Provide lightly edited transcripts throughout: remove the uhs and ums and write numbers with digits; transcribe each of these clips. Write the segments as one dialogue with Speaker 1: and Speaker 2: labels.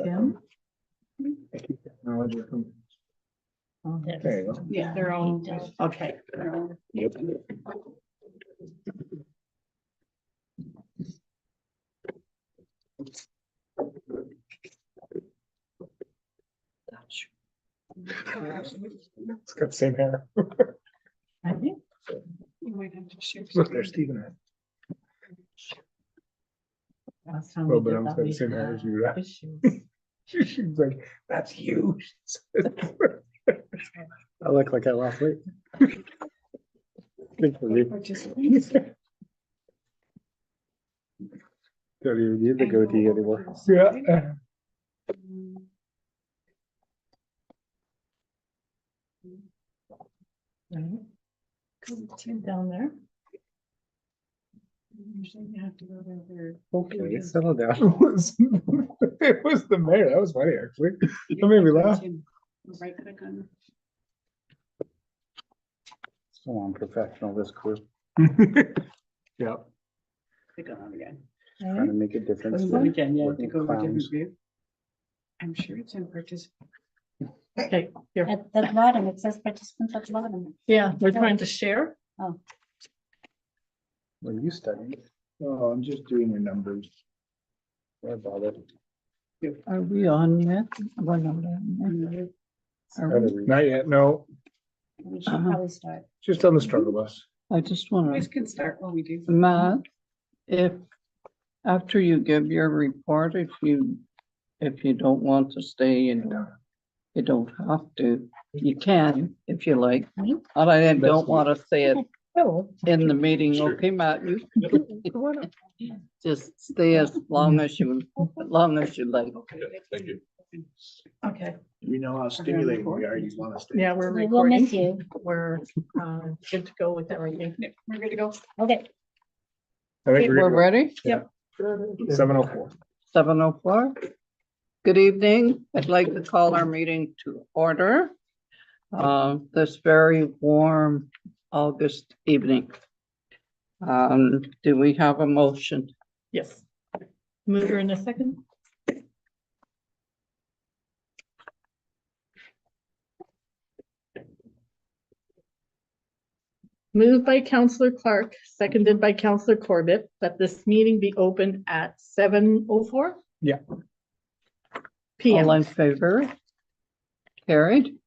Speaker 1: Tim?
Speaker 2: There you go.
Speaker 1: Yeah, they're all, okay.
Speaker 2: Yep. It's got the same hair.
Speaker 1: I think. You might have to share.
Speaker 2: Look, there's Stephen.
Speaker 1: Last time
Speaker 2: Well,
Speaker 1: we
Speaker 2: but
Speaker 1: did
Speaker 2: I'm
Speaker 1: that,
Speaker 2: the
Speaker 1: we
Speaker 2: same hair
Speaker 1: had
Speaker 2: as you, right?
Speaker 1: issues.
Speaker 2: She's like, that's huge. I look like I lost weight. Good for you. Don't even need the goatee anymore. Yeah.
Speaker 1: Tim down there. Usually you have to go to their.
Speaker 2: Okay, settle down. It was the mayor. That was funny, actually. That made me laugh.
Speaker 1: Right click on.
Speaker 2: So unprofessional, this crew. Yeah,
Speaker 1: Click on it again.
Speaker 2: trying to make a difference.
Speaker 1: Click on it again, yeah, to
Speaker 2: Working
Speaker 1: go over to
Speaker 2: clowns.
Speaker 1: review. I'm sure it's in participant. Okay, here.
Speaker 3: At the bottom, it says participants at the bottom.
Speaker 1: Yeah, we're trying to share.
Speaker 3: Oh,
Speaker 2: What are you studying? Oh, I'm just doing your numbers. Why bother?
Speaker 1: Are we on yet? We're not on yet. Are we?
Speaker 2: Not yet, no,
Speaker 3: we should probably start.
Speaker 2: just on the struggle bus.
Speaker 4: I just
Speaker 1: You
Speaker 4: want
Speaker 1: guys
Speaker 4: to,
Speaker 1: can start while we do.
Speaker 4: Matt, if, after you give your report, if you don't want to stay and you don't have to, you can, if you like. And I don't want to say it in the meeting, okay, Matt, you just stay as long as you like.
Speaker 5: Thank you.
Speaker 1: Okay,
Speaker 2: We know how
Speaker 1: stimulating we
Speaker 2: are, you want to stay.
Speaker 1: yeah, we're
Speaker 3: We will miss
Speaker 1: recording.
Speaker 3: you.
Speaker 1: We're good to go with everything. We're good to go.
Speaker 3: Okay,
Speaker 2: I think
Speaker 4: We're
Speaker 2: we're
Speaker 4: ready?
Speaker 2: 7:04.
Speaker 4: 7:04. Good evening. I'd like to call our meeting to order. This very warm August evening. Do we have a motion?
Speaker 1: Yes. Mover in a second. Moved by Counselor Clark, seconded by Counselor Corbett, that this meeting be opened at 7:04.
Speaker 2: Yeah.
Speaker 4: All
Speaker 1: PM.
Speaker 4: in favor? Carried.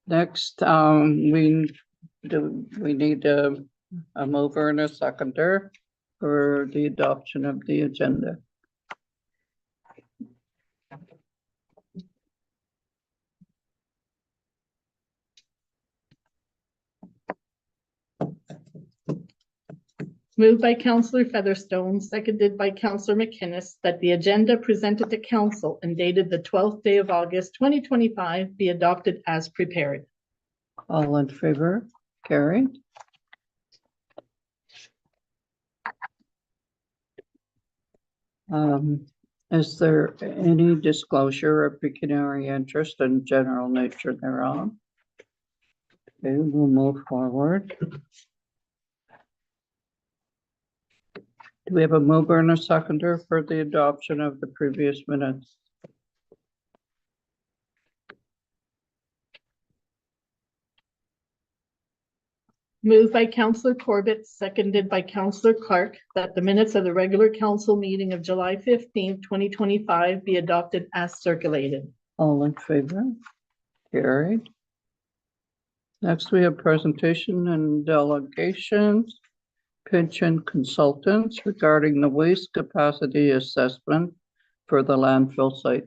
Speaker 4: Next, we need a mover and a seconder for the adoption of the agenda.
Speaker 1: Moved by Counselor Featherstone, seconded by Counselor McInnes, that the agenda presented to council and dated the 12th day of August, 2025 be adopted as prepared.
Speaker 4: All in favor? Carried. Is there any disclosure of pecuniary interest and general nature thereof? Okay, we'll move forward. Do we have a mover and a seconder for the adoption of the previous minutes?
Speaker 1: Moved by Counselor Corbett, seconded by Counselor Clark, that the minutes of the regular council meeting of July 15th, 2025 be adopted as circulated.
Speaker 4: All in favor? Carried. Next, we have presentation and delegations, pension consultants regarding the waste capacity assessment for the landfill site.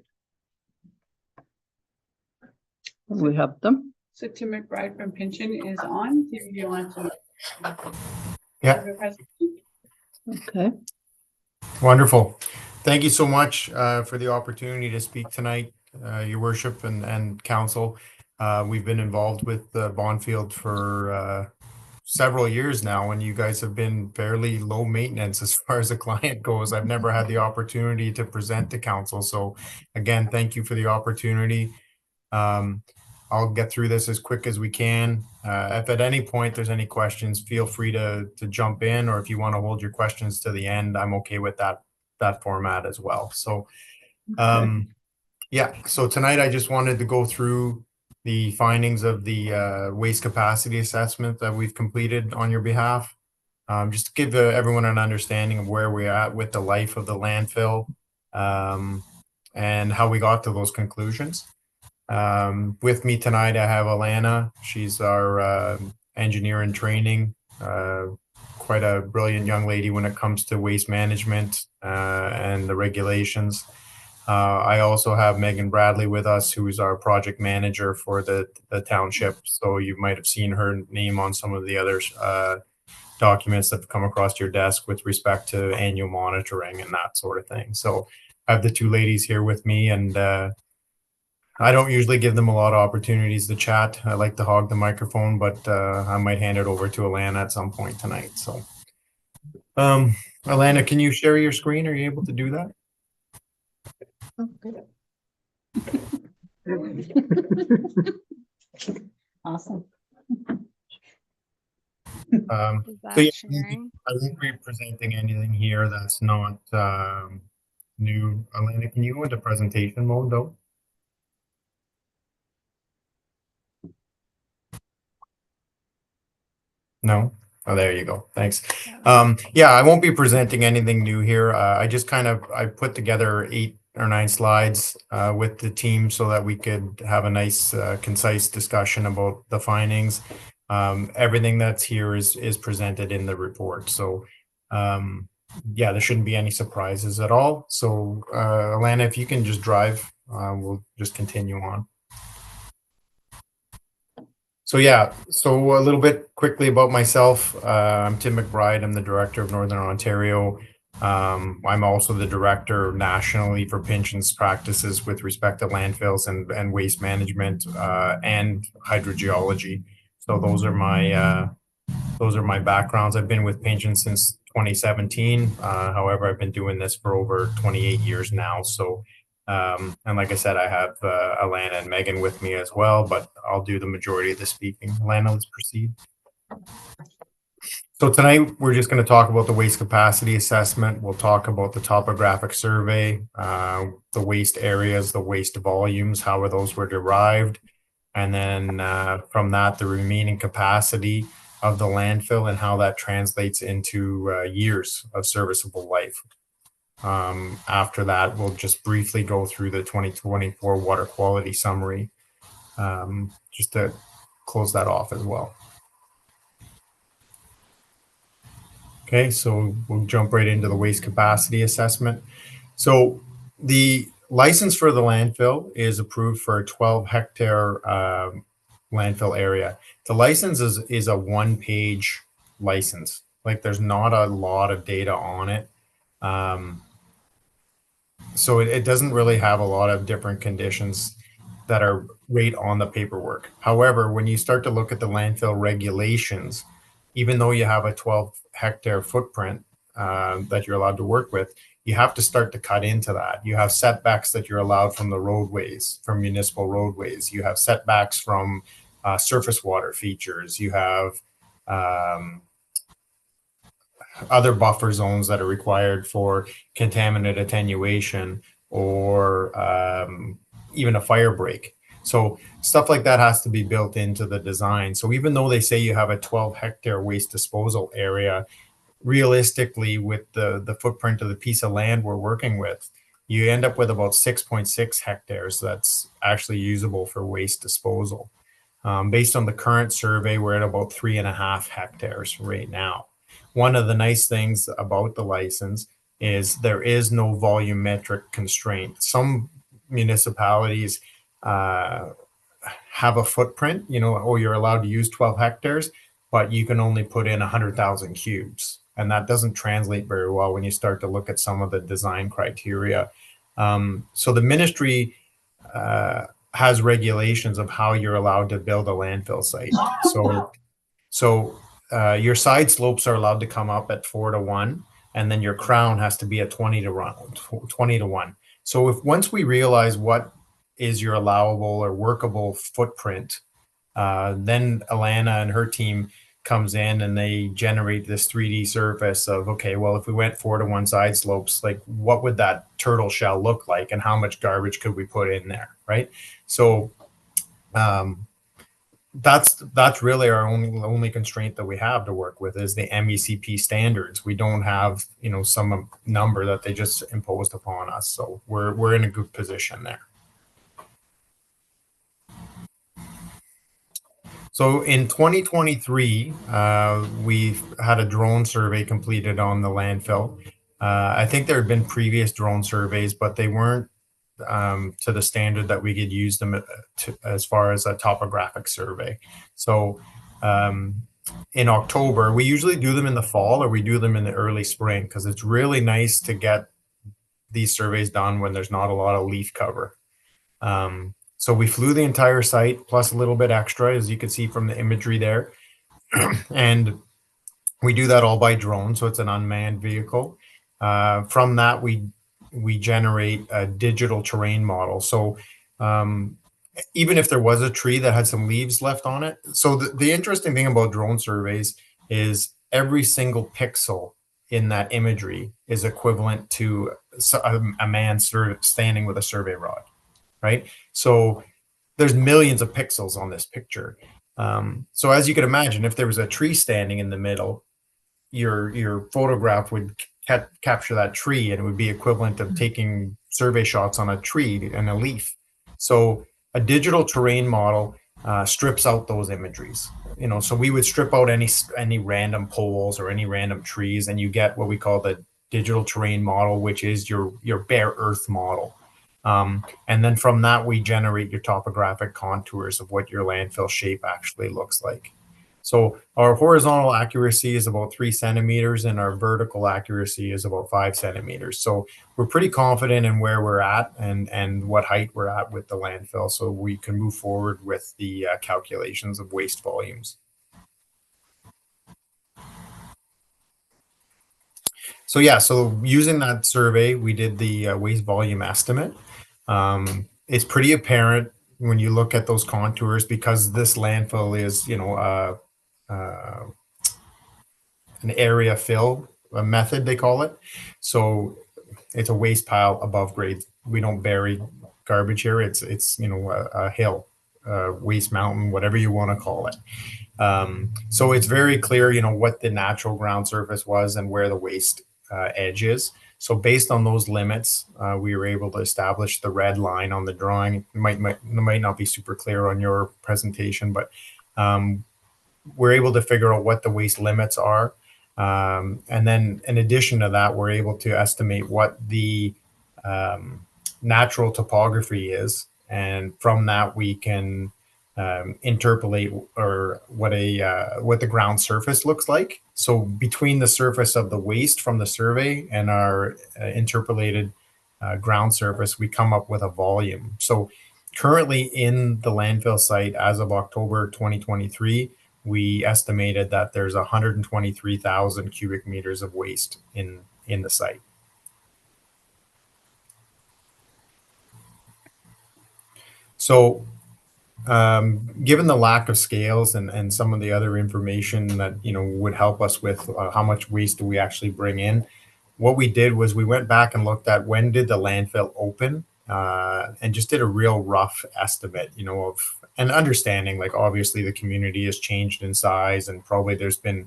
Speaker 4: We have them.
Speaker 6: So Tim McBride from Pension is on. Do you want to?
Speaker 5: Yeah.
Speaker 4: Okay.
Speaker 5: Wonderful. Thank you so much for the opportunity to speak tonight, Your Worship and Council. We've been involved with Bonfield for several years now, and you guys have been fairly low maintenance as far as a client goes. I've never had the opportunity to present to council. So again, thank you for the opportunity. I'll get through this as quick as we can. If at any point there's any questions, feel free to jump in, or if you want to hold your questions to the end, I'm okay with that format as well. So, yeah. So tonight I just wanted to go through the findings of the waste capacity assessment that we've completed on your behalf. Just to give everyone an understanding of where we're at with the life of the landfill, and how we got to those conclusions. With me tonight, I have Alana. She's our engineer in training, quite a brilliant young lady when it comes to waste management and the regulations. I also have Megan Bradley with us, who is our project manager for the township. So you might have seen her name on some of the other documents that have come across your desk with respect to annual monitoring and that sort of thing. So I have the two ladies here with me, and I don't usually give them a lot of opportunities to chat. I like to hog the microphone, but I might hand it over to Alana at some point tonight. So, Alana, can you share your screen? Are you able to do that?
Speaker 3: Awesome.
Speaker 5: So yeah, I won't be presenting anything here that's not new. Alana, can you go into presentation mode though? No? Oh, there you go. Thanks. Yeah, I won't be presenting anything new here. I just I put together 8 or 9 slides with the team so that we could have a nice, concise discussion about the findings. Everything that's here is presented in the report. So, yeah, there shouldn't be any surprises at all. So, Alana, if you can just drive, we'll just continue on. So yeah, so a little bit quickly about myself. I'm Tim McBride. I'm the director of Northern Ontario. I'm also the director nationally for pensions practices with respect to landfills and waste management and hydrogeology. So those are my backgrounds. I've been with pensions since 2017. However, I've been doing this for over 28 years now. So. And like I said, I have Alana and Megan with me as well, but I'll do the majority of the speaking. Alana, let's proceed. So tonight we're just going to talk about the waste capacity assessment. We'll talk about the topographic survey, the waste areas, the waste volumes, how those were derived, and then from that, the remaining capacity of the landfill and how that translates into years of serviceable life. After that, we'll just briefly go through the 2024 water quality summary, just to close that off as well. Okay, so we'll jump right into the waste capacity assessment. So the license for the landfill is approved for a 12-hectare landfill area. The license is a one-page license. Like, there's not a lot of data on it. So it doesn't really have a lot of different conditions that are right on the paperwork. However, when you start to look at the landfill regulations, even though you have a 12-hectare footprint that you're allowed to work with, you have to start to cut into that. You have setbacks that you're allowed from the roadways, from municipal roadways. You have setbacks from surface water features. You have other buffer zones that are required for contaminant attenuation or even a fire break. So stuff like that has to be built into the design. So even though they say you have a 12-hectare waste disposal area, realistically, with the footprint of the piece of land we're working with, you end up with about 6.6 hectares that's actually usable for waste disposal. Based on the current survey, we're at about 3.5 hectares right now. One of the nice things about the license is there is no volumetric constraint. Some municipalities have a footprint, or you're allowed to use 12 hectares, but you can only put in 100,000 cubes. And that doesn't translate very well when you start to look at some of the design criteria. So the ministry has regulations of how you're allowed to build a landfill site. So your side slopes are allowed to come up at 4-to-1, and then your crown has to be at 20-to-1. So once we realize what is your allowable or workable footprint. Then Alana and her team comes in and they generate this 3D surface of, okay, well, if we went 4 to 1 side slopes, like what would that turtle shell look like and how much garbage could we put in there, right? So that's really our only constraint that we have to work with is the MECP standards. We don't have, you know, some number that they just imposed upon us. So we're in a good position there. So in 2023, we've had a drone survey completed on the landfill. I think there had been previous drone surveys, but they weren't to the standard that we could use them as far as a topographic survey. So in October, we usually do them in the fall or we do them in the early spring because it's really nice to get these surveys done when there's not a lot of leaf cover. So we flew the entire site plus a little bit extra, as you can see from the imagery there. And we do that all by drone, so it's an unmanned vehicle. From that, we generate a digital terrain model. So even if there was a tree that had some leaves left on it. So the interesting thing about drone surveys is every single pixel in that imagery is equivalent to a man standing with a survey rod, right? So there's millions of pixels on this picture. So as you can imagine, if there was a tree standing in the middle, your photograph would capture that tree and it would be equivalent of taking survey shots on a tree and a leaf. So a digital terrain model strips out those imageries. You know, so we would strip out any random poles or any random trees, and you get what we call the digital terrain model, which is your bare earth model. And then from that, we generate your topographic contours of what your landfill shape actually looks like. So our horizontal accuracy is about 3 centimeters and our vertical accuracy is about 5 centimeters. So we're pretty confident in where we're at and what height we're at with the landfill, so we can move forward with the calculations of waste volumes. So yeah, so using that survey, we did the waste volume estimate. It's pretty apparent when you look at those contours because this landfill is, you know, an area fill method, they call it. So it's a waste pile above grade. We don't bury garbage here. It's you know, a hill, waste mountain, whatever you want to call it. So it's very clear, you know, what the natural ground surface was and where the waste edge is. So based on those limits, we were able to establish the red line on the drawing. It might not be super clear on your presentation, but we're able to figure out what the waste limits are. And then in addition to that, we're able to estimate what the natural topography is. And from that, we can interpolate or what the ground surface looks like. So between the surface of the waste from the survey and our interpolated ground surface, we come up with a volume. So currently in the landfill site, as of October 2023, we estimated that there's 123,000 cubic meters of waste in the site. So given the lack of scales and some of the other information that, you know, would help us with how much waste do we actually bring in, what we did was we went back and looked at when did the landfill open and just did a real rough estimate, you know, of and understanding, like, obviously the community has changed in size and probably there's been,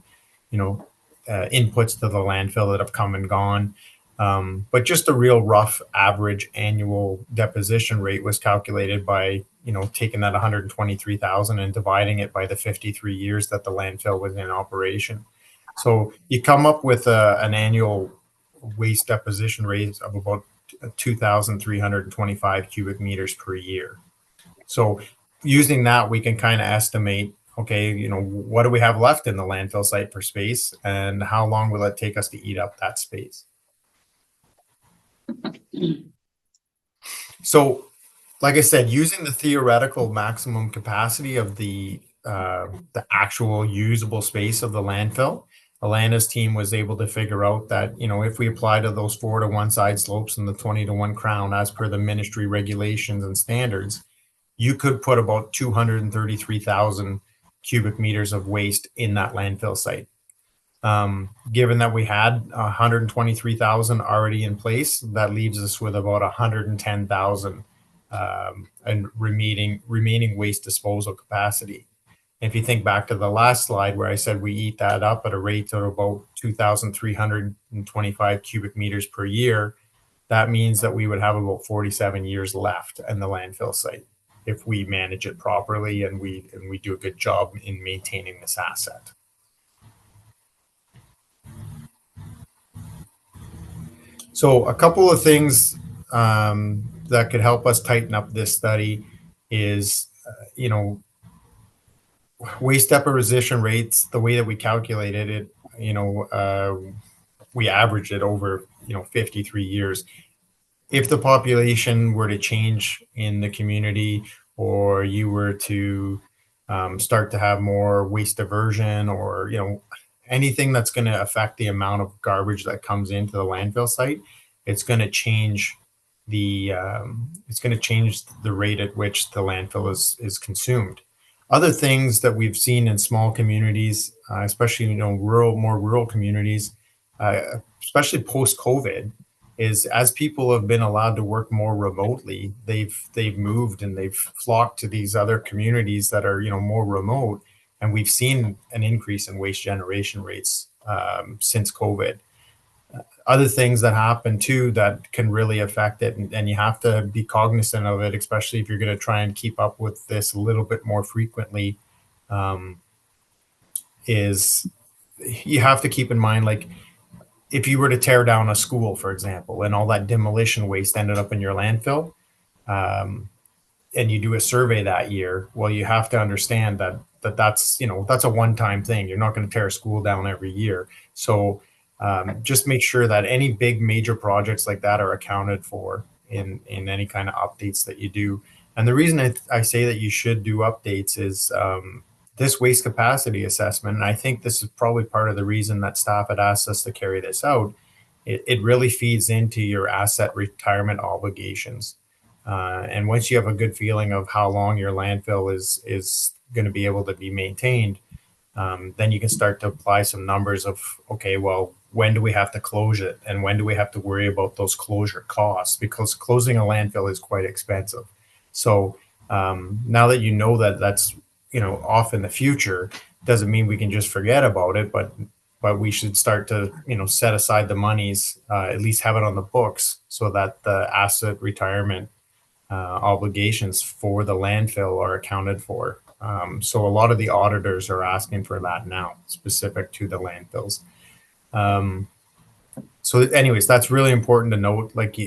Speaker 5: you know, inputs to the landfill that have come and gone. But just a real rough average annual deposition rate was calculated by, you know, taking that 123,000 and dividing it by the 53 years that the landfill was in operation. So you come up with an annual waste deposition rate of about 2,325 cubic meters per year. So using that, we can kind of estimate, okay, you know, what do we have left in the landfill site for space and how long will it take us to eat up that space? So, like I said, using the theoretical maximum capacity of the actual usable space of the landfill Alana's team was able to figure out that, you know, if we apply to those 4 to 1 side slopes and the 20 to 1 crown as per the ministry regulations and standards, you could put about 233,000 cubic meters of waste in that landfill site. Given that we had 123,000 already in place, that leaves us with about 110,000 and remaining waste disposal capacity. If you think back to the last slide where I said we eat that up at a rate of about 2,325 cubic meters per year, that means that we would have about 47 years left in the landfill site if we manage it properly and we do a good job in maintaining this asset. So a couple of things that could help us tighten up this study is, you know, waste deposition rates, the way that we calculated it, you know, we averaged it over, you know, 53 years. If the population were to change in the community, or you were to start to have more waste diversion, or, you know, anything that's going to affect the amount of garbage that comes into the landfill site, it's going to change the rate at which the landfill is consumed. Other things that we've seen in small communities, especially, you know, more rural communities, especially post COVID, is as people have been allowed to work more remotely, they've moved and they've flocked to these other communities that are, you know, more remote, and we've seen an increase in waste generation rates since COVID. Other things that happen too that can really affect it, and you have to be cognizant of it, especially if you're going to try and keep up with this a little bit more frequently, is you have to keep in mind, like, if you were to tear down a school, for example, and all that demolition waste ended up in your landfill, and you do a survey that year, well, you have to understand that's, you know, that's a one-time thing. You're not going to tear a school down every year. So just make sure that any big major projects like that are accounted for in any kind of updates that you do. And the reason I say that you should do updates is this waste capacity assessment, and I think this is probably part of the reason that staff had asked us to carry this out, it really feeds into your asset retirement obligations. And once you have a good feeling of how long your landfill is going to be able to be maintained, then you can start to apply some numbers of, okay, well, when do we have to close it? And when do we have to worry about those closure costs? Because closing a landfill is quite expensive. So now that you know that that's, you know, off in the future, doesn't mean we can just forget about it, but we should start to, you know, set aside the monies, at least have it on the books so that the asset retirement obligations for the landfill are accounted for. So a lot of the auditors are asking for that now, specific to the landfills. So anyways, that's really important to note. Like,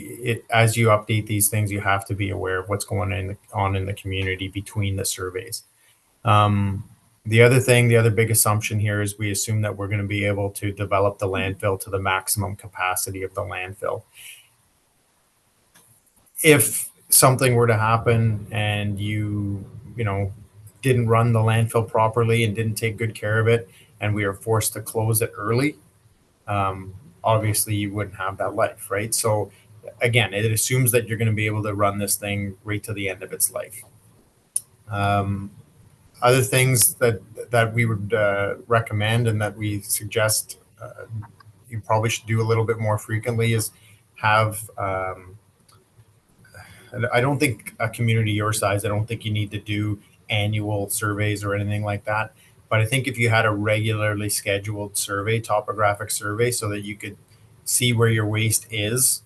Speaker 5: as you update these things, you have to be aware of what's going on in the community between the surveys. The other big assumption here is we assume that we're going to be able to develop the landfill to the maximum capacity of the landfill. If something were to happen and you know, didn't run the landfill properly and didn't take good care of it, and we are forced to close it early, obviously you wouldn't have that life, right? So again, it assumes that you're going to be able to run this thing right to the end of its life. Other things that we would recommend and that we suggest you probably should do a little bit more frequently is have, I don't think a community your size, I don't think you need to do annual surveys or anything like that. But I think if you had a regularly scheduled survey, topographic survey, so that you could see where your waste is,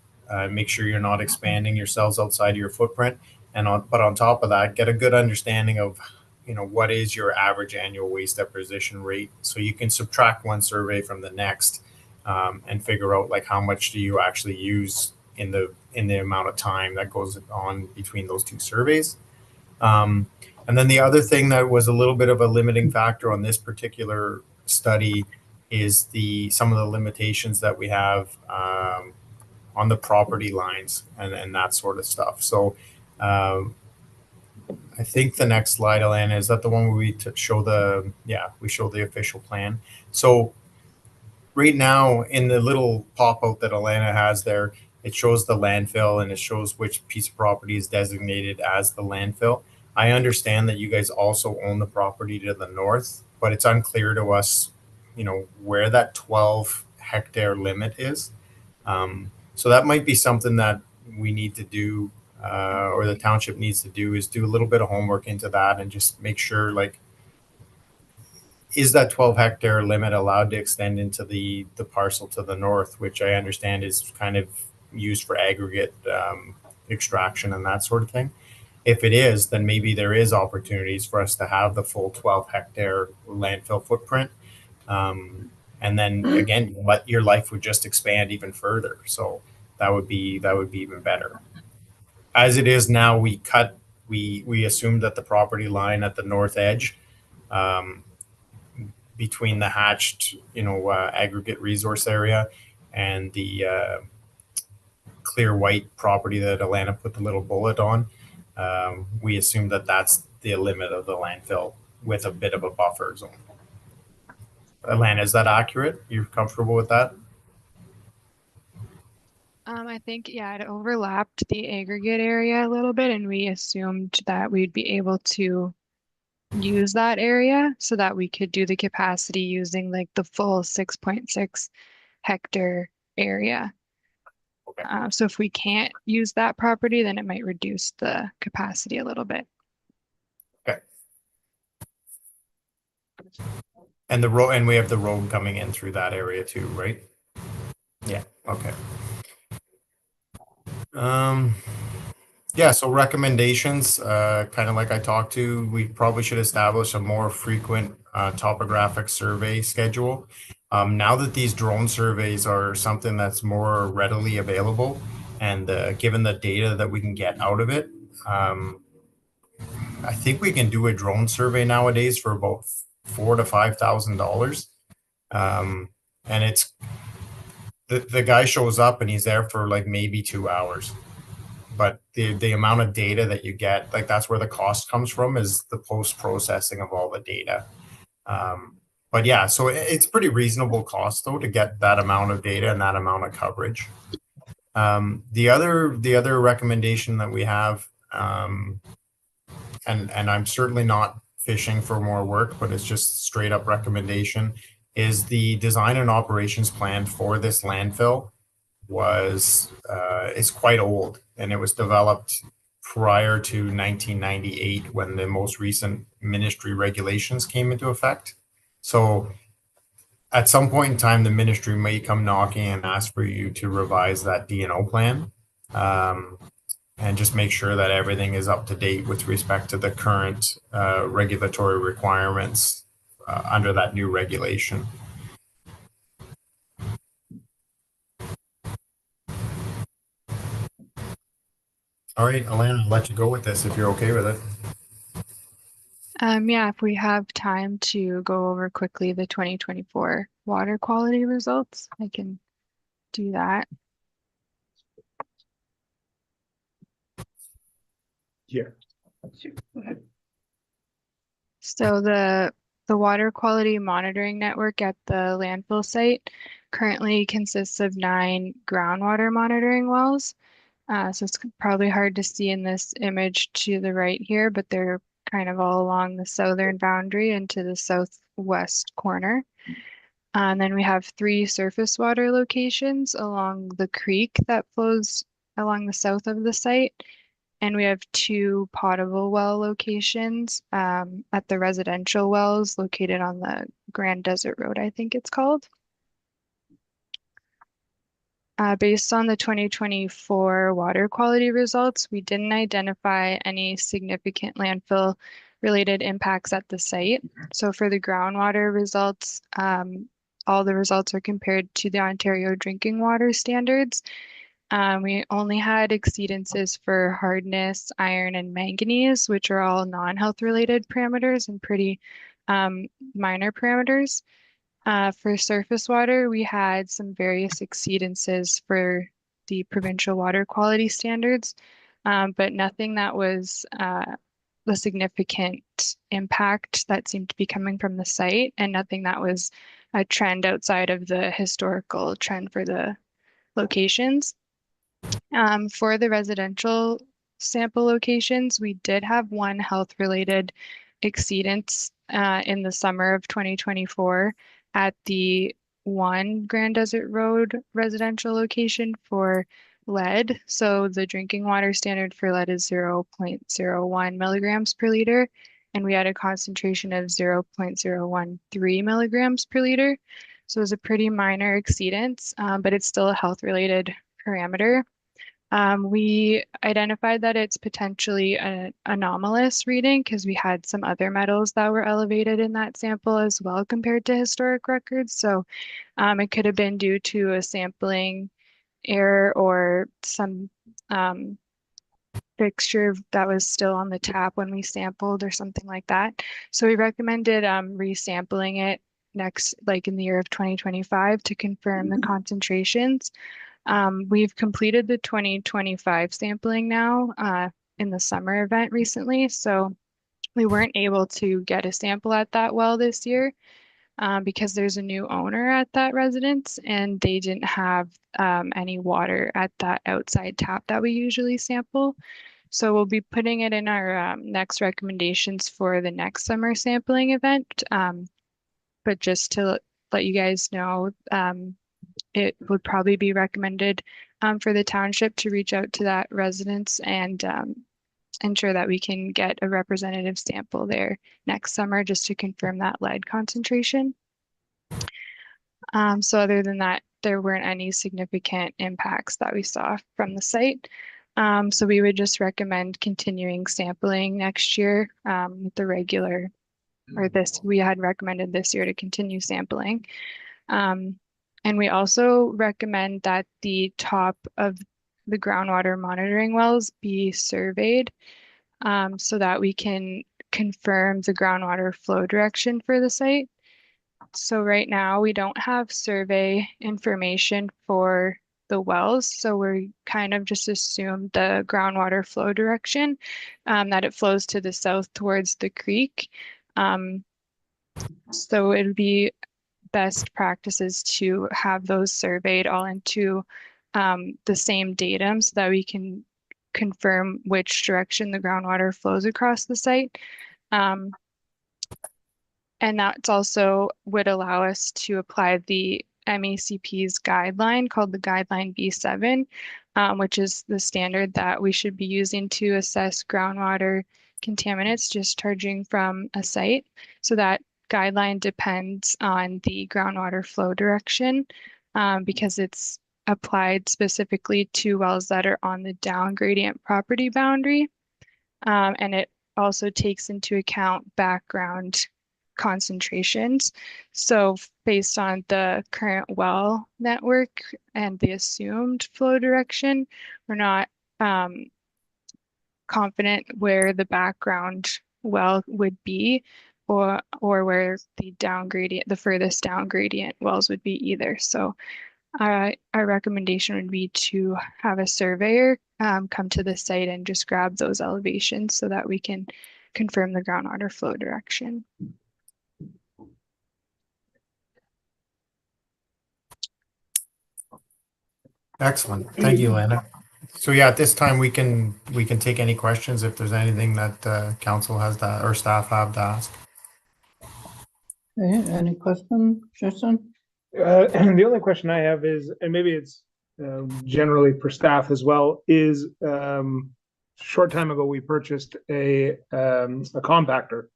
Speaker 5: make sure you're not expanding yourselves outside of your footprint, but on top of that, get a good understanding of, you know, what is your average annual waste deposition rate, so you can subtract one survey from the next, and figure out, like, how much do you actually use in the amount of time that goes on between those two surveys. And then the other thing that was a little bit of a limiting factor on this particular study is some of the limitations that we have on the property lines and that sort of stuff. So I think the next slide, Alana, is that the one where we show the official plan. So right now in the little pop-out that Alana has there, it shows the landfill and it shows which piece of property is designated as the landfill. I understand that you guys also own the property to the north, but it's unclear to us, where that 12-hectare limit is. So that might be something that we need to do, or the township needs to do, is do a little bit of homework into that and just make sure, like, is that 12-hectare limit allowed to extend into the parcel to the north, which I understand is kind of used for aggregate extraction and that sort of thing. If it is, then maybe there is opportunities for us to have the full 12-hectare landfill footprint. And then again, your life would just expand even further. So that would be even better. As it is now, we assume that the property line at the north edge, between the hatched, aggregate resource area and the clear white property that Alana put the little bullet on, we assume that that's the limit of the landfill with a bit of a buffer zone. Alana, is that accurate? You're comfortable with that?
Speaker 7: I think, yeah, it overlapped the aggregate area a little bit, and we assumed that we'd be able to use that area so that we could do the capacity using like the full 6.6 hectare area.
Speaker 5: Okay.
Speaker 7: So if we can't use that property, then it might reduce the capacity a little bit.
Speaker 5: Okay. And the road, and we have the road coming in through that area too, right? Yeah. Okay. Yeah, so recommendations, kind of like I talked to, we probably should establish a more frequent topographic survey schedule. Now that these drone surveys are something that's more readily available, and given the data that we can get out of it, I think we can do a drone survey nowadays for about $4,000 to $5,000. And it's the guy shows up and he's there for like maybe 2 hours. But the amount of data that you get, like, that's where the cost comes from, is the post-processing of all the data. But yeah, so it's pretty reasonable cost though to get that amount of data and that amount of coverage. The other recommendation that we have, and I'm certainly not fishing for more work, but it's just straight up recommendation, is the design and operations plan for this landfill is quite old, and it was developed prior to 1998 when the most recent ministry regulations came into effect. So at some point in time, the ministry may come knocking and ask for you to revise that D&O plan, and just make sure that everything is up to date with respect to the current regulatory requirements under that new regulation. All right, Alana, I'll let you go with this if you're okay with it.
Speaker 7: Yeah, if we have time to go over quickly the 2024 water quality results, I can do that.
Speaker 2: Here.
Speaker 7: So the water quality monitoring network at the landfill site currently consists of 9 groundwater monitoring wells. So it's probably hard to see in this image to the right here, but they're kind of all along the southern boundary and to the southwest corner. And then we have 3 surface water locations along the creek that flows along the south of the site. And we have 2 potable well locations at the residential wells located on the Grand Desert Road, I think it's called. Based on the 2024 water quality results, we didn't identify any significant landfill related impacts at the site. So for the groundwater results, all the results are compared to the Ontario drinking water standards. We only had exceedances for hardness, iron, and manganese, which are all non-health related parameters and pretty minor parameters. For surface water, we had some various exceedances for the provincial water quality standards, but nothing that was the significant impact that seemed to be coming from the site, and nothing that was a trend outside of the historical trend for the locations. For the residential sample locations, we did have one health-related exceedance in the summer of 2024 at the one Grand Desert Road residential location for lead. So the drinking water standard for lead is 0.01 milligrams per liter, and we had a concentration of 0.013 milligrams per liter. So it was a pretty minor exceedance, but it's still a health-related parameter. We identified that it's potentially an anomalous reading because we had some other metals that were elevated in that sample as well compared to historic records. So it could have been due to a sampling error or some fixture that was still on the tap when we sampled or something like that. So we recommended resampling it next, like in the year of 2025 to confirm the concentrations. We've completed the 2025 sampling now in the summer event recently, so we weren't able to get a sample at that well this year because there's a new owner at that residence and they didn't have any water at that outside tap that we usually sample. So we'll be putting it in our next recommendations for the next summer sampling event. But just to let you guys know, it would probably be recommended for the township to reach out to that residence and ensure that we can get a representative sample there next summer just to confirm that lead concentration. So other than that, there weren't any significant impacts that we saw from the site. So we would just recommend continuing sampling next year with the regular, or we had recommended this year to continue sampling. And we also recommend that the top of the groundwater monitoring wells be surveyed so that we can confirm the groundwater flow direction for the site. So right now we don't have survey information for the wells, so we're kind of just assume the groundwater flow direction, that it flows to the south towards the creek. So it would be best practices to have those surveyed all into the same datum so that we can confirm which direction the groundwater flows across the site. And that's also would allow us to apply the MECP's guideline called the Guideline B7, which is the standard that we should be using to assess groundwater contaminants discharging from a site. So that guideline depends on the groundwater flow direction because it's applied specifically to wells that are on the down gradient property boundary. And it also takes into account background concentrations. So based on the current well network and the assumed flow direction, we're not confident where the background well would be or where the furthest down gradient wells would be either. So our recommendation would be to have a surveyor come to the site and just grab those elevations so that we can confirm the groundwater flow direction.
Speaker 5: Excellent. Thank you, Lana. So yeah, at this time we can take any questions if there's anything that council has that or staff have to ask.
Speaker 4: Okay, any question, Jason?
Speaker 2: The only question I have is, and maybe it's generally for staff as well, is short time ago we purchased a compactor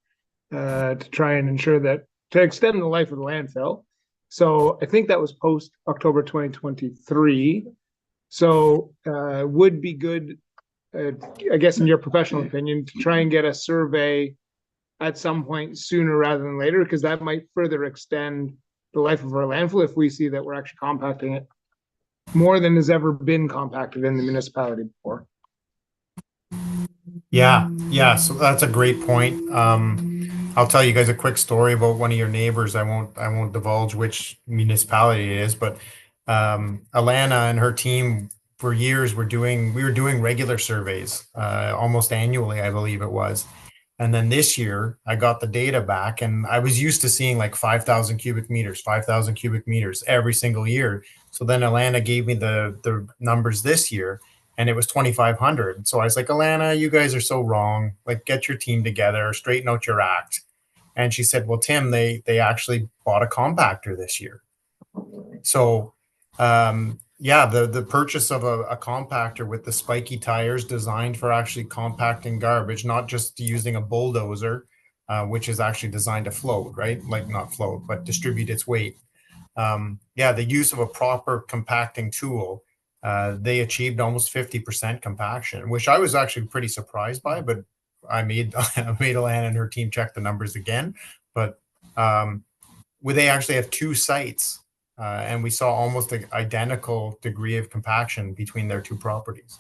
Speaker 2: to try and ensure that to extend the life of the landfill. So I think that was post October 2023. So would be good, I guess, in your professional opinion, to try and get a survey at some point sooner rather than later, because that might further extend the life of our landfill if we see that we're actually compacting it more than has ever been compacted in the municipality before.
Speaker 5: Yeah. So that's a great point. I'll tell you guys a quick story about one of your neighbors. I won't divulge which municipality it is, but Alana and her team for years we were doing regular surveys, almost annually, I believe it was. And then this year I got the data back, and I was used to seeing like 5,000 cubic meters, 5,000 cubic meters every single year. So then Alana gave me the numbers this year, and it was 2,500. So I was like, Alana, you guys are so wrong. Like, get your team together, straighten out your act. And she said, well, Tim, they actually bought a compactor this year. So yeah, the purchase of a compactor with the spiky tires designed for actually compacting garbage, not just using a bulldozer, which is actually designed to float, right? Like not float, but distribute its weight. Yeah, the use of a proper compacting tool, they achieved almost 50% compaction, which I was actually pretty surprised by, but I made Alana and her team check the numbers again. But where they actually have two sites, and we saw almost an identical degree of compaction between their two properties.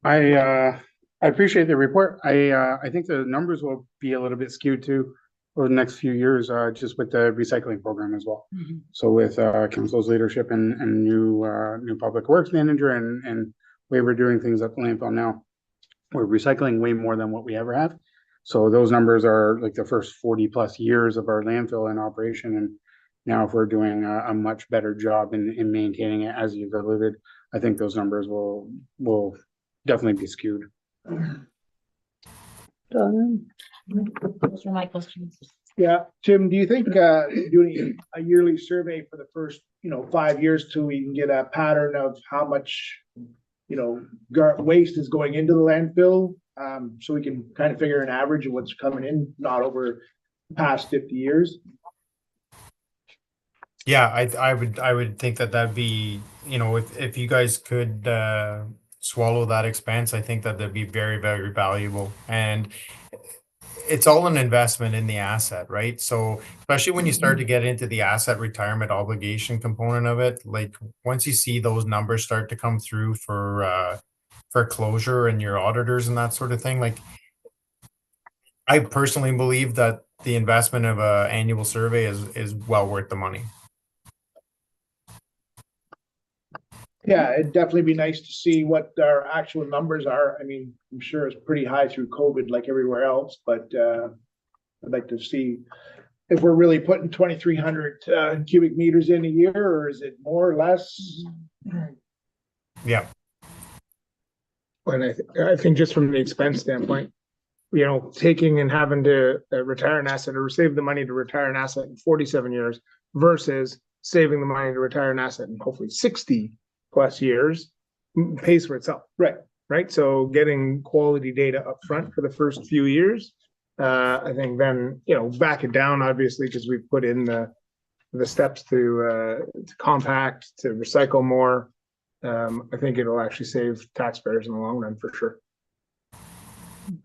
Speaker 8: I appreciate the report. I think the numbers will be a little bit skewed too over the next few years, just with the recycling program as well. So with council's leadership and new public works manager and way we're doing things at the landfill now, we're recycling way more than what we ever have. So those numbers are like the first 40 plus years of our landfill in operation. And now if we're doing a much better job in maintaining it, as you've alluded, I think those numbers will definitely be skewed.
Speaker 4: Done.
Speaker 3: Those are my questions.
Speaker 9: Yeah, Tim, do you think doing a yearly survey for the first, 5 years till we can get a pattern of how much, waste is going into the landfill? So we can kind of figure an average of what's coming in, not over the past 50 years.
Speaker 5: Yeah, I would think that'd be, if you guys could swallow that expense, I think that'd be very, very valuable. And it's all an investment in the asset, right? So especially when you start to get into the asset retirement obligation component of it, like once you see those numbers start to come through for closure and your auditors and that sort of thing, like I personally believe that the investment of a annual survey is well worth the money.
Speaker 9: Yeah, it'd definitely be nice to see what our actual numbers are. I mean, I'm sure it's pretty high through COVID like everywhere else, but I'd like to see if we're really putting 2,300 cubic meters in a year, or is it more or less?
Speaker 5: Yeah.
Speaker 2: And I think just from the expense standpoint, taking and having to retire an asset or save the money to retire an asset in 47 years versus saving the money to retire an asset in hopefully 60 plus years pays for itself. Right. So getting quality data up front for the first few years, I think then, back it down, obviously, because we've put in the steps to compact, to recycle more. I think it'll actually save taxpayers in the long run for sure.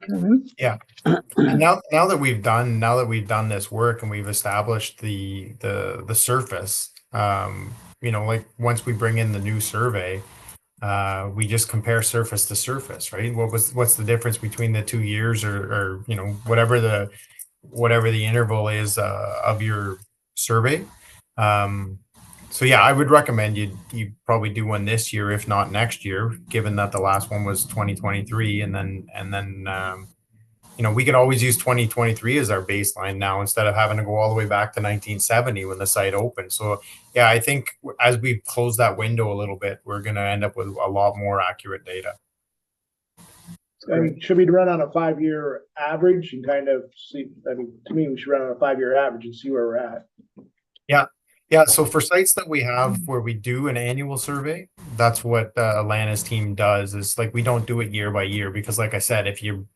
Speaker 4: Okay.
Speaker 5: Yeah. And now that we've done this work and we've established the surface, like once we bring in the new survey, we just compare surface to surface, right? What's the difference between the 2 years or whatever the interval is of your survey. So yeah, I would recommend you probably do one this year, if not next year, given that the last one was 2023, and then we could always use 2023 as our baseline now instead of having to go all the way back to 1970 when the site opened. So yeah, I think as we close that window a little bit, we're going to end up with a lot more accurate data.
Speaker 9: I mean, should we run on a 5-year average and kind of see? I mean, to me, we should run on a 5-year average and see where we're at.
Speaker 5: Yeah, so for sites that we have where we do an annual survey, that's what Alana's team does. Is like we don't do it year by year because, like I said, if you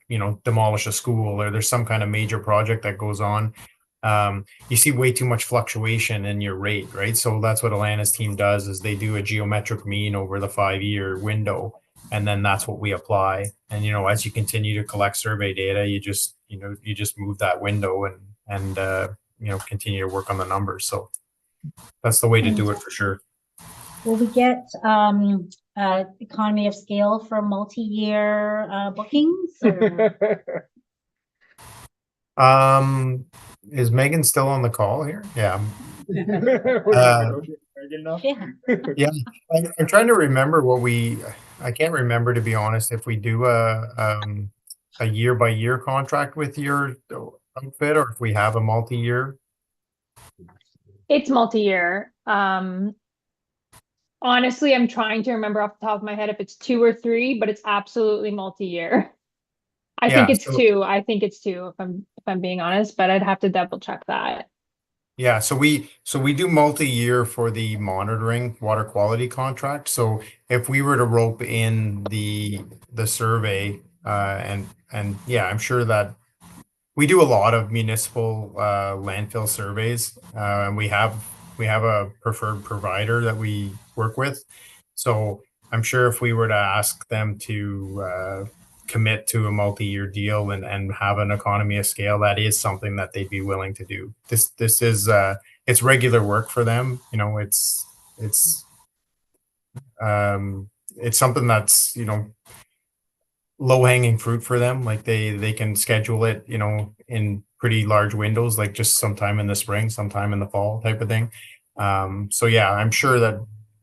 Speaker 5: demolish a school or there's some kind of major project that goes on, you see way too much fluctuation in your rate, right? So that's what Alana's team does is they do a geometric mean over the 5-year window, and then that's what we apply. And as you continue to collect survey data, you just move that window and continue to work on the numbers. So that's the way to do it for sure.
Speaker 3: Will we get economy of scale for multi-year bookings? Or?
Speaker 5: Is Megan still on the call here? Yeah.
Speaker 9: Good enough?
Speaker 3: Yeah.
Speaker 5: I'm trying to remember I can't remember, to be honest, if we do a year by year contract with your outfit or if we have a multi-year.
Speaker 10: It's multi-year. Honestly, I'm trying to remember off the top of my head if it's 2 or 3, but it's absolutely multi-year. I think
Speaker 5: Yeah,
Speaker 10: it's
Speaker 5: so-
Speaker 10: 2. I think it's 2 if I'm being honest, but I'd have to double check that.
Speaker 5: Yeah, so we do multi-year for the monitoring water quality contract. So if we were to rope in the survey, and yeah, I'm sure that we do a lot of municipal landfill surveys, and we have a preferred provider that we work with. So I'm sure if we were to ask them to commit to a multi-year deal and have an economy of scale, that is something that they'd be willing to do. This is it's regular work for them. You know, it's something that's, you know, low hanging fruit for them. Like they can schedule it, you know, in pretty large windows, like just sometime in the spring, sometime in the fall type of thing. So yeah, I'm sure that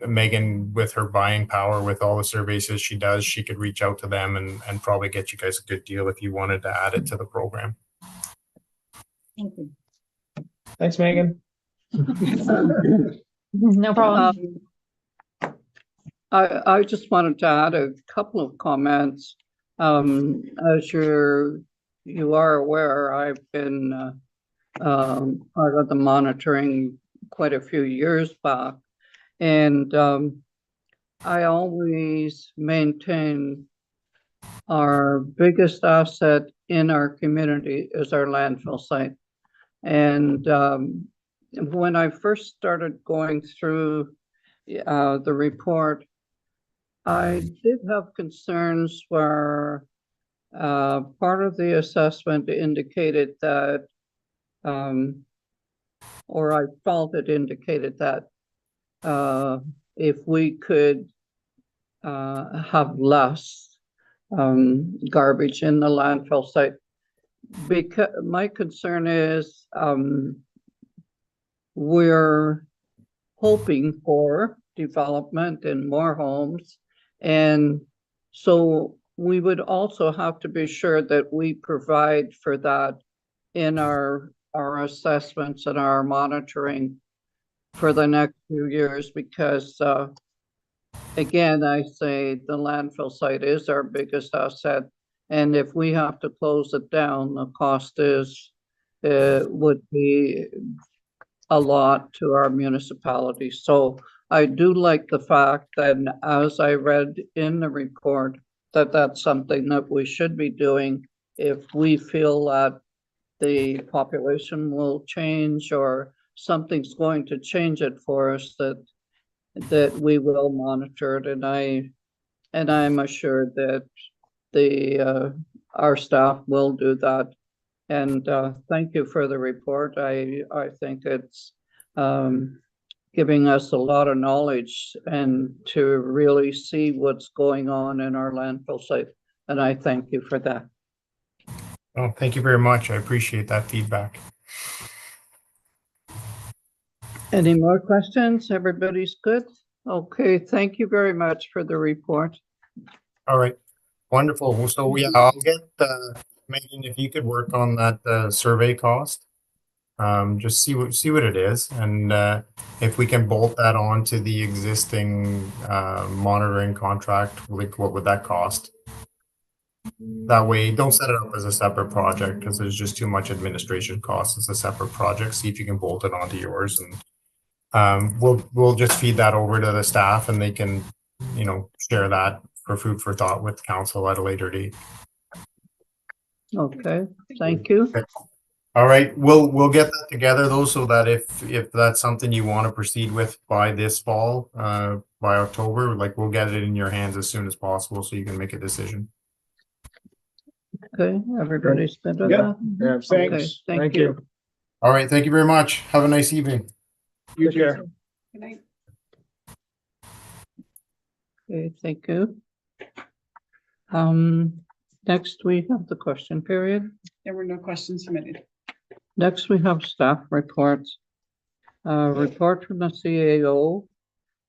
Speaker 5: Megan, with her buying power, with all the surveys that she does, she could reach out to them and probably get you guys a good deal if you wanted to add it to the program.
Speaker 3: Thank you.
Speaker 2: Thanks, Megan.
Speaker 10: No problem.
Speaker 4: I just wanted to add a couple of comments. As you are aware, I've been part of the monitoring quite a few years back, and I always maintain our biggest asset in our community is our landfill site. And when I first started going through the report, I did have concerns where part of the assessment indicated that, or I felt it indicated that if we could have less garbage in the landfill site, because my concern is we're hoping for development and more homes. And so we would also have to be sure that we provide for that in our assessments and our monitoring for the next few years, because again, I say the landfill site is our biggest asset. And if we have to close it down, the cost would be a lot to our municipality. So I do like the fact that, as I read in the report, that that's something that we should be doing if we feel that the population will change or something's going to change it for us, that we will monitor it. And I'm assured that our staff will do that. And thank you for the report. I think it's giving us a lot of knowledge and to really see what's going on in our landfill site. And I thank you for that.
Speaker 5: Oh, thank you very much. I appreciate that feedback.
Speaker 4: Any more questions? Everybody's good? Okay, thank you very much for the report.
Speaker 5: All right, wonderful. So yeah, I'll get Megan, if you could work on that survey cost. Just see what it is, and if we can bolt that on to the existing monitoring contract, like what would that cost? That way, don't set it up as a separate project because there's just too much administration costs as a separate project. See if you can bolt it onto yours, and we'll just feed that over to the staff, and they can, you know, share that for food for thought with council at a later date.
Speaker 4: Okay, thank you.
Speaker 5: Okay. All right, we'll get that together though, so that if that's something you want to proceed with by this fall, by October, like we'll get it in your hands as soon as possible so you can make a decision.
Speaker 4: Okay, everybody's good with
Speaker 9: Yep.
Speaker 4: that?
Speaker 9: Yeah,
Speaker 4: Okay,
Speaker 9: thanks.
Speaker 4: thank you.
Speaker 5: All right, thank you very much. Have a nice evening.
Speaker 9: You too.
Speaker 6: Good night.
Speaker 4: Okay, thank you. Next we have the question period.
Speaker 6: There were no questions submitted.
Speaker 4: Next we have staff reports. Report from the CAO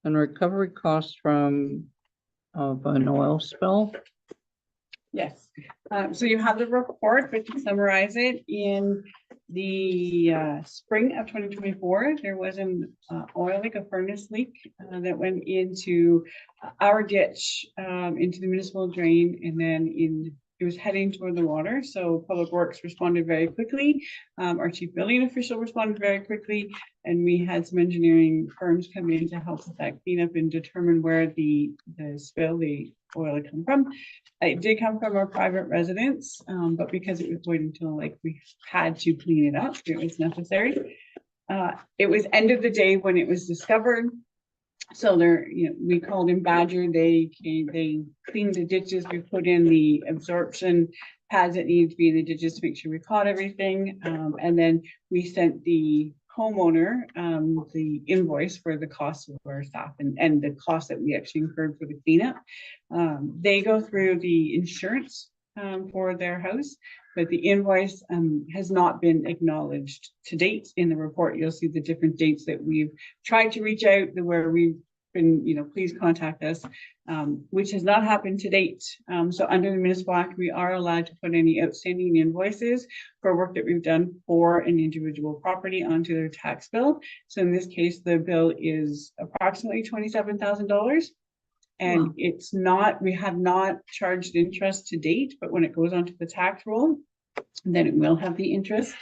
Speaker 4: and recovery costs of an oil spill.
Speaker 6: Yes, so you have the report, but to summarize it, in the spring of 2024, there was an oil leak, a furnace leak that went into our ditch, into the municipal drain, and then it was heading toward the water. So Public Works responded very quickly. Our chief building official responded very quickly, and we had some engineering firms come in to help with that cleanup and determine where the spill, the oil had come from. It did come from our private residence, but because it was waiting until like we had to clean it up, it was necessary. It was end of the day when it was discovered. So we called in Badger. They came, they cleaned the ditches. We put in the absorption pads that needed to be in the ditches to make sure we caught everything. And then we sent the homeowner the invoice for the cost of our staff and the cost that we actually incurred for the cleanup. They go through the insurance for their house, but the invoice has not been acknowledged to date. In the report, you'll see the different dates that we've tried to reach out, where we've been, please contact us, which has not happened to date. So under the Municipal Act, we are allowed to put any outstanding invoices for work that we've done for an individual property onto their tax bill. So in this case, the bill is approximately $27,000. And it's not, we have not charged interest to date, but when it goes onto the tax roll, then it will have the interest.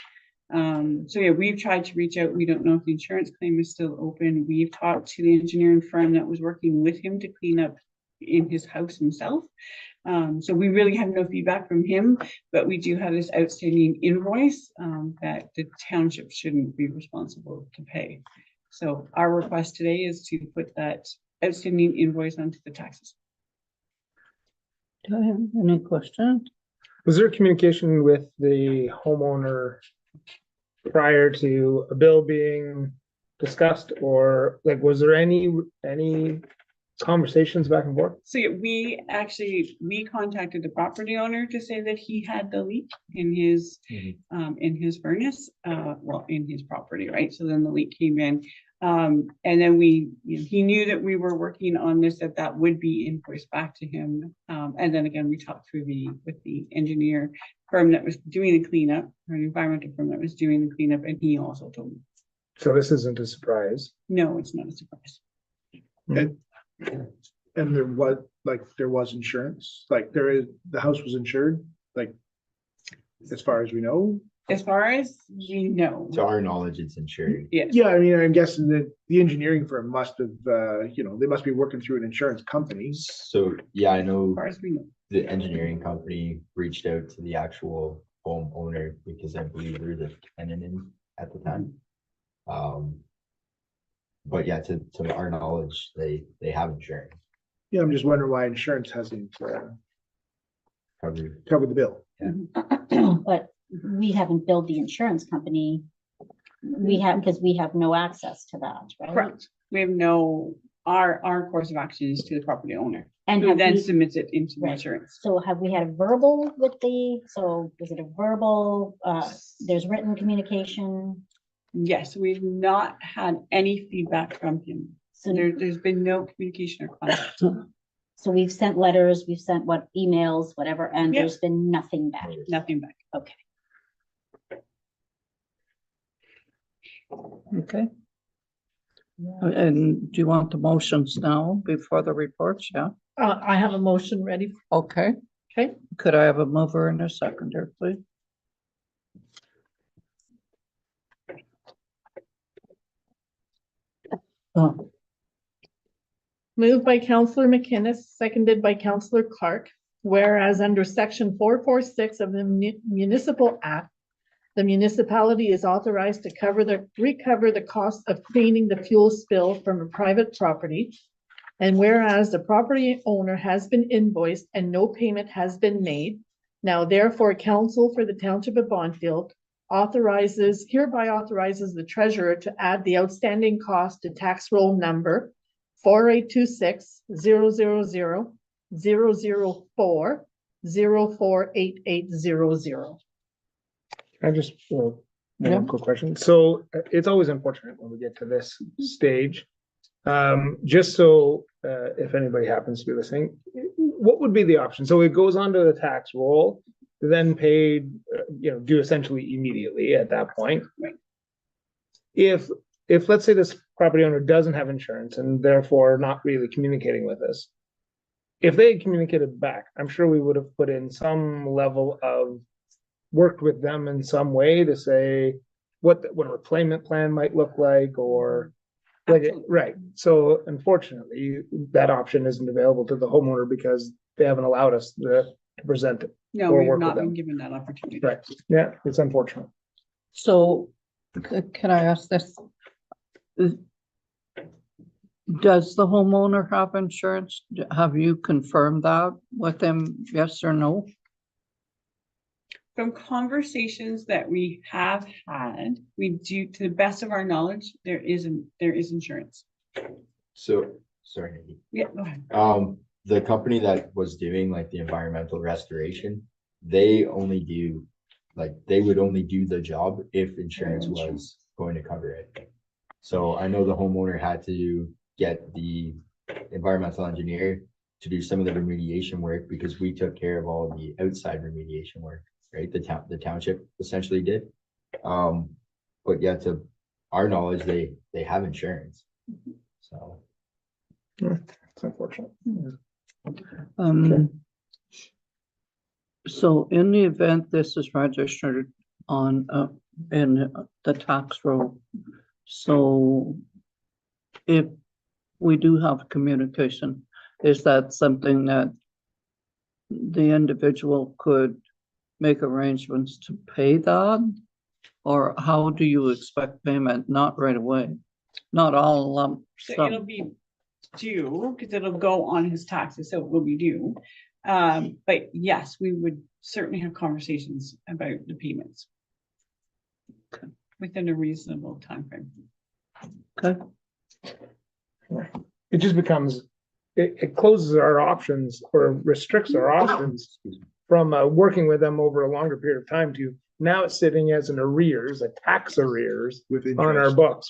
Speaker 6: So yeah, we've tried to reach out. We don't know if the insurance claim is still open. We've talked to the engineering firm that was working with him to clean up in his house himself. So we really have no feedback from him, but we do have this outstanding invoice that the township shouldn't be responsible to pay. So our request today is to put that outstanding invoice onto the taxes.
Speaker 4: Do I have any questions?
Speaker 2: Was there communication with the homeowner prior to a bill being discussed, or like, was there any conversations back and forth?
Speaker 6: So yeah, we contacted the property owner to say that he had the leak in his furnace, well, in his property, right? So then the leak came in. And then he knew that we were working on this, that would be invoiced back to him. And then again, we talked with the engineer firm that was doing the cleanup, or the environmental firm that was doing the cleanup, and he also told me.
Speaker 2: So this isn't a surprise.
Speaker 6: No, it's not a surprise.
Speaker 9: And there was insurance, the house was insured, as far as we know.
Speaker 6: As far as we know.
Speaker 3: To our knowledge, it's insured.
Speaker 6: Yes.
Speaker 9: Yeah, I mean, I'm guessing that the engineering firm must have, they must be working through an insurance company.
Speaker 3: So, yeah, I know
Speaker 6: As far as we know.
Speaker 3: the engineering company reached out to the actual homeowner because I believe they're the tenant in at the time. But yeah, to our knowledge, they have insurance
Speaker 9: Yeah, I'm just wondering why insurance hasn't
Speaker 3: covered.
Speaker 9: covered the bill.
Speaker 3: But we haven't billed the insurance company. Because we have no access to that, right?
Speaker 6: Correct. We have our course of action is to the property owner,
Speaker 3: And
Speaker 6: who
Speaker 3: have
Speaker 6: then
Speaker 3: we-
Speaker 6: submits it into the
Speaker 3: Right.
Speaker 6: insurance.
Speaker 3: So have we had a verbal with is it a verbal, there's written communication?
Speaker 6: Yes, we've not had any feedback from him.
Speaker 3: So,
Speaker 6: There's been no communication or contact.
Speaker 3: so we've sent letters, we've sent emails, whatever, and
Speaker 6: Yep.
Speaker 3: there's been nothing back.
Speaker 6: Nothing back.
Speaker 3: Okay.
Speaker 4: Okay. And do you want the motions now before the reports? Yeah,
Speaker 1: I have a motion ready.
Speaker 4: okay.
Speaker 1: Okay.
Speaker 4: Could I have a mover and a seconder, please? Oh,
Speaker 1: Moved by Councillor McInnes, seconded by Councillor Clark. Whereas under section 446 of the Municipal Act, the municipality is authorized to recover the cost of cleaning the fuel spill from a private property. And whereas the property owner has been invoiced and no payment has been made, now therefore Council for the Township of Bonfield hereby authorizes the treasurer to add the outstanding cost to tax roll number 4826-000-004-048800.
Speaker 2: I just
Speaker 4: Yeah.
Speaker 2: One quick question. So it's always unfortunate when we get to this stage. Just so, if anybody happens to be listening, what would be the option? So it goes onto the tax roll, then paid, due essentially immediately at that point.
Speaker 6: Right.
Speaker 2: If let's say this property owner doesn't have insurance and therefore not really communicating with us, if they had communicated back, I'm sure we would have put in some level of worked with them in some way to say what a repayment plan might look like, or right. So unfortunately, that option isn't available to the homeowner because they haven't allowed us to present it.
Speaker 6: No,
Speaker 2: or
Speaker 6: we've
Speaker 2: work with
Speaker 6: not been
Speaker 2: them.
Speaker 6: given that opportunity.
Speaker 2: Right. Yeah, it's unfortunate.
Speaker 4: So can I ask this? Does the homeowner have insurance? Have you confirmed that with them? Yes or no?
Speaker 6: From conversations that we have had, we do, to the best of our knowledge, there is insurance.
Speaker 11: So, sorry, Nikki.
Speaker 6: Yeah, go ahead.
Speaker 11: The company that was doing like the environmental restoration, they only do, they would only do the job if insurance was going to cover it. So I know the homeowner had to get the environmental engineer to do some of the remediation work because we took care of all the outside remediation work, right? The township essentially did. But yeah, to our knowledge, they have insurance. So.
Speaker 2: It's unfortunate.
Speaker 4: So in the event this is registered on, in the tax roll, so if we do have communication, is that something that the individual could make arrangements to pay that? Or how do you expect payment? Not right away, not all lump
Speaker 6: So it'll
Speaker 4: sum.
Speaker 6: be due, because it'll go on his taxes, so it will be due. But yes, we would certainly have conversations about the payments. Within a reasonable timeframe.
Speaker 4: Okay,
Speaker 2: It just becomes, it closes our options or restricts our options from working with them over a longer period of time to now it's sitting as an arrears, a tax arrears
Speaker 9: With
Speaker 2: on our
Speaker 9: interest.
Speaker 2: books.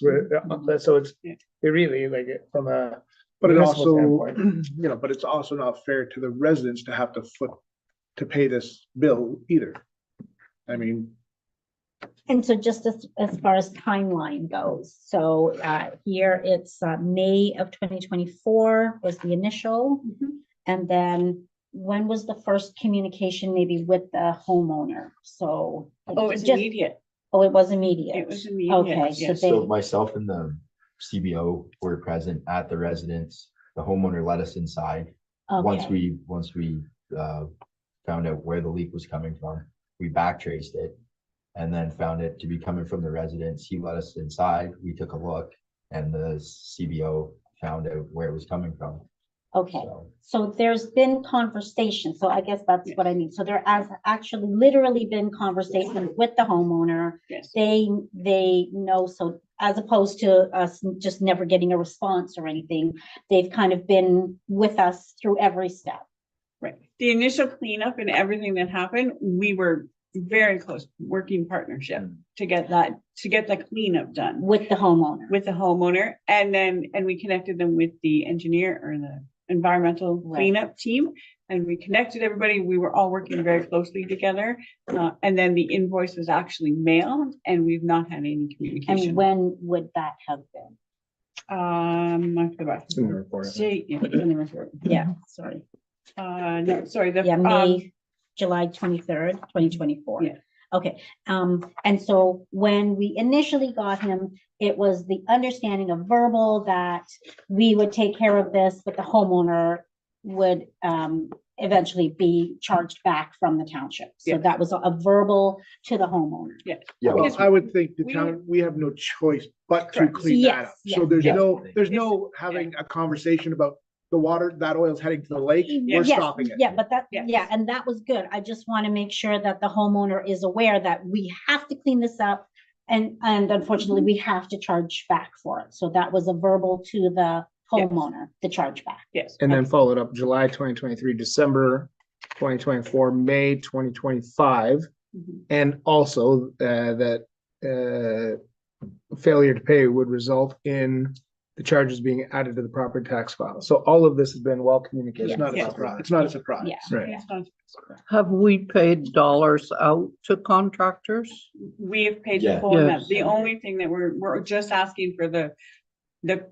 Speaker 2: So it's,
Speaker 6: Yeah.
Speaker 2: it really from a.
Speaker 9: But it
Speaker 2: municipal
Speaker 9: also,
Speaker 2: standpoint.
Speaker 9: but it's also not fair to the residents to have to pay this bill either. I mean,
Speaker 3: And so just as far as timeline goes, so here it's May of 2024 was the initial. And then when was the first communication maybe with the homeowner? So.
Speaker 6: Oh, it's
Speaker 3: just-
Speaker 6: immediate.
Speaker 3: Oh, it was immediate.
Speaker 6: It was immediate.
Speaker 3: Okay, so
Speaker 6: yes.
Speaker 3: they,
Speaker 11: So myself and the CBO were present at the residence. The homeowner let us inside. Once
Speaker 3: okay,
Speaker 11: we found out where the leak was coming from, we backtraced it and then found it to be coming from the residence. He let us inside. We took a look and the CBO found out where it was coming from.
Speaker 3: okay.
Speaker 11: So,
Speaker 3: So there's been conversation, so I guess that's what I mean. So there has actually literally been conversation with the homeowner.
Speaker 6: Yes.
Speaker 3: They know, so as opposed to us just never getting a response or anything, they've kind of been with us through every step.
Speaker 6: Right. The initial cleanup and everything that happened, we were very close working partnership to get the cleanup done
Speaker 3: With the homeowner.
Speaker 6: with the homeowner. And we connected them with the engineer or the environmental
Speaker 3: Right.
Speaker 6: cleanup team. And we connected everybody. We were all working very closely together. And then the invoice was actually mailed and we've not had any communication.
Speaker 3: And when would that have been?
Speaker 6: I forgot.
Speaker 2: It's in the report.
Speaker 6: Yeah, in the report.
Speaker 3: Yeah, sorry.
Speaker 6: No, sorry,
Speaker 3: Yeah, May, July 23rd, 2024.
Speaker 6: Yeah.
Speaker 3: Okay, and so when we initially got him, it was the understanding of verbal that we would take care of this, but the homeowner would eventually be charged back from the township. So
Speaker 6: Yeah.
Speaker 3: that was a verbal to the homeowner.
Speaker 11: yeah,
Speaker 9: well, I would think the
Speaker 6: we-
Speaker 9: town, we have no choice but to
Speaker 6: Correct.
Speaker 9: clean that
Speaker 3: Yes,
Speaker 9: up. So
Speaker 3: yes.
Speaker 9: there's
Speaker 11: Yeah.
Speaker 9: no having a conversation about the water, that oil's heading to the lake, we're
Speaker 3: Yes,
Speaker 9: stopping it.
Speaker 3: Yeah, but that,
Speaker 6: Yes.
Speaker 3: yeah, and that was good. I just want to make sure that the homeowner is aware that we have to clean this up. And unfortunately, we have to charge back for it. So that was a verbal to the homeowner, the charge back.
Speaker 6: Yes.
Speaker 2: And then followed up July 2023, December 2024, May 2025.
Speaker 6: Mhm.
Speaker 2: And also that failure to pay would result in the charges being added to the property tax file. So all of this has been well communicated.
Speaker 9: It's not a
Speaker 6: Yeah.
Speaker 9: surprise. It's not a surprise.
Speaker 3: Yeah.
Speaker 2: Right.
Speaker 6: It's not-
Speaker 4: Have we paid dollars out to contractors?
Speaker 6: We have paid the
Speaker 11: Yeah.
Speaker 6: full amount.
Speaker 4: Yes.
Speaker 6: The only thing that we're just asking for the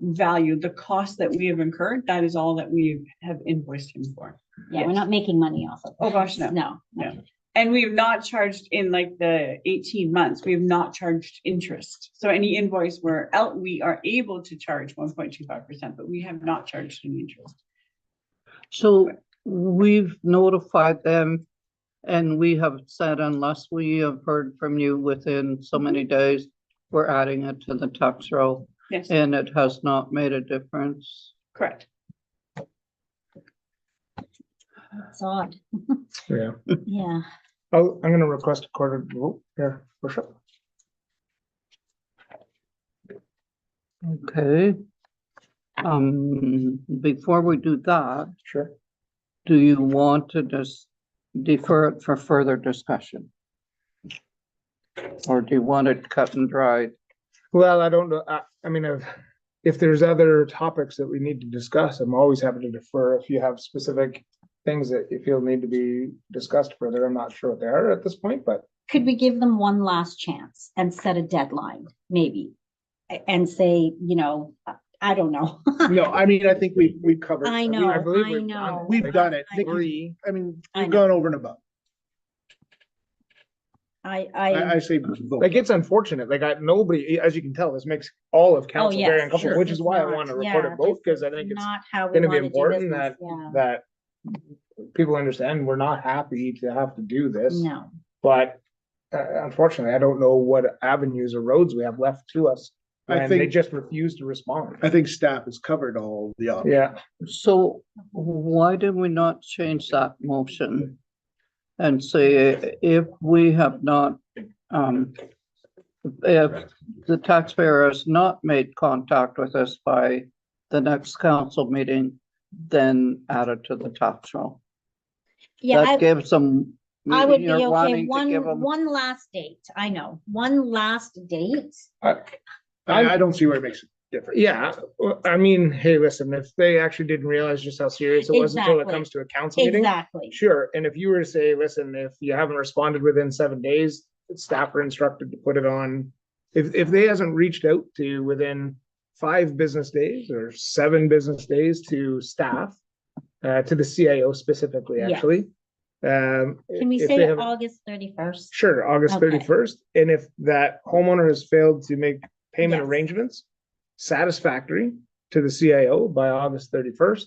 Speaker 6: value, the cost that we have incurred, that is all that we have invoiced him for.
Speaker 3: Yeah, we're not making money off of it.
Speaker 6: Oh, gosh, no.
Speaker 3: No.
Speaker 6: No. And we have not charged in like the 18 months, we have not charged interest. So any invoice we're out, we are able to charge 1.25%, but we have not charged any interest.
Speaker 4: So we've notified them and we have said unless we have heard from you within so many days, we're adding it to the tax roll
Speaker 6: Yes,
Speaker 4: and it has not made a difference.
Speaker 6: correct.
Speaker 3: It's odd.
Speaker 2: Yeah.
Speaker 3: Yeah.
Speaker 2: I'm gonna request a quarter vote here, worship.
Speaker 4: Okay. Before we do that,
Speaker 2: Sure.
Speaker 4: do you want to just defer it for further discussion? Or do you want it cut and dried?
Speaker 2: Well, I don't know. I mean, if there's other topics that we need to discuss, I'm always happy to defer. If you have specific things that you feel need to be discussed further, I'm not sure what they are at this point, but
Speaker 3: Could we give them one last chance and set a deadline, maybe? And say, you know, I don't know.
Speaker 9: No, I mean, I think we've covered.
Speaker 3: I
Speaker 9: mean,
Speaker 3: know,
Speaker 2: I believe
Speaker 3: I
Speaker 2: we've done
Speaker 3: know.
Speaker 2: it.
Speaker 9: We've done it.
Speaker 3: I
Speaker 9: Nick,
Speaker 3: know.
Speaker 9: I mean,
Speaker 3: I
Speaker 9: we've
Speaker 3: know.
Speaker 9: gone over and above.
Speaker 3: I
Speaker 9: I say vote.
Speaker 2: like it's unfortunate. Like nobody, as you can tell, this makes all of council very
Speaker 3: yes,
Speaker 2: uncomfortable,
Speaker 9: sure.
Speaker 2: which is why I
Speaker 3: Not-
Speaker 2: want to
Speaker 3: yeah,
Speaker 2: report it both,
Speaker 3: this
Speaker 2: because I
Speaker 3: is
Speaker 2: think it's
Speaker 3: not how we
Speaker 2: gonna be
Speaker 3: wanna do
Speaker 2: important
Speaker 3: business,
Speaker 2: that,
Speaker 3: yeah.
Speaker 2: that people understand we're not happy to have to do this.
Speaker 3: No,
Speaker 2: But unfortunately, I don't know what avenues or roads we have left to us.
Speaker 9: I
Speaker 2: And they
Speaker 9: think-
Speaker 2: just refuse to respond.
Speaker 9: I think staff has covered all the options.
Speaker 2: Yeah,
Speaker 4: So why did we not change that motion? And say if we have not, if the taxpayer has not made contact with us by the next council meeting, then add it to the tax roll.
Speaker 3: yeah,
Speaker 4: That gives them.
Speaker 3: I would be
Speaker 4: you're
Speaker 3: okay,
Speaker 4: wanting to give them-
Speaker 3: one last date, I know, one last date.
Speaker 9: I don't see where it makes a difference.
Speaker 2: yeah. Well, I mean, hey, listen, if they actually didn't realize just how serious it was until it
Speaker 3: Exactly.
Speaker 2: comes to a council meeting.
Speaker 3: Exactly,
Speaker 2: Sure, and if you were to say, listen, if you haven't responded within 7 days, staff are instructed to put it on. If they hasn't reached out to you within 5 business days or 7 business days to staff, to the CIO specifically,
Speaker 3: Yes.
Speaker 2: actually.
Speaker 3: can we
Speaker 2: if
Speaker 3: say
Speaker 2: they haven't-
Speaker 3: August 31st?
Speaker 2: Sure, August
Speaker 3: Okay.
Speaker 2: 31st, and if that homeowner has failed to make payment
Speaker 3: Yes.
Speaker 2: arrangements satisfactory to the CIO by August 31st,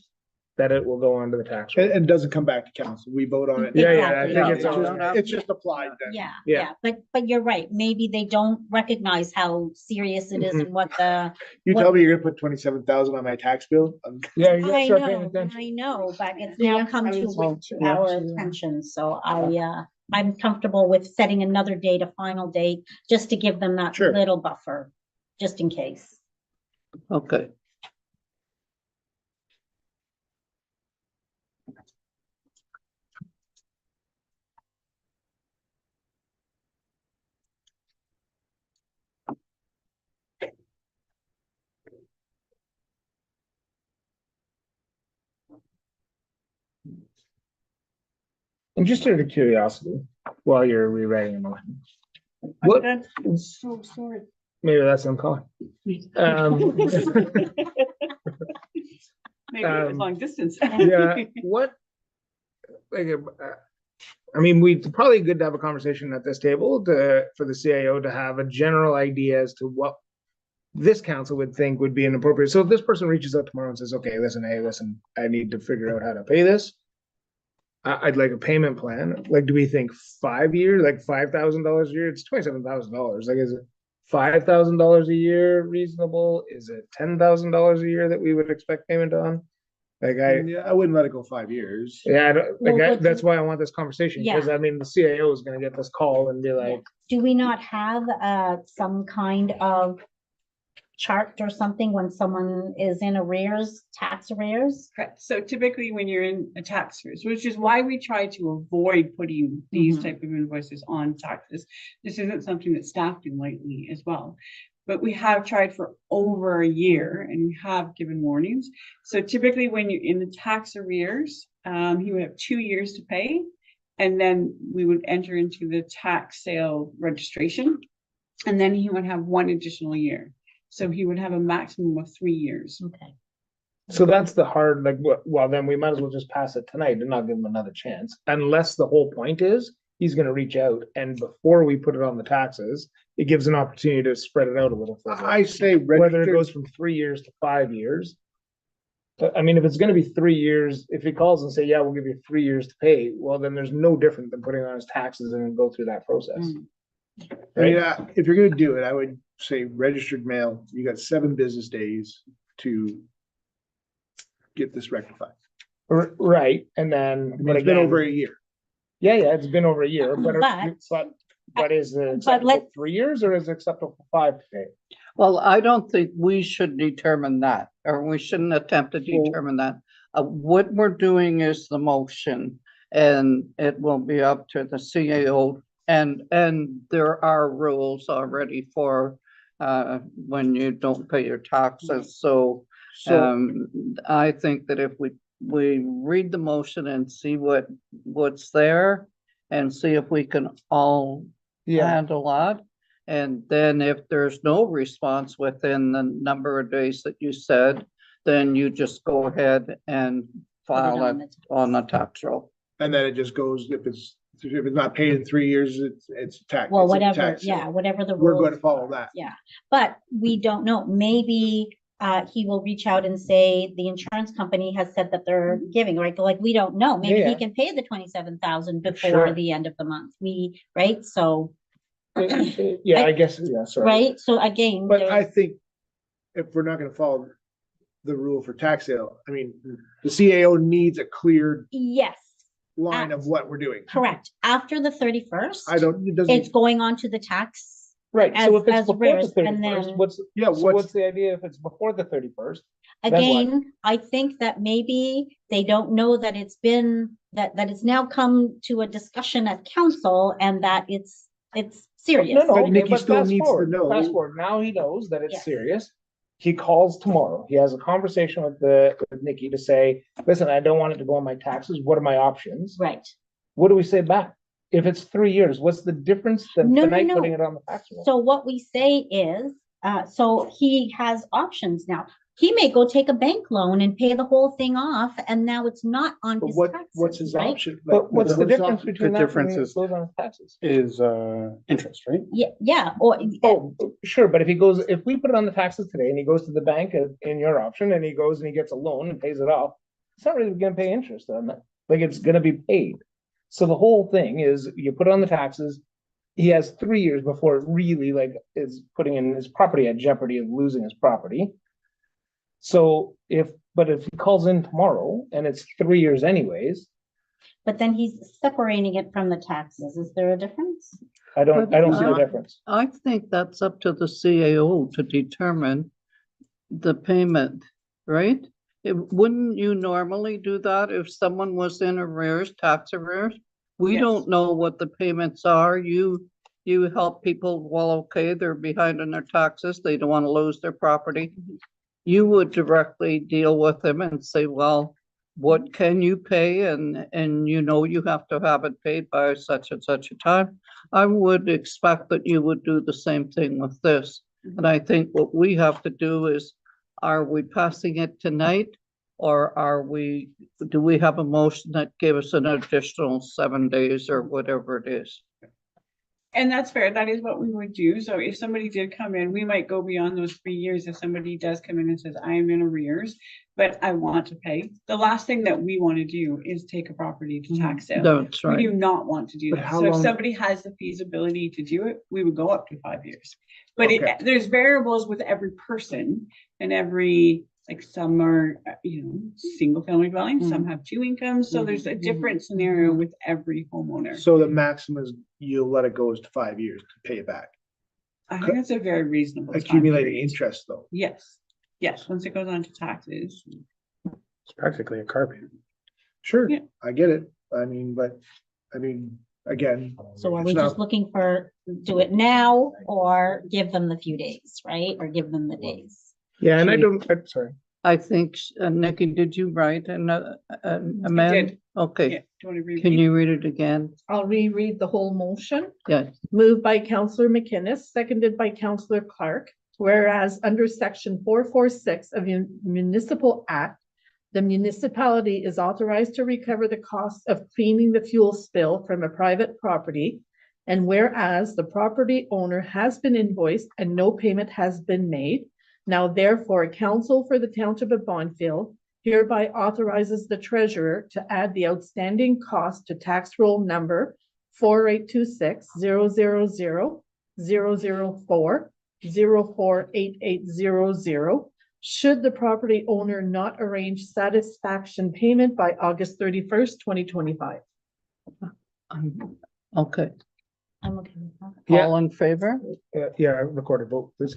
Speaker 2: that it will go on to the tax roll.
Speaker 9: And doesn't come back to council. We vote on it.
Speaker 2: Yeah,
Speaker 3: yeah, I
Speaker 9: Yeah,
Speaker 3: think
Speaker 9: it's
Speaker 3: it's
Speaker 9: it's just applied then.
Speaker 3: Yeah,
Speaker 2: Yeah.
Speaker 3: yeah, but you're right, maybe they don't recognize how serious it is
Speaker 2: Mhm.
Speaker 3: and what the.
Speaker 9: You
Speaker 3: what-
Speaker 9: tell me you're gonna put 27,000 on my tax bill?
Speaker 2: Yeah, you gotta
Speaker 3: I
Speaker 2: start paying
Speaker 3: know,
Speaker 2: attention.
Speaker 3: I know, but it's
Speaker 1: Yeah,
Speaker 3: now come
Speaker 9: I
Speaker 3: to
Speaker 9: was-
Speaker 2: yeah.
Speaker 3: our attention, so I'm comfortable with setting another date, a final date, just to give them that
Speaker 9: Sure.
Speaker 3: little buffer, just in case.
Speaker 4: Okay.
Speaker 2: And just out of curiosity, while you're rewriting a motion, what,
Speaker 6: I'm so sorry.
Speaker 2: maybe that's what I'm calling.
Speaker 6: Maybe it was
Speaker 2: Um,
Speaker 6: long distance.
Speaker 2: Yeah, what? Like, I mean, we probably good to have a conversation at this table for the CIO to have a general idea as to what this council would think would be an appropriate. So if this person reaches out tomorrow and says, okay, listen, hey, listen, I need to figure out how to pay this. I'd like a payment plan. Like, do we think 5 years, like $5,000 a year? It's $27,000. Like, is it $5,000 a year reasonable? Is it $10,000 a year that we would expect payment on? Like,
Speaker 9: Yeah, I wouldn't let it go 5 years.
Speaker 2: yeah, I don't, like,
Speaker 3: Well, what's-
Speaker 2: that's why I want this conversation, because I mean, the CAO is gonna get this call and be like,
Speaker 3: Do we not have some kind of chart or something when someone is in arrears, tax arrears?
Speaker 6: Correct. So typically when you're in a tax arrears, which is why we try to avoid putting these
Speaker 3: Mhm.
Speaker 6: type of invoices on taxes. This isn't something that staff do lightly as well. But we have tried for over a year and we have given warnings. So typically when you're in the tax arrears, he would have 2 years to pay. And then we would enter into the tax sale registration. And then he would have 1 additional year. So he would have a maximum of 3 years.
Speaker 3: Okay.
Speaker 2: So that's the hard, like, well, then we might as well just pass it tonight and not give him another chance, unless the whole point is he's gonna reach out, and before we put it on the taxes, it gives an opportunity to spread it out a little further.
Speaker 9: I say
Speaker 2: Whether it
Speaker 9: registered,
Speaker 2: goes from 3 years to 5 years. But I mean, if it's gonna be 3 years, if he calls and say, yeah, we'll give you 3 years to pay, well, then there's no different than putting on his taxes and then go through that process.
Speaker 9: I mean, if you're gonna do it, I would say registered mail, you got 7 business days to get this rectified.
Speaker 2: Right, and then,
Speaker 9: I mean,
Speaker 2: but
Speaker 9: it's been
Speaker 2: again,
Speaker 9: over a year.
Speaker 2: yeah, it's been over a year, but
Speaker 3: But-
Speaker 2: is it
Speaker 3: but
Speaker 2: acceptable
Speaker 3: let's-
Speaker 2: 3 years or is it acceptable for 5 to pay?
Speaker 4: Well, I don't think we should determine that, or we shouldn't attempt to
Speaker 2: Well-
Speaker 4: determine that. What we're doing is the motion, and it will be up to the CAO. And there are rules already for when you don't pay your taxes, so
Speaker 2: So,
Speaker 4: I think that if we read the motion and see what's there, and see if we can all
Speaker 2: yeah,
Speaker 4: handle that. And then if there's no response within the number of days that you said, then you just go ahead and
Speaker 3: Put it
Speaker 4: file
Speaker 3: on
Speaker 4: it
Speaker 3: the
Speaker 4: on the tax roll.
Speaker 9: And then it just goes, if it's not paid in 3 years, it's tax.
Speaker 3: Well,
Speaker 9: it's a
Speaker 3: whatever,
Speaker 9: tax.
Speaker 3: yeah, whatever the
Speaker 9: We're
Speaker 3: rules.
Speaker 9: going to follow that.
Speaker 3: Yeah, but we don't know. Maybe he will reach out and say the insurance company has said that they're giving, right? Like, we don't know. Maybe he
Speaker 2: Yeah.
Speaker 3: can pay the 27,000 before
Speaker 2: Sure.
Speaker 3: the end of the month. Right? So,
Speaker 2: yeah, I guess, yeah, sorry.
Speaker 3: right? So again,
Speaker 9: But I
Speaker 3: there's,
Speaker 9: think if we're not gonna follow the rule for tax sale, I mean, the CAO needs a clear
Speaker 3: yes,
Speaker 9: line of what we're doing.
Speaker 3: correct. After the 31st,
Speaker 9: It
Speaker 3: it's
Speaker 9: doesn't,
Speaker 3: going on to the tax.
Speaker 2: Right, so if
Speaker 3: as
Speaker 2: it's before the
Speaker 3: arrears, and
Speaker 2: 31st,
Speaker 3: then-
Speaker 2: what's
Speaker 9: what's,
Speaker 2: the idea if it's before the 31st? Then what?
Speaker 3: Again, I think that maybe they don't know that it's been, that it's now come to a discussion at council and that it's serious.
Speaker 2: No,
Speaker 9: But
Speaker 2: okay,
Speaker 9: Nikki
Speaker 2: but
Speaker 9: still
Speaker 2: fast
Speaker 9: needs to
Speaker 2: forward,
Speaker 9: know.
Speaker 2: fast forward, now he knows that it's
Speaker 3: Yes.
Speaker 2: serious. He calls tomorrow, he has a conversation with Nikki to say, listen, I don't want it to go on my taxes, what are my options?
Speaker 3: Right.
Speaker 2: What do we say back? If it's 3 years, what's the difference than
Speaker 3: No, no,
Speaker 2: tonight
Speaker 3: no.
Speaker 2: putting it on the tax roll?
Speaker 3: So what we say is, so he has options now. He may go take a bank loan and pay the whole thing off, and now it's not on
Speaker 9: but
Speaker 3: his
Speaker 9: what's
Speaker 3: taxes,
Speaker 9: his
Speaker 3: right?
Speaker 9: option?
Speaker 2: But what's the difference
Speaker 8: the
Speaker 2: between that
Speaker 8: difference
Speaker 2: and it
Speaker 8: is-
Speaker 2: goes on his taxes?
Speaker 8: Is interest, right?
Speaker 3: Yeah, or,
Speaker 2: Oh, sure, but if we put it on the taxes today and he goes to the bank in your option and he goes and he gets a loan and pays it off, it's not really gonna pay interest on that, like it's gonna be paid. So the whole thing is you put it on the taxes, he has 3 years before it really is putting in his property at jeopardy of losing his property. So if he calls in tomorrow and it's 3 years anyways,
Speaker 3: but then he's separating it from the taxes. Is there a difference?
Speaker 2: I don't see the
Speaker 4: But-
Speaker 2: difference.
Speaker 4: I think that's up to the CAO to determine the payment, right? Wouldn't you normally do that if someone was in arrears, tax arrears? We
Speaker 6: Yes.
Speaker 4: don't know what the payments are. You help people, well, okay, they're behind on their taxes, they don't want to lose their property. You would directly deal with them and say, well, what can you pay? And you have to have it paid by such and such a time. I would expect that you would do the same thing with this. And I think what we have to do is, are we passing it tonight? Or do we have a motion that gave us an additional 7 days or whatever it is?
Speaker 6: And that's fair. That is what we would do. So if somebody did come in, we might go beyond those 3 years. If somebody does come in and says, I am in arrears, but I want to pay. The last thing that we want to do is take a property to tax sale.
Speaker 4: That's
Speaker 6: We
Speaker 4: right.
Speaker 6: do not want to do
Speaker 9: But
Speaker 6: that.
Speaker 9: how
Speaker 6: So if
Speaker 9: long-
Speaker 6: somebody has the feasibility to do it, we would go up to 5 years. But
Speaker 9: Okay.
Speaker 6: there's variables with every person and some are, single family dwellings, some have 2 incomes. So there's a different scenario with every homeowner.
Speaker 9: So the maximum is you'll let it go is to 5 years to pay it back.
Speaker 6: I think it's a very reasonable. time
Speaker 9: accumulating
Speaker 6: period.
Speaker 9: interest though.
Speaker 6: Yes, yes, once it goes on to taxes.
Speaker 8: It's practically a car payment.
Speaker 9: Sure,
Speaker 6: Yeah.
Speaker 9: I get it. I mean, but, again.
Speaker 3: So are
Speaker 9: it's
Speaker 3: we
Speaker 9: not-
Speaker 3: just looking for, do it now or give them the few days, right? Or give them the days?
Speaker 2: Yeah, and I
Speaker 4: Okay.
Speaker 2: don't, I'm sorry.
Speaker 4: I think, Nikki, did you write an amend?
Speaker 6: did.
Speaker 4: Okay,
Speaker 6: Yeah, do you want to read?
Speaker 4: can you read it again?
Speaker 1: I'll reread the whole motion.
Speaker 4: Yes.
Speaker 1: Moved by Counselor McInnes, seconded by Counselor Clark. Whereas under section 446 of the Municipal Act, the municipality is authorized to recover the cost of cleaning the fuel spill from a private property. And whereas the property owner has been invoiced and no payment has been made, now therefore council for the Township of Bonfield hereby authorizes the treasurer to add the outstanding cost to tax roll number 4826-000-4 should the property owner not arrange satisfaction payment by August 31st, 2025.
Speaker 4: Okay,
Speaker 3: I'm okay with that.
Speaker 2: Yeah.
Speaker 4: all in favor?
Speaker 2: Yeah, recorded vote, please.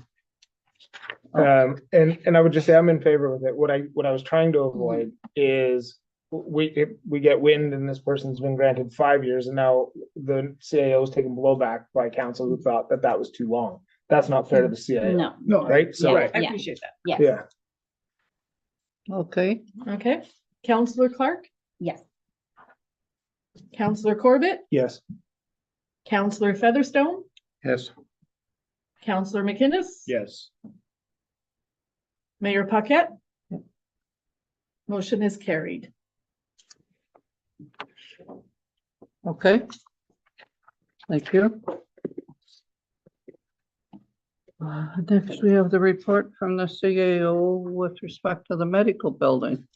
Speaker 2: And I would just say I'm in favor with it. What I was trying to avoid is we get wind and this person's been granted 5 years and now the CAO is taking blowback by council who thought that that was too long. That's not fair to the CAO,
Speaker 3: No,
Speaker 9: No,
Speaker 2: right? So,
Speaker 3: Yeah.
Speaker 6: I appreciate that.
Speaker 3: yes,
Speaker 2: yeah,
Speaker 4: Okay,
Speaker 1: Okay, Counselor Clark,
Speaker 3: yes,
Speaker 1: Counselor Corbett,
Speaker 2: yes.
Speaker 1: Counselor Featherstone,
Speaker 8: Yes.
Speaker 1: Counselor McInnes.
Speaker 9: yes.
Speaker 1: Mayor Paquette. Motion is carried.
Speaker 4: okay. Thank you. Next, we have the report from the CAO with respect to the medical building.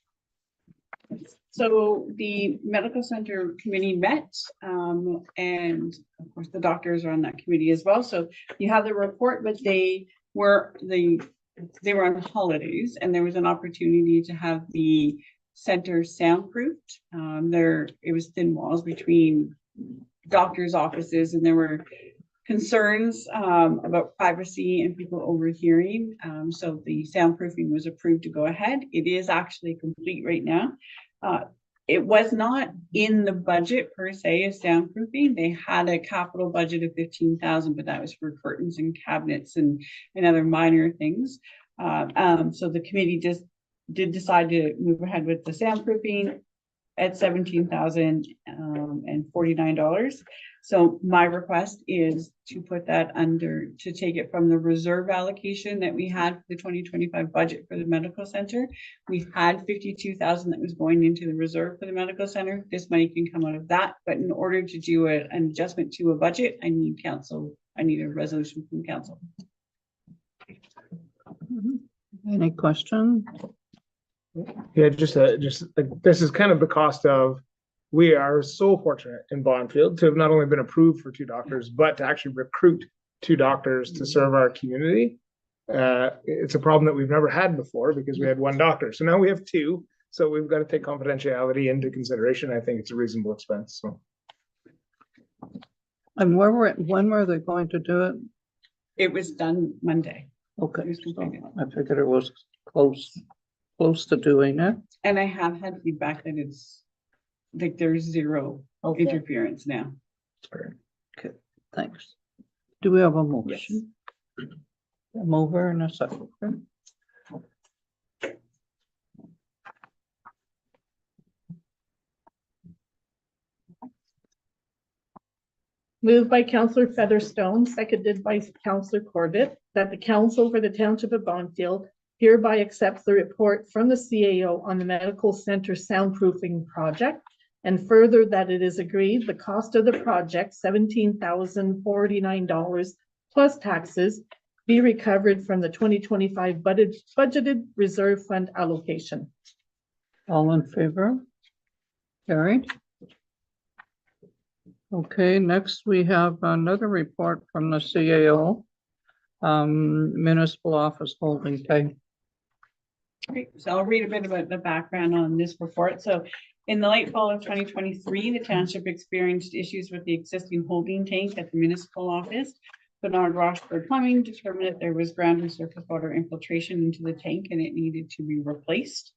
Speaker 6: So the medical center committee met, and of course, the doctors are on that committee as well. So you have the report, but they were on holidays and there was an opportunity to have the center soundproofed. It was thin walls between doctors' offices and there were concerns about privacy and people overhearing. So the soundproofing was approved to go ahead. It is actually complete right now. It was not in the budget per se of soundproofing. They had a capital budget of 15,000, but that was for curtains and cabinets and other minor things. So the committee just did decide to move ahead with the soundproofing at $17,049. So my request is to put that to take it from the reserve allocation that we had for the 2025 budget for the medical center. We had 52,000 that was going into the reserve for the medical center. This money can come out of that, but in order to do an adjustment to a budget, I need a resolution from council.
Speaker 4: Any question?
Speaker 2: Yeah, just like, this is kind of the cost of, we are so fortunate in Bonfield to have not only been approved for 2 doctors, but to actually recruit 2 doctors to serve our community. It's a problem that we've never had before because we had 1 doctor. So now we have 2. So we've got to take confidentiality into consideration. I think it's a reasonable expense, so.
Speaker 4: And when were they going to do it?
Speaker 6: It was done Monday.
Speaker 4: Okay,
Speaker 6: It was
Speaker 4: so
Speaker 6: completed.
Speaker 4: I figured it was close to doing it.
Speaker 6: And I have had feedback that it's like there's zero
Speaker 3: okay.
Speaker 6: interference now.
Speaker 4: Thanks. Do we have a motion? A mover and a second.
Speaker 1: Moved by Counselor Featherstone, seconded by Counselor Corbett, that the council for the Township of Bonfield hereby accepts the report from the CAO on the medical center soundproofing project. And further, that it is agreed the cost of the project, $17,049 plus taxes, be recovered from the 2025 budgeted reserve fund allocation.
Speaker 4: All in favor? Carried. Okay, next we have another report from the CAO. Municipal Office Holding Tank.
Speaker 6: Great. So I'll read a bit about the background on this report. So in the late fall of 2023, the township experienced issues with the existing holding tank at the municipal office. Bernard Rochford Plumbing determined that there was ground and surface water infiltration into the tank and it needed to be replaced.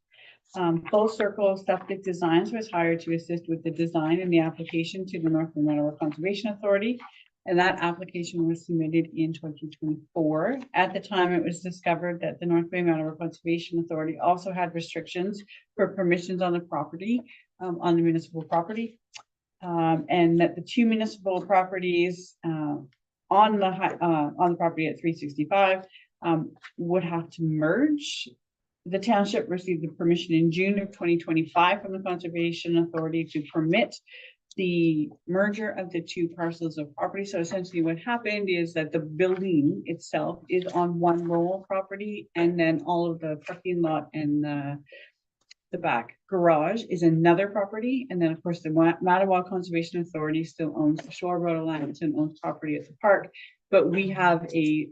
Speaker 6: Full Circle Septic Designs was hired to assist with the design and the application to the North Manitoba Conservation Authority. And that application was submitted in 2024. At the time, it was discovered that the North Bay Manitoba Conservation Authority also had restrictions for permissions on the property, on the municipal property. And that the two municipal properties on the property at 365 would have to merge. The township received the permission in June of 2025 from the Conservation Authority to permit the merger of the two parcels of property. So essentially what happened is that the building itself is on one rural property, and then all of the parking lot and the back garage is another property. And then of course the Mattawa Conservation Authority still owns the Shore Road Alliance and owns property at the park. But we have a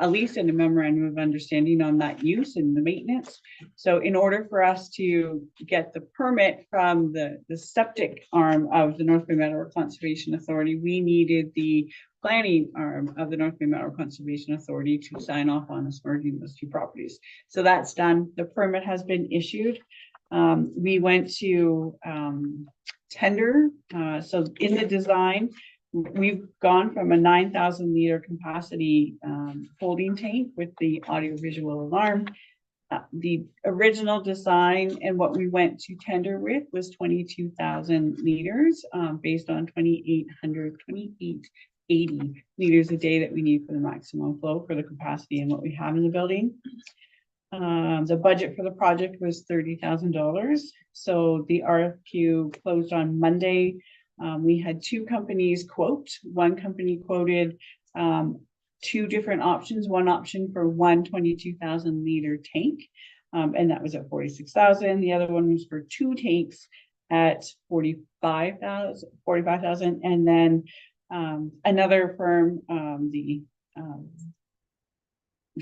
Speaker 6: lease and a memorandum of understanding on that use and the maintenance. So in order for us to get the permit from the septic arm of the North Bay Manitoba Conservation Authority, we needed the planning arm of the North Bay Manitoba Conservation Authority to sign off on us merging those two properties. So that's done. The permit has been issued. We went to tender. So in the design, we've gone from a 9,000 liter capacity holding tank with the audio-visual alarm. The original design and what we went to tender with was 22,000 liters based on 2880 liters a day that we need for the maximum flow for the capacity and what we have in the building. The budget for the project was $30,000. So the RFQ closed on Monday. We had two companies quote. One company quoted two different options. One option for 22,000 liter tank, and that was at 46,000. The other one was for two tanks at 45,000. And then another firm,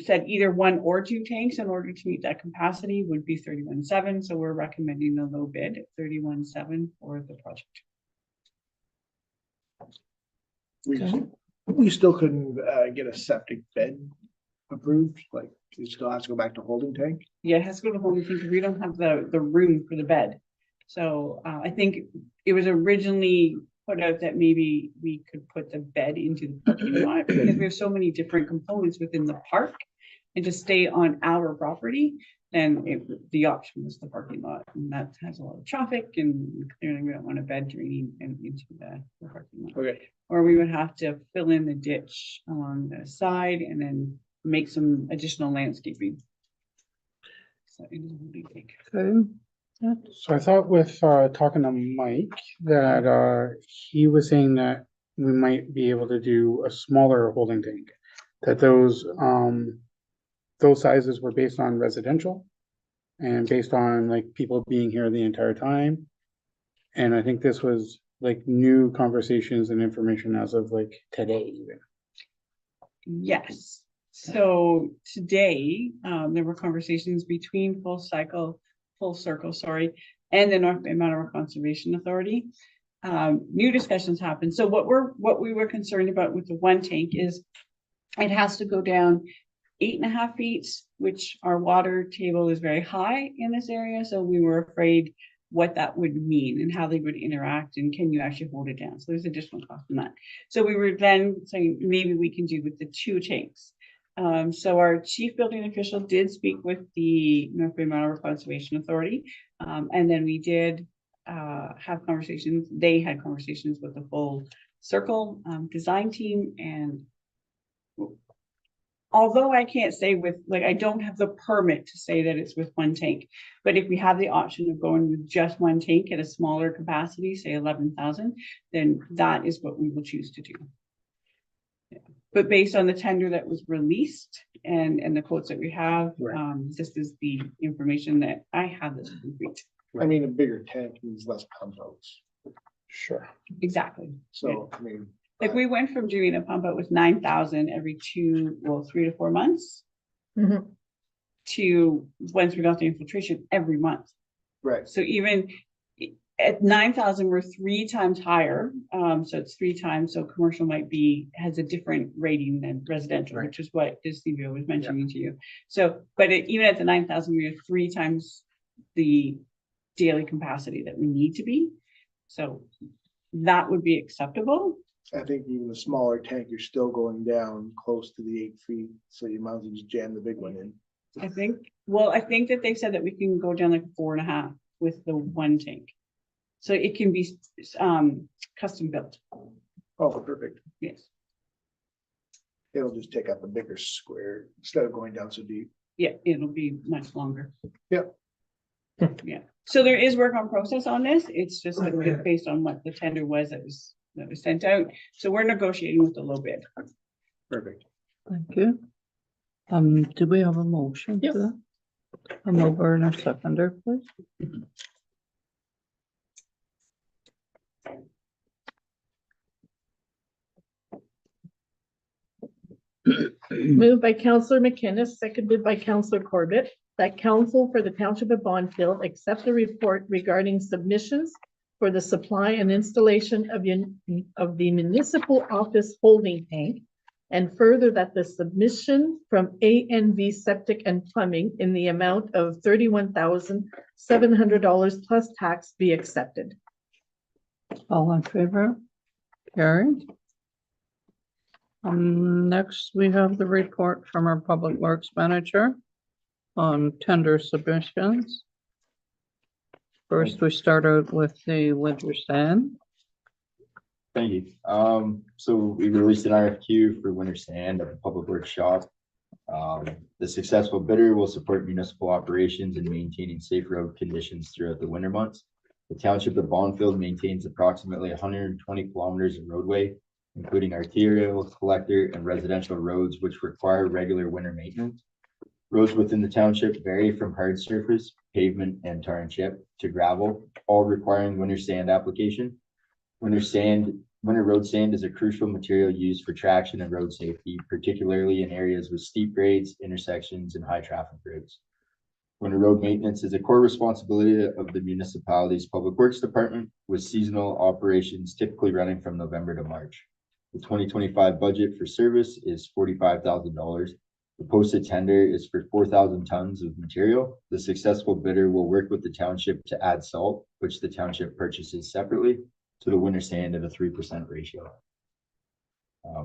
Speaker 6: said either one or two tanks in order to meet that capacity would be 31,700. So we're recommending the low bid at 31,700 for the project.
Speaker 9: We still couldn't get a septic bed approved, like it still has to go back to holding tank.
Speaker 6: Yeah, it has to go to holding tank because we don't have the room for the bed. So I think it was originally put out that maybe we could put the bed into the parking lot because we have so many different components within the park, and to stay on our property, then the option was the parking lot, and that has a lot of traffic, and clearly we don't want a bed draining into the parking lot.
Speaker 9: Okay.
Speaker 6: Or we would have to fill in the ditch along the side and then make some additional landscaping. So it is a big thing.
Speaker 4: Okay.
Speaker 8: So I thought with talking to Mike that he was saying that we might be able to do a smaller holding tank. That those sizes were based on residential and based on like people being here the entire time. And I think this was like new conversations and information as of like today even.
Speaker 6: Yes. So today, there were conversations between Full Circle, and the North Bay Manitoba Conservation Authority. New discussions happened. So what we were concerned about with the one tank is it has to go down 8.5 feet, which our water table is very high in this area. So we were afraid what that would mean and how they would interact, and can you actually hold it down? So there's additional cost in that. So we were then saying maybe we can do with the two tanks. So our chief building official did speak with the North Bay Manitoba Conservation Authority, and then we did have conversations. They had conversations with the Full Circle design team, and although I can't say with, like, I don't have the permit to say that it's with one tank, but if we have the option of going with just one tank at a smaller capacity, say 11,000, then that is what we will choose to do. Yeah. But based on the tender that was released and the quotes that we have,
Speaker 9: Right.
Speaker 6: this is the information that I have that's complete.
Speaker 9: I mean, a bigger tank means less pump outs.
Speaker 8: Sure.
Speaker 6: Exactly.
Speaker 9: So, I mean.
Speaker 6: Like we went from doing a pump out with 9,000 every 3 to 4 months
Speaker 1: Mhm.
Speaker 6: to once we got the infiltration every month.
Speaker 9: Right.
Speaker 6: So even at 9,000, we're 3 times higher. So it's 3 times, so commercial has a different rating than residential, which is what Stevie was mentioning to you. So, but even at the 9,000, we are 3 times the daily capacity that we need to be. So that would be acceptable.
Speaker 9: I think even a smaller tank, you're still going down close to the 8 feet, so you might as well just jam the big one in.
Speaker 6: I think that they've said that we can go down like 4.5 with the one tank. So it can be custom built.
Speaker 9: Oh, perfect.
Speaker 6: Yes.
Speaker 9: It'll just take up a bigger square instead of going down so deep.
Speaker 6: Yeah, it'll be much longer.
Speaker 9: Yep.
Speaker 6: Yeah. So there is work on process on this. It's just based on what the tender was that was sent out. So we're negotiating with the low bid.
Speaker 9: Perfect.
Speaker 4: Thank you. Do we have a motion?
Speaker 1: Yes.
Speaker 4: To that? A mover and a seconder, please.
Speaker 1: Moved by Counselor McInnes, seconded by Counselor Corbett, that council for the Township of Bonfield accept the report regarding submissions for the supply and installation of the municipal office holding tank, and further that the submission from ANV Septic and Plumbing in the amount of $31,700 plus tax be accepted.
Speaker 4: All in favor? Carried. Next, we have the report from our Public Works Manager on tender submissions. First, we start out with the winter sand.
Speaker 11: Thank you. So we released an RFQ for winter sand at the Public Works shop. The successful bidder will support municipal operations and maintaining safe road conditions throughout the winter months. The Township of Bonfield maintains approximately 120 kilometers of roadway, including arterial, collector, and residential roads, which require regular winter maintenance. Roads within the township vary from hard surface, pavement, and tar and chip to gravel, all requiring winter sand application. Winter road sand is a crucial material used for traction and road safety, particularly in areas with steep grades, intersections, and high traffic roads. Winter road maintenance is a core responsibility of the municipality's Public Works Department, with seasonal operations typically running from November to March. The 2025 budget for service is $45,000. The posted tender is for 4,000 tons of material. The successful bidder will work with the township to add salt, which the township purchases separately, to the winter sand at a 3% ratio.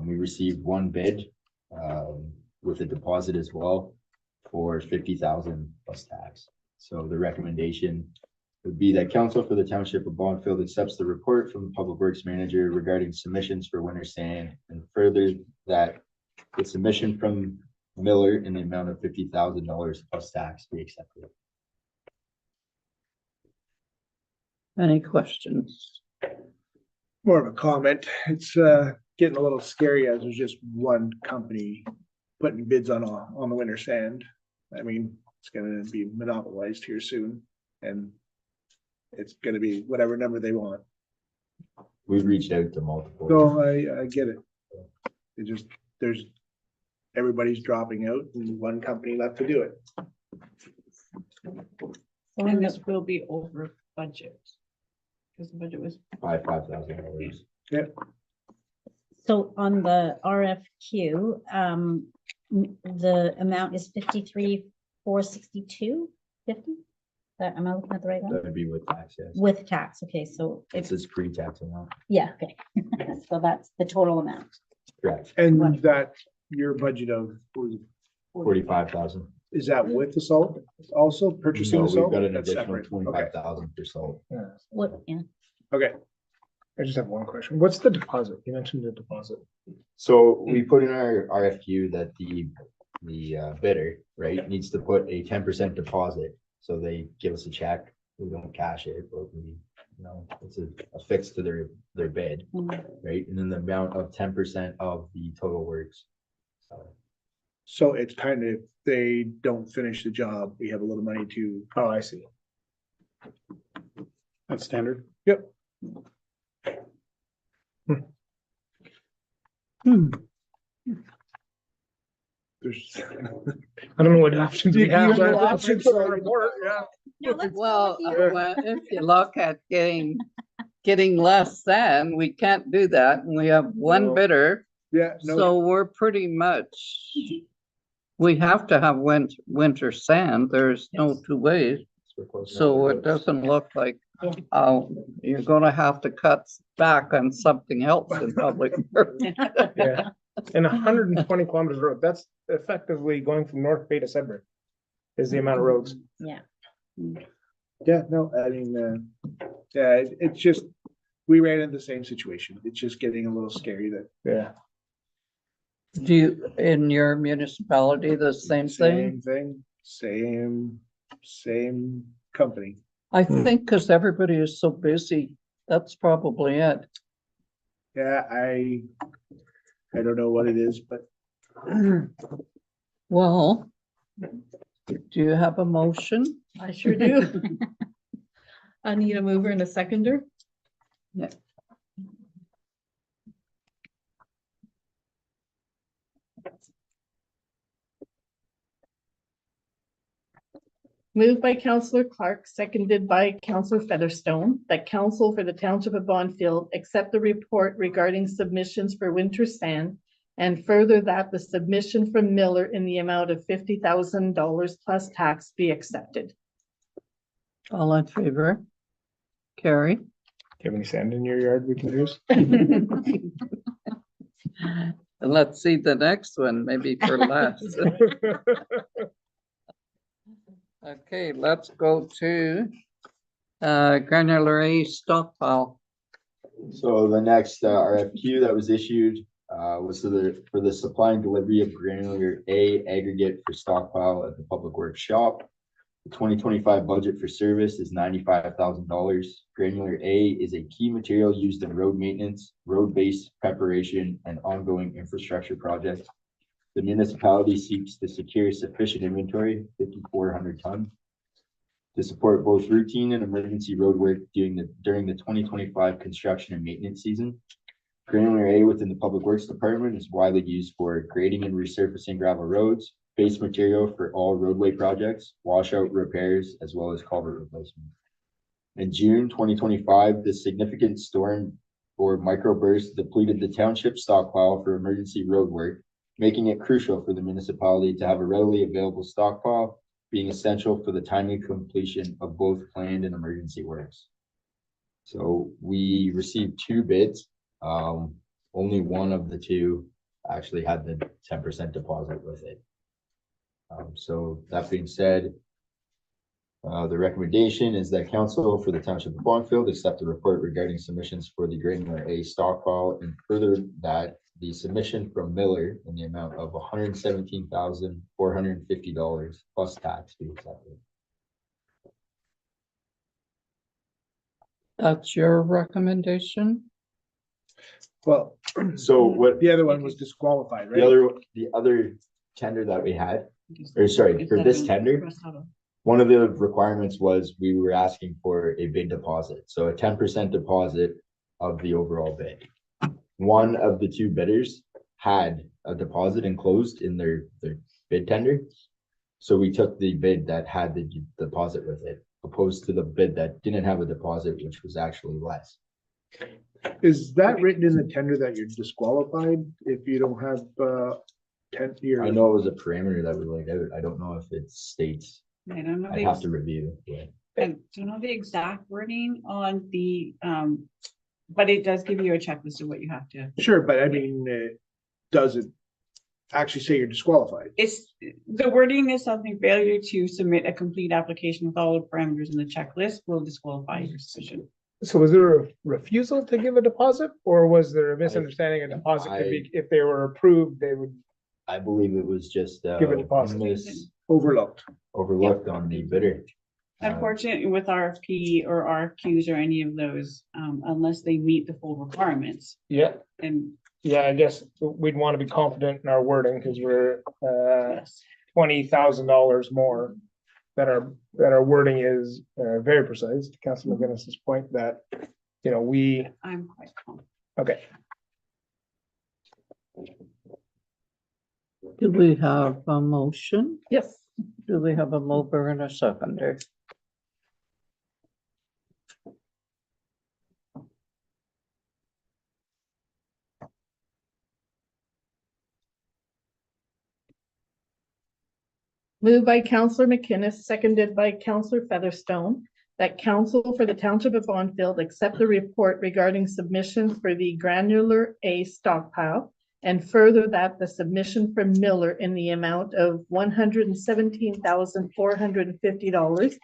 Speaker 11: We received one bid with a deposit as well for 50,000 plus tax. So the recommendation would be that council for the Township of Bonfield accepts the report from the Public Works Manager regarding submissions for winter sand, and further that the submission from Miller in the amount of $50,000 plus tax be accepted.
Speaker 4: Any questions?
Speaker 9: More of a comment. It's getting a little scary as there's just one company putting bids on the winter sand. I mean, it's gonna be monopolized here soon, and it's gonna be whatever number they want.
Speaker 11: We've reached out to multiple.
Speaker 9: So I get it. It just, everybody's dropping out and one company left to do it.
Speaker 6: And this will be over budget. Because the budget was
Speaker 11: $5,000.
Speaker 3: So on the RFQ, the amount is 53,462.50. Am I looking at the right
Speaker 11: That
Speaker 3: one?
Speaker 11: would be with tax, yes.
Speaker 3: With tax, okay, so
Speaker 11: It's this pre-tax amount.
Speaker 3: yeah, okay. So that's the total amount.
Speaker 11: Correct.
Speaker 9: And that your budget of,
Speaker 11: 45,000.
Speaker 9: is that with the salt? Also purchasing
Speaker 11: No,
Speaker 9: the salt?
Speaker 11: we've got an
Speaker 9: That's
Speaker 11: additional
Speaker 9: separate.
Speaker 11: 25,000 for salt.
Speaker 3: What, yeah,
Speaker 9: Okay.
Speaker 2: I just have one question. What's the deposit? You mentioned the deposit.
Speaker 11: So we put in our RFQ that the bidder, right, needs to put a 10% deposit. So they give us a check. We don't cash it, but we, it's a fix to their bid, right? And then the amount of 10% of the total works.
Speaker 9: So it's kind of, if they don't finish the job, we have a little money to.
Speaker 2: Oh, I see.
Speaker 8: That's standard.
Speaker 9: Yep. There's.
Speaker 2: I don't know what options we
Speaker 9: You
Speaker 2: have.
Speaker 9: have no
Speaker 2: but-
Speaker 9: options for the report, yeah.
Speaker 3: No, let's go
Speaker 4: Well,
Speaker 3: with you.
Speaker 4: if you look at getting less than, we can't do that. And we have one
Speaker 2: No.
Speaker 4: bidder,
Speaker 9: Yeah, no,
Speaker 4: so we're pretty much, we have to have winter sand. There's no
Speaker 6: Yes.
Speaker 4: two ways.
Speaker 11: We're closing out
Speaker 4: So
Speaker 11: the
Speaker 4: it
Speaker 11: roads.
Speaker 4: doesn't look like, you're gonna have to cut back on something else in public. works.
Speaker 2: Yeah. And 120 kilometers of road, that's effectively going from North Bay to Sudbury. Is the amount of roads.
Speaker 3: Yeah.
Speaker 9: yeah, no, I mean, yeah, it's just, we ran into the same situation. It's just getting a little scary that.
Speaker 2: Yeah.
Speaker 4: Do you, in your municipality, the same thing?
Speaker 9: Same thing, same company.
Speaker 4: I think because everybody is so busy, that's probably it.
Speaker 9: Yeah, I don't know what it is, but
Speaker 4: Well, do you have a motion?
Speaker 1: I sure do. I need a mover and a seconder.
Speaker 4: Yeah.
Speaker 1: Moved by Councillor Clark, seconded by Councillor Featherstone, that council for the Township of Bonfield accept the report regarding submissions for winter sand, and further that the submission from Miller in the amount of $50,000 plus tax be accepted.
Speaker 4: All in favor? Carrie?
Speaker 2: Do you have any sand in your yard we can use?
Speaker 4: And let's see the next one, maybe for last. Okay, let's go to granular A stockpile.
Speaker 11: So the next RFQ that was issued was for the supply and delivery of granular A aggregate for stockpile at the Public Works shop. The 2025 budget for service is $95,000. Granular A is a key material used in road maintenance, road base preparation, and ongoing infrastructure projects. The municipality seeks to secure sufficient inventory, 5,400 tons, to support both routine and emergency road work during the 2025 construction and maintenance season. Granular A within the Public Works Department is widely used for grading and resurfacing gravel roads, base material for all roadway projects, washout repairs, as well as culvert replacement. In June 2025, the significant storm or microburst depleted the township stockpile for emergency road work, making it crucial for the municipality to have a readily available stockpile, being essential for the timely completion of both planned and emergency works. So we received 2 bids. Only one of the 2 actually had the 10% deposit with it. So that being said, the recommendation is that council for the Township of Bonfield accept the report regarding submissions for the granular A stockpile, and further that the submission from Miller in the amount of $117,450 plus tax be accepted.
Speaker 4: That's your recommendation?
Speaker 9: well,
Speaker 11: So what
Speaker 9: the other one was disqualified, right?
Speaker 11: the other tender that we had, or sorry, for this tender, one of the requirements was we were asking for a bid deposit, so a 10% deposit of the overall bid. One of the 2 bidders had a deposit enclosed in their bid tender. So we took the bid that had the deposit with it, opposed to the bid that didn't have a deposit, which was actually less.
Speaker 9: Is that written in the tender that you're disqualified if you don't have, 10 years?
Speaker 11: I know it was a parameter that we laid out. I don't know if it states,
Speaker 6: I don't know.
Speaker 11: I'd have to review it.
Speaker 6: I don't know the exact wording on the, but it does give you a checklist of what you have to.
Speaker 9: Sure, but I mean, does it actually say you're disqualified?
Speaker 6: It's, the wording is something: failure to submit a complete application with all the parameters in the checklist will disqualify your decision.
Speaker 2: So was there a refusal to give a deposit, or was there a misunderstanding a deposit could be, if they were approved, they would
Speaker 11: I believe it was just
Speaker 2: give a deposit?
Speaker 9: Overlooked.
Speaker 11: overlooked on the bidder.
Speaker 6: Unfortunately, with RFP or RFQs or any of those, unless they meet the full requirements,
Speaker 2: Yeah,
Speaker 6: and
Speaker 2: yeah, I guess we'd want to be confident in our wording because we're
Speaker 6: yes.
Speaker 2: $20,000 more. That our wording is very precise, to Councilor McGinnis's point that, you know,
Speaker 6: I'm quite confident.
Speaker 2: okay.
Speaker 4: Do we have a motion?
Speaker 1: Yes.
Speaker 4: Do we have a mover and a seconder?
Speaker 1: Moved by Counselor McInnes, seconded by Counselor Featherstone, that council for the Township of Bonfield accept the report regarding submissions for the granular A stockpile, and further that the submission from Miller in the amount of $117,450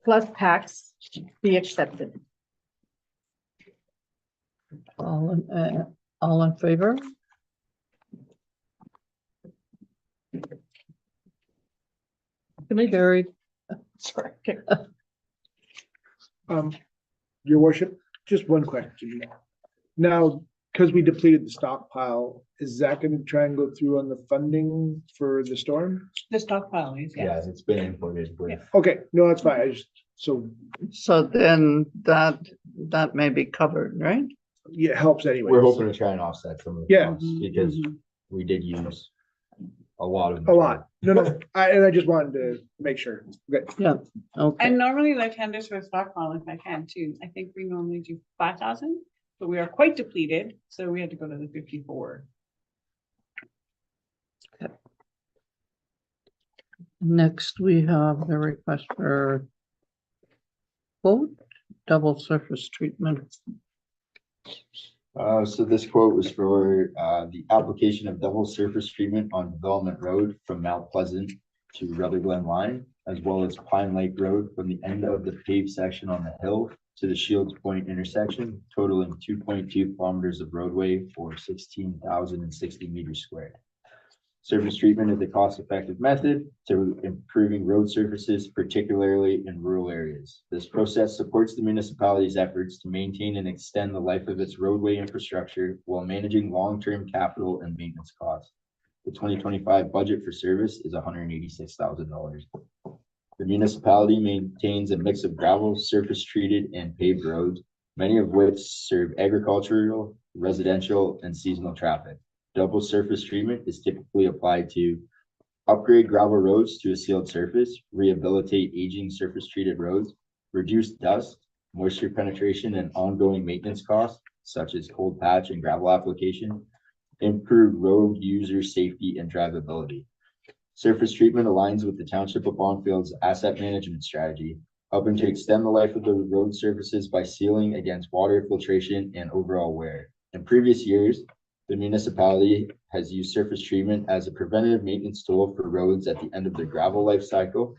Speaker 1: plus tax be accepted.
Speaker 4: All in favor? Carried.
Speaker 1: Sorry.
Speaker 9: Your worship, just one question. Now, because we depleted the stockpile, is that gonna try and go through on the funding for the storm?
Speaker 6: The stockpile is,
Speaker 11: Yeah,
Speaker 6: yes.
Speaker 11: it's been imported with.
Speaker 9: Okay, no, that's fine. I just, so,
Speaker 4: So then that may be covered, right?
Speaker 9: yeah, it helps anyway.
Speaker 11: We're hoping to try and offset some of the
Speaker 9: Yeah.
Speaker 11: costs because we did use a lot of.
Speaker 9: A lot. No, I just wanted to make sure. Okay.
Speaker 4: Yeah, okay.
Speaker 6: And normally left-handers for stockpile, if I can too. I think we normally do 5,000, but we are quite depleted, so we had to go to the 54.
Speaker 4: Next, we have the request for quote, double surface treatment.
Speaker 11: So this quote was for the application of double surface treatment on Development Road from Mount Pleasant to Ruther Glen line, as well as Pine Lake Road from the end of the paved section on the hill to the Shields Point intersection, totaling 2.2 kilometers of roadway for 16,060 meters squared. Surface treatment is a cost-effective method to improving road surfaces, particularly in rural areas. This process supports the municipality's efforts to maintain and extend the life of its roadway infrastructure while managing long-term capital and maintenance costs. The 2025 budget for service is $186,000. The municipality maintains a mix of gravel, surface-treated, and paved roads, many of which serve agricultural, residential, and seasonal traffic. Double surface treatment is typically applied to upgrade gravel roads to a sealed surface, rehabilitate aging surface treated roads, reduce dust, moisture penetration, and ongoing maintenance costs, such as cold patch and gravel application, improve road user safety and drivability. Surface treatment aligns with the Township of Bonfield's asset management strategy, helping to extend the life of the road surfaces by sealing against water filtration and overall wear. In previous years, the municipality has used surface treatment as a preventative maintenance tool for roads at the end of their gravel life cycle,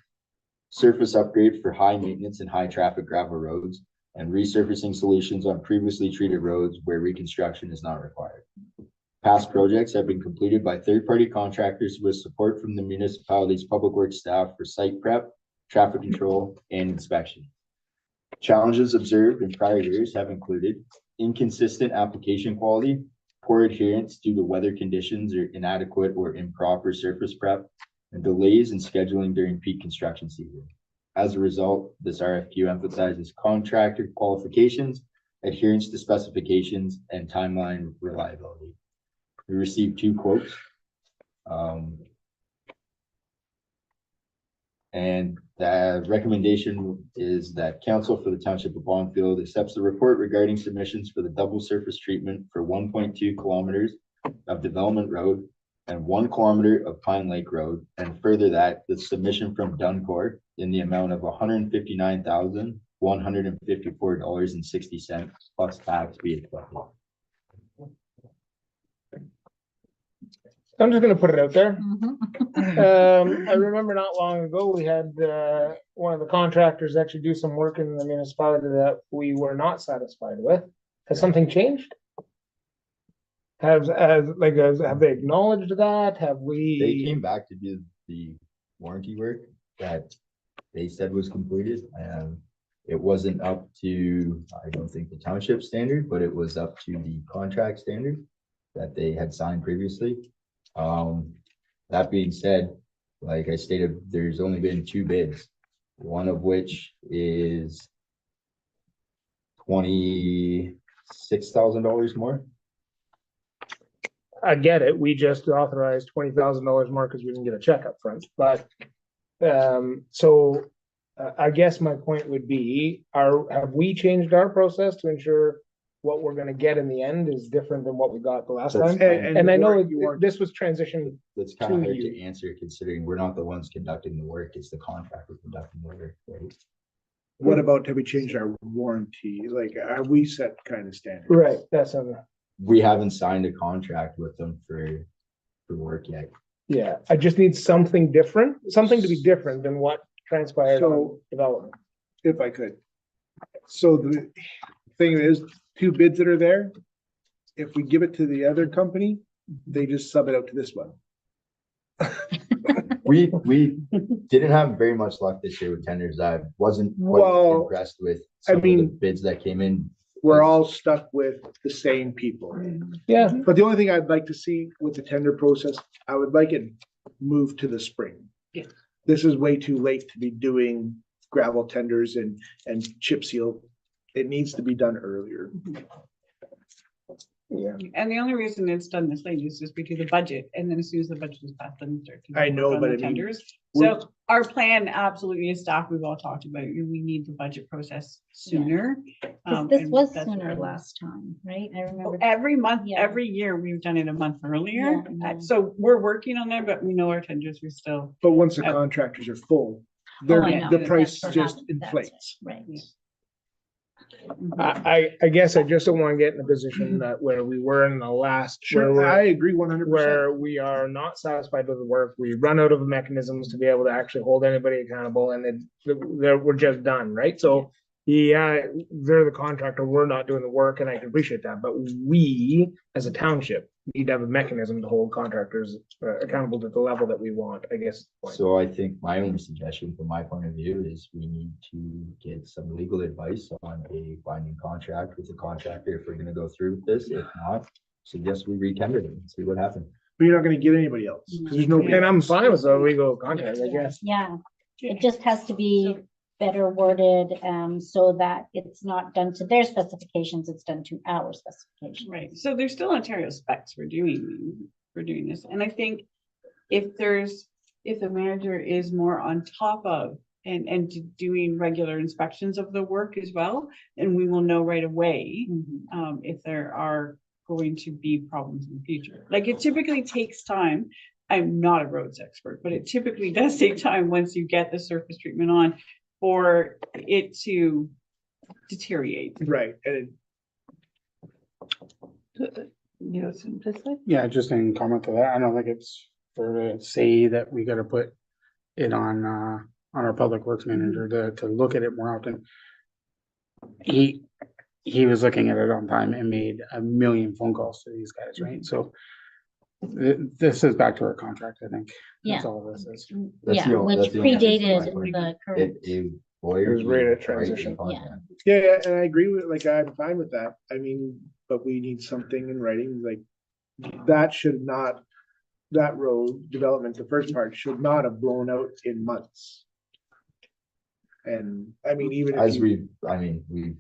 Speaker 11: surface upgrade for high maintenance and high traffic gravel roads, and resurfacing solutions on previously treated roads where reconstruction is not required. Past projects have been completed by third-party contractors with support from the municipality's public works staff for site prep, traffic control, and inspection. Challenges observed in prior years have included inconsistent application quality, poor adherence due to weather conditions or inadequate or improper surface prep, and delays in scheduling during peak construction season. As a result, this RFQ emphasizes contractor qualifications, adherence to specifications, and timeline reliability. We received 2 quotes. And the recommendation is that council for the Township of Bonfield accepts the report regarding submissions for the double surface treatment for 1.2 kilometers of Development Road and 1 kilometer of Pine Lake Road, and further that the submission from Duncor in the amount of $159,154.60 plus tax be accepted.
Speaker 2: I'm just gonna put it out there. I remember not long ago, we had one of the contractors actually do some work in the municipality that we were not satisfied with. Has something changed? Have they acknowledged that? Have
Speaker 11: They
Speaker 2: we?
Speaker 11: came back to do the warranty work that they said was completed, and it wasn't up to, I don't think, the township standard, but it was up to the contract standard that they had signed previously. That being said, like I stated, there's only been 2 bids, one of which is $26,000 more.
Speaker 2: I get it. We just authorized $20,000 more because we didn't get a check up front, but I guess my point would be, have we changed our process to ensure what we're gonna get in the end is different than what we got the last
Speaker 11: That's
Speaker 2: time.
Speaker 11: fine.
Speaker 2: And I know
Speaker 9: warrant- you weren't-
Speaker 2: this was transition.
Speaker 11: That's kind of
Speaker 2: to
Speaker 11: hard
Speaker 2: you.
Speaker 11: to answer considering we're not the ones conducting the work, it's the contractor conducting the work, right?
Speaker 9: What about, have we changed our warranty? Like, are we set kind of standard?
Speaker 2: Right, that's
Speaker 11: We haven't signed a contract with them for work yet.
Speaker 2: yeah, I just need something different, something to be different than what transpired on
Speaker 9: So-
Speaker 2: development.
Speaker 9: If I could. So the thing is, two bids that are there, if we give it to the other company, they just sub it out to this one.
Speaker 11: We didn't have very much luck this year with tenders. I wasn't quite
Speaker 9: Well,
Speaker 11: impressed with
Speaker 9: I
Speaker 11: some of the
Speaker 9: mean-
Speaker 11: bids that came in.
Speaker 9: We're all stuck with the same people.
Speaker 2: Yeah,
Speaker 9: But the only thing I'd like to see with the tender process, I would like it moved to the spring.
Speaker 6: Yeah.
Speaker 9: This is way too late to be doing gravel tenders and chip seal. It needs to be done earlier.
Speaker 2: yeah.
Speaker 6: And the only reason it's done this late is just because of the budget, and then as soon as the budget is passed, then we start. to
Speaker 9: I know,
Speaker 6: work on
Speaker 9: but
Speaker 6: the
Speaker 9: I mean,
Speaker 6: tenders.
Speaker 9: we're-
Speaker 6: So our plan absolutely is staff, we've all talked about, we need the budget process sooner.
Speaker 3: 'Cause this
Speaker 6: and
Speaker 3: was
Speaker 6: that's
Speaker 3: sooner
Speaker 6: what-
Speaker 3: last time, right? I remember.
Speaker 6: Every month,
Speaker 3: Yeah.
Speaker 6: every year, we've done it a month earlier,
Speaker 3: Yeah, yeah.
Speaker 6: so we're working on that, but we know our tenders, we still.
Speaker 9: But once the
Speaker 6: Oh.
Speaker 9: contractors are full,
Speaker 3: Oh, I know.
Speaker 9: the price
Speaker 3: That's
Speaker 9: just
Speaker 3: what happened. That's
Speaker 9: inflates.
Speaker 3: it, Right.
Speaker 2: I guess I just don't want to get in a position that where we were in the last, where
Speaker 9: Sure,
Speaker 2: we're
Speaker 9: I agree 100%.
Speaker 2: where we are not satisfied with the work, we run out of mechanisms to be able to actually hold anybody accountable, and then we're just done, right? So, yeah, they're the contractor, we're not doing the work, and I can appreciate that, but we, as a township, need to have a mechanism to hold contractors accountable to the level that we want, I guess.
Speaker 11: So I think my only suggestion from my point of view is we need to get some legal advice on a binding contract with the contractor if we're gonna go through with this. If not, suggest we re-tender it and see what happens.
Speaker 9: But you're not gonna get anybody else, because there's no.
Speaker 2: And I'm fine with the legal contract, I guess.
Speaker 3: Yeah, it just has to be better worded, so that it's not done to their specifications, it's done to our specifications.
Speaker 6: Right, so there's still Ontario specs for doing this, and I think if the manager is more on top of and doing regular inspections of the work as well, then we will know right away if there are going to be problems in the future. Like, it typically takes time. I'm not a roads expert, but it typically does take time once you get the surface treatment on for it to deteriorate.
Speaker 9: Right, and
Speaker 8: Yeah, just in comment to that, I don't think it's fair to say that we gotta put it on our public works manager to look at it more often. He was looking at it on time and made a million phone calls to these guys, right? So this is back to our contract, I think. That's
Speaker 3: Yeah.
Speaker 8: all this is.
Speaker 11: That's
Speaker 3: Yeah,
Speaker 11: the only-
Speaker 3: which
Speaker 11: that's the only difference
Speaker 3: predated
Speaker 11: from my point.
Speaker 3: the current.
Speaker 2: It was right at transition.
Speaker 9: yeah, and I agree with, like, I'm fine with that. I mean, but we need something in writing, like, that should not, that road development, the first part should not have blown out in months. And I mean, even if
Speaker 11: As
Speaker 9: you,
Speaker 11: we've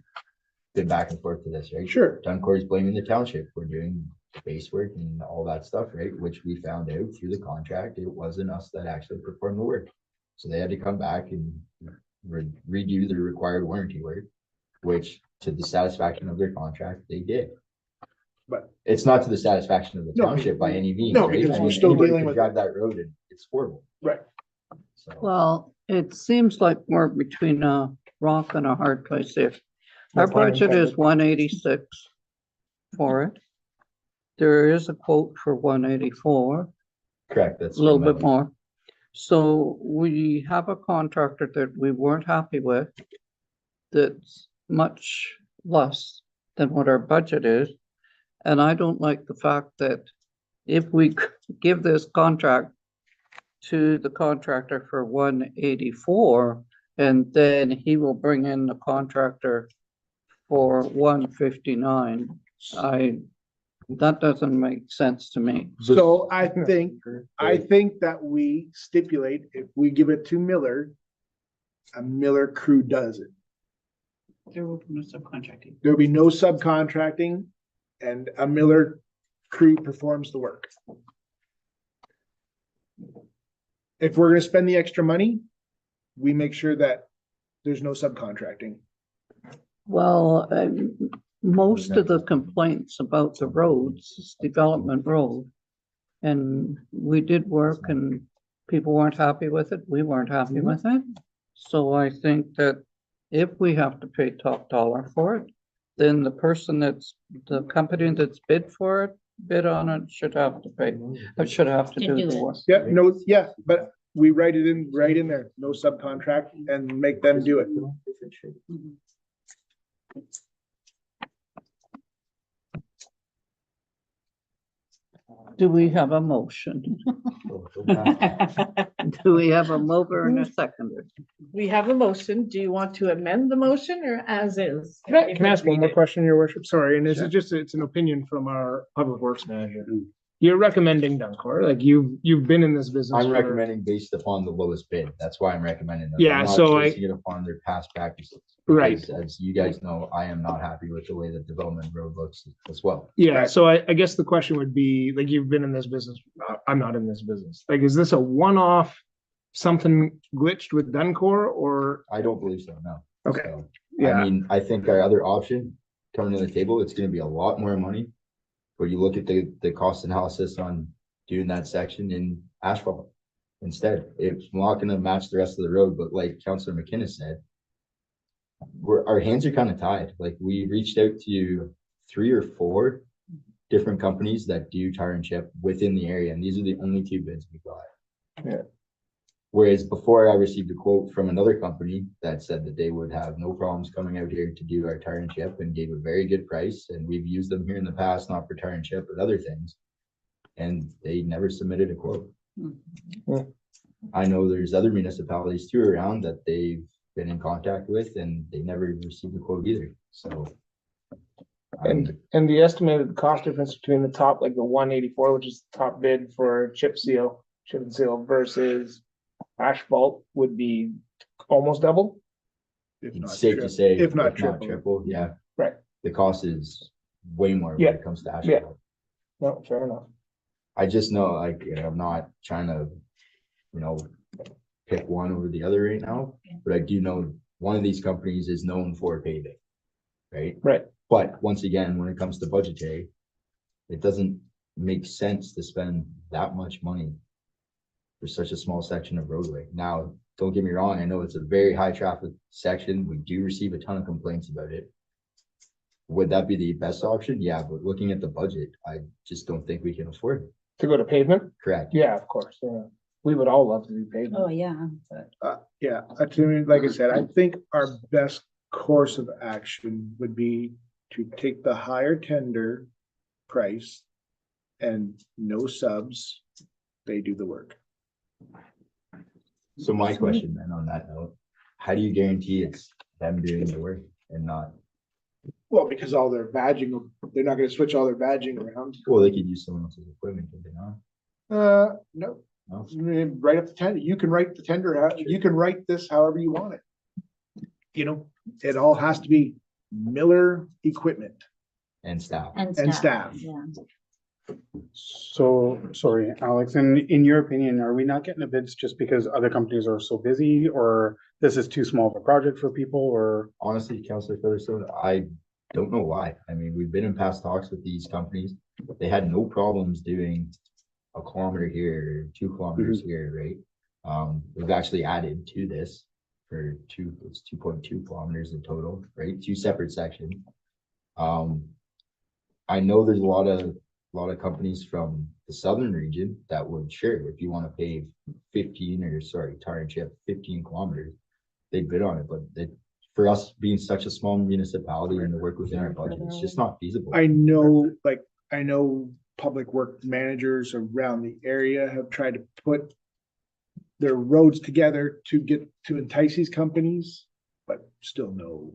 Speaker 11: been back and forth to this, right?
Speaker 9: sure,
Speaker 11: Duncor's blaming the township for doing base work and all that stuff, right? Which we found out through the contract, it wasn't us that actually performed the work. So they had to come back and redo the required warranty work, which to the satisfaction of their contract, they did.
Speaker 9: But-
Speaker 11: it's not to the satisfaction of the
Speaker 9: No,
Speaker 11: township by any means.
Speaker 9: no,
Speaker 11: right?
Speaker 9: because
Speaker 11: I
Speaker 9: we're
Speaker 11: mean,
Speaker 9: still
Speaker 11: anybody
Speaker 9: dealing
Speaker 11: can
Speaker 9: with
Speaker 11: drive that road and it's horrible.
Speaker 9: right.
Speaker 11: So
Speaker 4: Well, it seems like we're between a rock and a hard place here. Our
Speaker 2: No pun
Speaker 4: budget is
Speaker 2: intended.
Speaker 4: 186 for it. There is a quote for 184,
Speaker 11: correct, that's.
Speaker 4: a little bit more. So we have a contractor that we weren't happy with that's much less than what our budget is. And I don't like the fact that if we give this contract to the contractor for 184, and then he will bring in the contractor for 159, that doesn't make sense to me.
Speaker 9: So I think that we stipulate, if we give it to Miller, a Miller crew does it.
Speaker 6: There will be no subcontracting.
Speaker 9: There'll be no subcontracting, and a Miller crew performs the work. If we're gonna spend the extra money, we make sure that there's no subcontracting.
Speaker 4: Well, most of the complaints about the roads is Development Road. And we did work and people weren't happy with it. We weren't happy with it. So I think that if we have to pay top dollar for it, then the company that's bid on it should have to pay, should have to
Speaker 3: To
Speaker 4: do
Speaker 3: do
Speaker 4: the
Speaker 3: it.
Speaker 4: work.
Speaker 9: Yeah, no, yeah, but we write it in, right in there, no subcontract and make them do it.
Speaker 4: Do we have a motion? Do we have a mover and a seconder?
Speaker 1: We have a motion. Do you want to amend the motion or as is?
Speaker 2: Can I ask one more question, your worship? Sorry, and this
Speaker 8: Sure.
Speaker 2: is just, it's an opinion from our public works manager. You're recommending Duncor, like you've been in this business.
Speaker 11: I'm
Speaker 2: for-
Speaker 11: recommending based upon the lowest bid. That's why I'm recommending them.
Speaker 2: Yeah,
Speaker 11: I'm not
Speaker 2: so
Speaker 11: basing it upon their past practices.
Speaker 2: Right.
Speaker 11: Because as you guys know, I am not happy with the way that Development Road looks as well.
Speaker 2: Yeah, so I guess the question would be, like, you've been in this business, I'm not in this business. Like, is this a one-off, something glitched with Duncor or?
Speaker 11: I don't believe so, no.
Speaker 2: Okay,
Speaker 11: So,
Speaker 2: yeah.
Speaker 11: I mean, I think our other option coming to the table, it's gonna be a lot more money. But you look at the cost analysis on doing that section in asphalt instead. It's not gonna match the rest of the road, but like Councilor McKinnis said, our hands are kind of tied. Like, we reached out to 3 or 4 different companies that do tire and chip within the area, and these are the only 2 bids we got.
Speaker 2: Yeah.
Speaker 11: Whereas before I received a quote from another company that said that they would have no problems coming out here to do our tire and chip and gave a very good price. And we've used them here in the past, not for tire and chip, but other things. And they never submitted a quote.
Speaker 2: Hmm.
Speaker 11: I know there's other municipalities too around that they've been in contact with and they never received a quote either. So.
Speaker 2: And the estimated cost difference between the top, like the 184, which is the top bid for chip and seal versus asphalt would be almost double.
Speaker 9: If not
Speaker 11: It's safe to
Speaker 9: triple.
Speaker 11: say,
Speaker 9: If not
Speaker 11: triple,
Speaker 9: triple.
Speaker 11: yeah.
Speaker 2: Right.
Speaker 11: The cost is way more when
Speaker 2: Yeah.
Speaker 11: it comes to
Speaker 2: Yeah.
Speaker 11: asphalt.
Speaker 2: No, fair enough.
Speaker 11: I just know, like, I'm not trying to, pick one over the other right now, but I do know one of these companies is known for paving. Right?
Speaker 2: Right.
Speaker 11: But once again, when it comes to budgetary, it doesn't make sense to spend that much money for such a small section of roadway. Now, don't get me wrong, I know it's a very high traffic section. We do receive a ton of complaints about it. Would that be the best option? Yeah, but looking at the budget, I just don't think we can afford it.
Speaker 2: To go to pavement?
Speaker 11: Correct.
Speaker 2: Yeah, of course. Yeah. We would all love to do pavement.
Speaker 3: Oh, yeah.
Speaker 9: Yeah, to me, like I said, I think our best course of action would be to take the higher tender price and no subs, they do the work.
Speaker 11: So my question then on that note, how do you guarantee it's them doing the work and not,
Speaker 9: Well, because all their badging, they're not gonna switch all their badging around.
Speaker 11: well, they could use someone else's equipment, could they not?
Speaker 9: No,
Speaker 11: No?
Speaker 9: write up the tender, you can write the tender out, you can write this however you want it. It all has to be Miller equipment
Speaker 11: And staff.
Speaker 9: and staff.
Speaker 3: Yeah.
Speaker 8: So, sorry, Alex, in your opinion, are we not getting the bids just because other companies are so busy, or this is too small of a project for people, or?
Speaker 11: Honestly, Councilor Featherstone, I don't know why. I mean, we've been in past talks with these companies. They had no problems doing a kilometer here, 2 kilometers here, right? We've actually added to this for it's 2.2 kilometers in total, right? 2 separate sections. I know there's a lot of companies from the southern region that would, sure, if you want to pave 15 tire and chip 15 kilometers, they bid on it, but for us being such a small municipality and to work within our budget, it's just not feasible.
Speaker 9: I know public work managers around the area have tried to put their roads together to entice these companies, but still no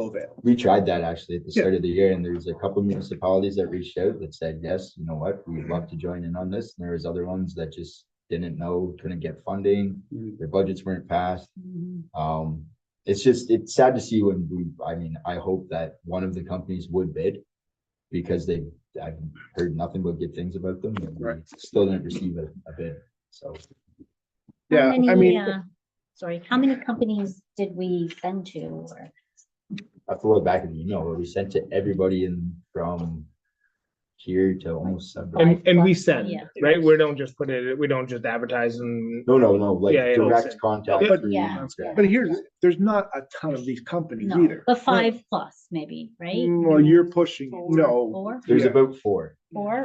Speaker 9: avail.
Speaker 11: We tried that actually at the start of the year, and there's a couple of municipalities that reached out that said, yes, you know what, we'd love to join in on this. And there was other ones that just didn't know, couldn't get funding, their budgets weren't passed. It's sad to see when I hope that one of the companies would bid, because I've heard nothing but good things about them, and we still didn't receive a bid, so.
Speaker 9: Yeah,
Speaker 3: How many,
Speaker 9: I mean,
Speaker 3: sorry, how many companies did we send to, or
Speaker 11: I have to look back at the email, but we sent to everybody in from here to almost.
Speaker 2: And we send,
Speaker 3: Yeah.
Speaker 2: right? We don't just put it, we don't just advertise and.
Speaker 11: No, like
Speaker 2: Yeah, yeah,
Speaker 11: direct
Speaker 2: listen.
Speaker 11: contact.
Speaker 9: But-
Speaker 11: through-
Speaker 3: Yeah.
Speaker 9: But here's, there's not a ton of these companies
Speaker 3: No,
Speaker 9: either.
Speaker 3: but 5+ maybe, right?
Speaker 9: Well, you're pushing, no,
Speaker 3: Four?
Speaker 11: There's
Speaker 9: Yeah.
Speaker 11: about four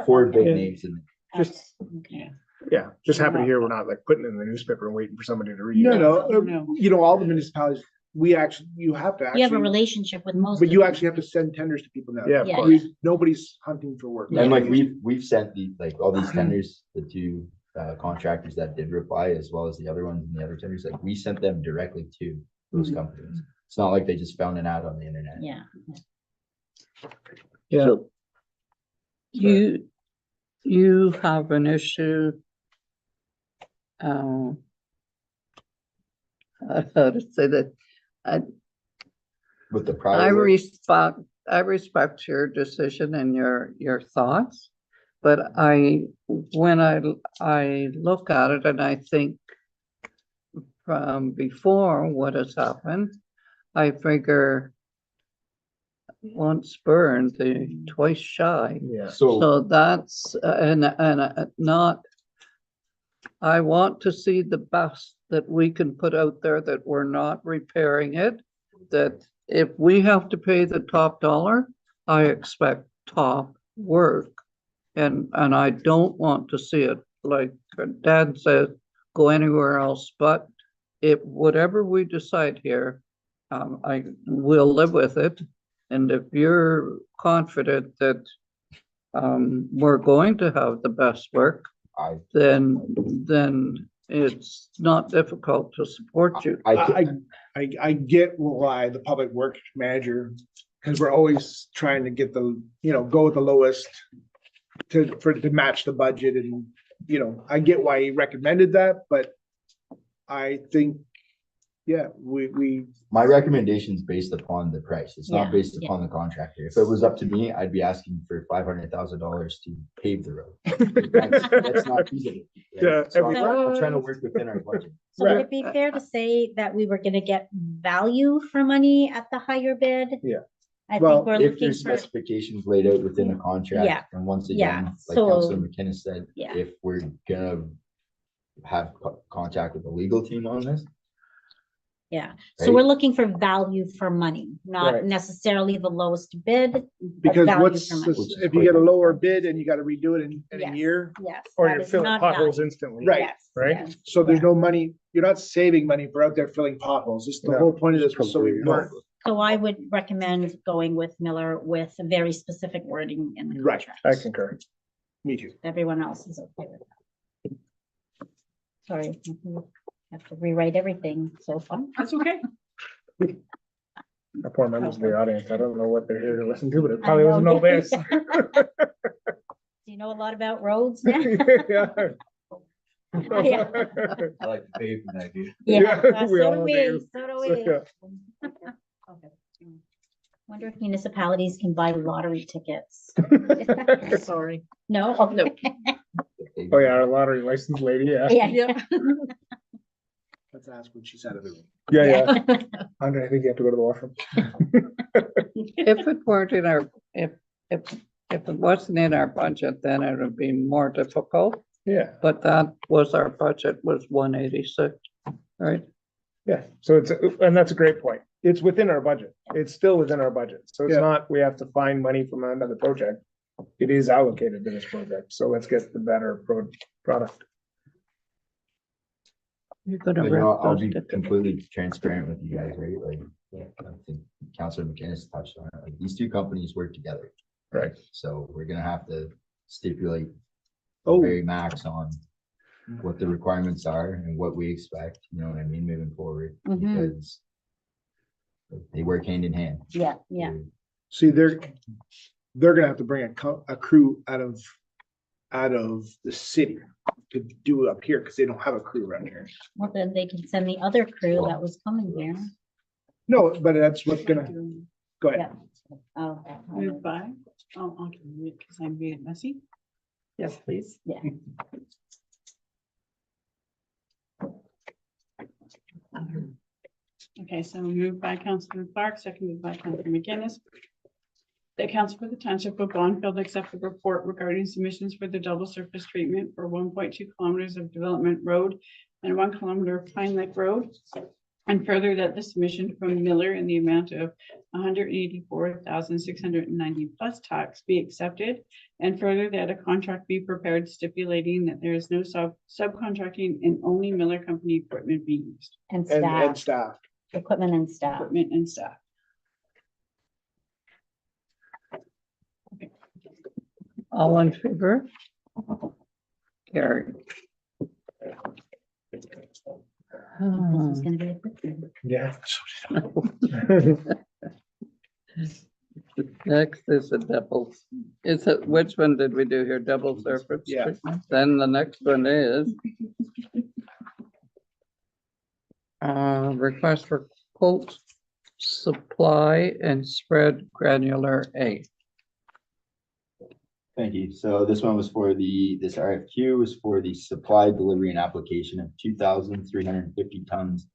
Speaker 3: Four?
Speaker 11: big
Speaker 2: Yeah.
Speaker 11: names in
Speaker 2: Just-
Speaker 3: Okay.
Speaker 2: Yeah, just happy to hear we're not like putting it in the newspaper and waiting for somebody to read.
Speaker 9: no,
Speaker 2: it.
Speaker 9: no, you know, all the municipalities, you have to
Speaker 3: You have a
Speaker 9: actually,
Speaker 3: relationship with most.
Speaker 9: but
Speaker 3: of
Speaker 9: you
Speaker 3: them.
Speaker 9: actually have to send tenders to people now.
Speaker 2: Yeah, of
Speaker 3: Yeah,
Speaker 2: course.
Speaker 9: Nobody's hunting for work.
Speaker 11: And like we've sent all these tenders, the two contractors that did reply, as well as the other ones and the other tenders, like we sent them directly to those companies. It's not like they just found an ad on the internet.
Speaker 3: Yeah.
Speaker 2: Yeah.
Speaker 4: So you have an issue. How to say that?
Speaker 11: With the
Speaker 4: I
Speaker 11: prior work,
Speaker 4: respect your decision and your thoughts, but when I look at it and I think from before what has happened, I figure once burned, twice shy.
Speaker 2: Yeah.
Speaker 4: So that's, and not, I want to see the best that we can put out there, that we're not repairing it, that if we have to pay the top dollar, I expect top work. And I don't want to see it, like Dad said, go anywhere else, but if whatever we decide here, I will live with it. And if you're confident that we're going to have the best work, then it's not difficult to support you.
Speaker 9: I get why the public works manager, because we're always trying to get the, go with the lowest to match the budget, and, I get why he recommended that, but I think, yeah,
Speaker 11: my recommendation is based upon the price. It's not
Speaker 3: Yeah,
Speaker 11: based
Speaker 3: yeah.
Speaker 11: upon the contractor. If it was up to me, I'd be asking for $500,000 to pave the road. That's not feasible. right?
Speaker 2: Yeah,
Speaker 11: So I'm trying to work within our budget.
Speaker 3: So would it be fair to say that we were gonna get value for money at the higher bid?
Speaker 2: Yeah.
Speaker 3: I
Speaker 9: Well,
Speaker 3: think we're
Speaker 11: If
Speaker 3: looking
Speaker 11: there's
Speaker 3: for,
Speaker 11: specifications laid out within the
Speaker 3: Yeah,
Speaker 11: contract, and once
Speaker 3: yeah,
Speaker 11: again, like
Speaker 3: so-
Speaker 11: Councilor McKinnon said,
Speaker 3: Yeah.
Speaker 11: if we're gonna have contact with the legal team on this,
Speaker 3: yeah, so
Speaker 11: Right.
Speaker 3: we're looking for value for money, not
Speaker 2: Right.
Speaker 3: necessarily the lowest bid.
Speaker 9: because
Speaker 3: value
Speaker 9: what's,
Speaker 3: for money.
Speaker 9: if you get a lower bid and you gotta redo it in
Speaker 3: Yes.
Speaker 9: a year,
Speaker 3: Yes.
Speaker 2: Or
Speaker 3: that
Speaker 2: you're
Speaker 3: is
Speaker 2: filling
Speaker 3: not
Speaker 2: potholes
Speaker 3: value.
Speaker 2: instantly.
Speaker 9: Right,
Speaker 3: Yes,
Speaker 2: right?
Speaker 3: yes.
Speaker 9: so there's no money, you're not saving money for out there filling potholes. This, the
Speaker 2: No,
Speaker 9: whole point of this was so we
Speaker 8: probably
Speaker 9: weren't.
Speaker 3: So I would recommend going with Miller with a very specific wording in the
Speaker 9: Right,
Speaker 3: contract.
Speaker 2: I concur.
Speaker 9: Me too.
Speaker 3: Everyone else is okay with that. Sorry, have to rewrite everything, so fun.
Speaker 6: That's okay.
Speaker 2: Our poor members of the audience, I don't know what they're here to listen to, but it
Speaker 3: I
Speaker 2: probably wasn't
Speaker 3: know.
Speaker 2: all this.
Speaker 3: Do you know a lot about roads now?
Speaker 2: Yeah.
Speaker 3: Yeah.
Speaker 11: I like the pavement idea.
Speaker 3: Yeah,
Speaker 2: Yeah, we
Speaker 3: so
Speaker 2: all
Speaker 3: do
Speaker 2: do.
Speaker 3: we, so do we.
Speaker 2: Yeah.
Speaker 3: Okay. Wonder if municipalities can buy lottery tickets. Sorry. No?
Speaker 1: No.
Speaker 2: Oh, yeah, our lottery license lady, yeah.
Speaker 3: Yeah.
Speaker 9: Let's ask when she's out of the room.
Speaker 2: Yeah. Andre, I think you have to go to the washroom.
Speaker 4: If it weren't in our, if it wasn't in our budget, then it would be more difficult,
Speaker 2: Yeah,
Speaker 4: but that was our budget, was 186, right?
Speaker 2: yeah. So and that's a great point. It's within our budget. It's still within our budget. So it's
Speaker 9: Yeah.
Speaker 2: not, we have to find money from another project. It is allocated to this project. So let's get the better product.
Speaker 4: You're gonna
Speaker 11: But, I'll
Speaker 4: rip
Speaker 11: be
Speaker 4: those tickets.
Speaker 11: completely transparent with you guys, right? Like, I think Councilor McKinnis touched on it. Like, these two companies work together.
Speaker 2: Right.
Speaker 11: So we're gonna have to stipulate
Speaker 9: Oh.
Speaker 11: very max on what the requirements are and what we expect, you know what I mean, moving forward,
Speaker 3: Mhm.
Speaker 11: because they work hand in hand.
Speaker 3: Yeah, yeah.
Speaker 9: See, they're gonna have to bring a crew out of the city to do it up here, because they don't have a crew around here.
Speaker 3: Well, then they can send the other crew that was coming here.
Speaker 9: No, but that's what's gonna, go ahead.
Speaker 3: Yeah. Oh,
Speaker 6: Move by. Oh, okay, because I'm being messy.
Speaker 1: Yes, please.
Speaker 3: yeah.
Speaker 6: Okay, so moved by Councilor Clark, seconded by Councilor McGinnis. The council for the township of Bonfield accept the report regarding submissions for the double surface treatment for 1.2 kilometers of development road and 1 kilometer of Pine Lake Road. And further that the submission from Miller in the amount of 184,690 plus tax be accepted. And further that a contract be prepared stipulating that there is no subcontracting and only Miller Company equipment be used.
Speaker 3: And
Speaker 9: And
Speaker 3: staff,
Speaker 9: staff.
Speaker 3: equipment and staff.
Speaker 6: Equipment and staff.
Speaker 4: All in favor? Carried.
Speaker 3: This is gonna be a quick one.
Speaker 9: Yeah.
Speaker 4: Next is a double, is it, which one did we do here? Double surface?
Speaker 9: Yeah.
Speaker 4: treatment? Then the next one is request for quote supply and spread granular A.
Speaker 11: Thank you. So this one was for this RFQ was for the supply, delivery and application of 2,350 tons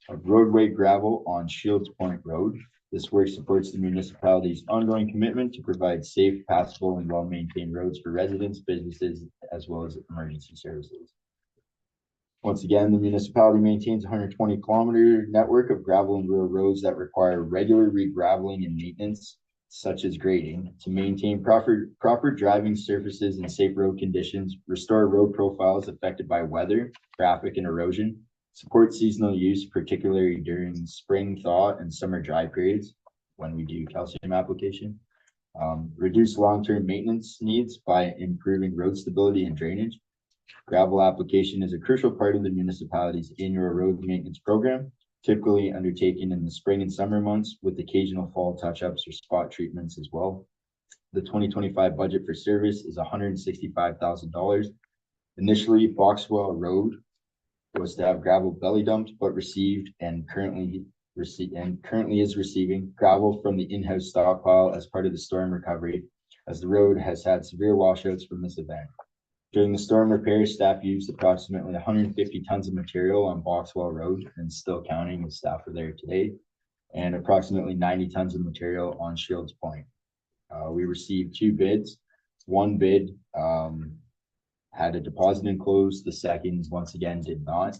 Speaker 11: of roadway gravel on Shields Point Road. This work supports the municipality's ongoing commitment to provide safe, passable and well-maintained roads for residents, businesses, as well as emergency services. Once again, the municipality maintains a 120-kilometer network of gravel and rural roads that require regular re-graveling and maintenance, such as grading, to maintain proper driving surfaces and safe road conditions, restore road profiles affected by weather, traffic, and erosion, support seasonal use, particularly during spring thaw and summer dry periods when we do calcium application, reduce long-term maintenance needs by improving road stability and drainage. Gravel application is a crucial part of the municipality's annual road maintenance program, typically undertaken in the spring and summer months with occasional fall touch-ups or spot treatments as well. The 2025 budget for service is $165,000. Initially, Boxwell Road was to have gravel belly dumped, but received and currently is receiving gravel from the in-house stockpile as part of the storm recovery, as the road has had severe washouts from this event. During the storm repair, staff used approximately 150 tons of material on Boxwell Road and still counting as staff are there today, and approximately 90 tons of material on Shields Point. We received 2 bids. One bid had a deposit enclosed. The second, once again, did not.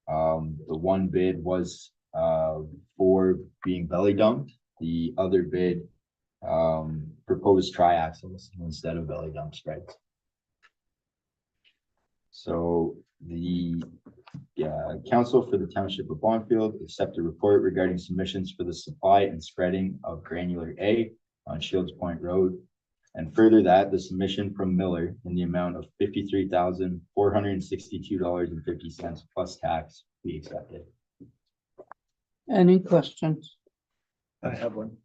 Speaker 11: The one bid was for being belly dumped. The other bid proposed triaxles instead of belly dump spreads. So the council for the township of Bonfield accept a report regarding submissions for the supply and spreading of granular A on Shields Point Road. And further that the submission from Miller in the amount of $53,462.50 plus tax be accepted.
Speaker 4: Any questions?
Speaker 9: I have one.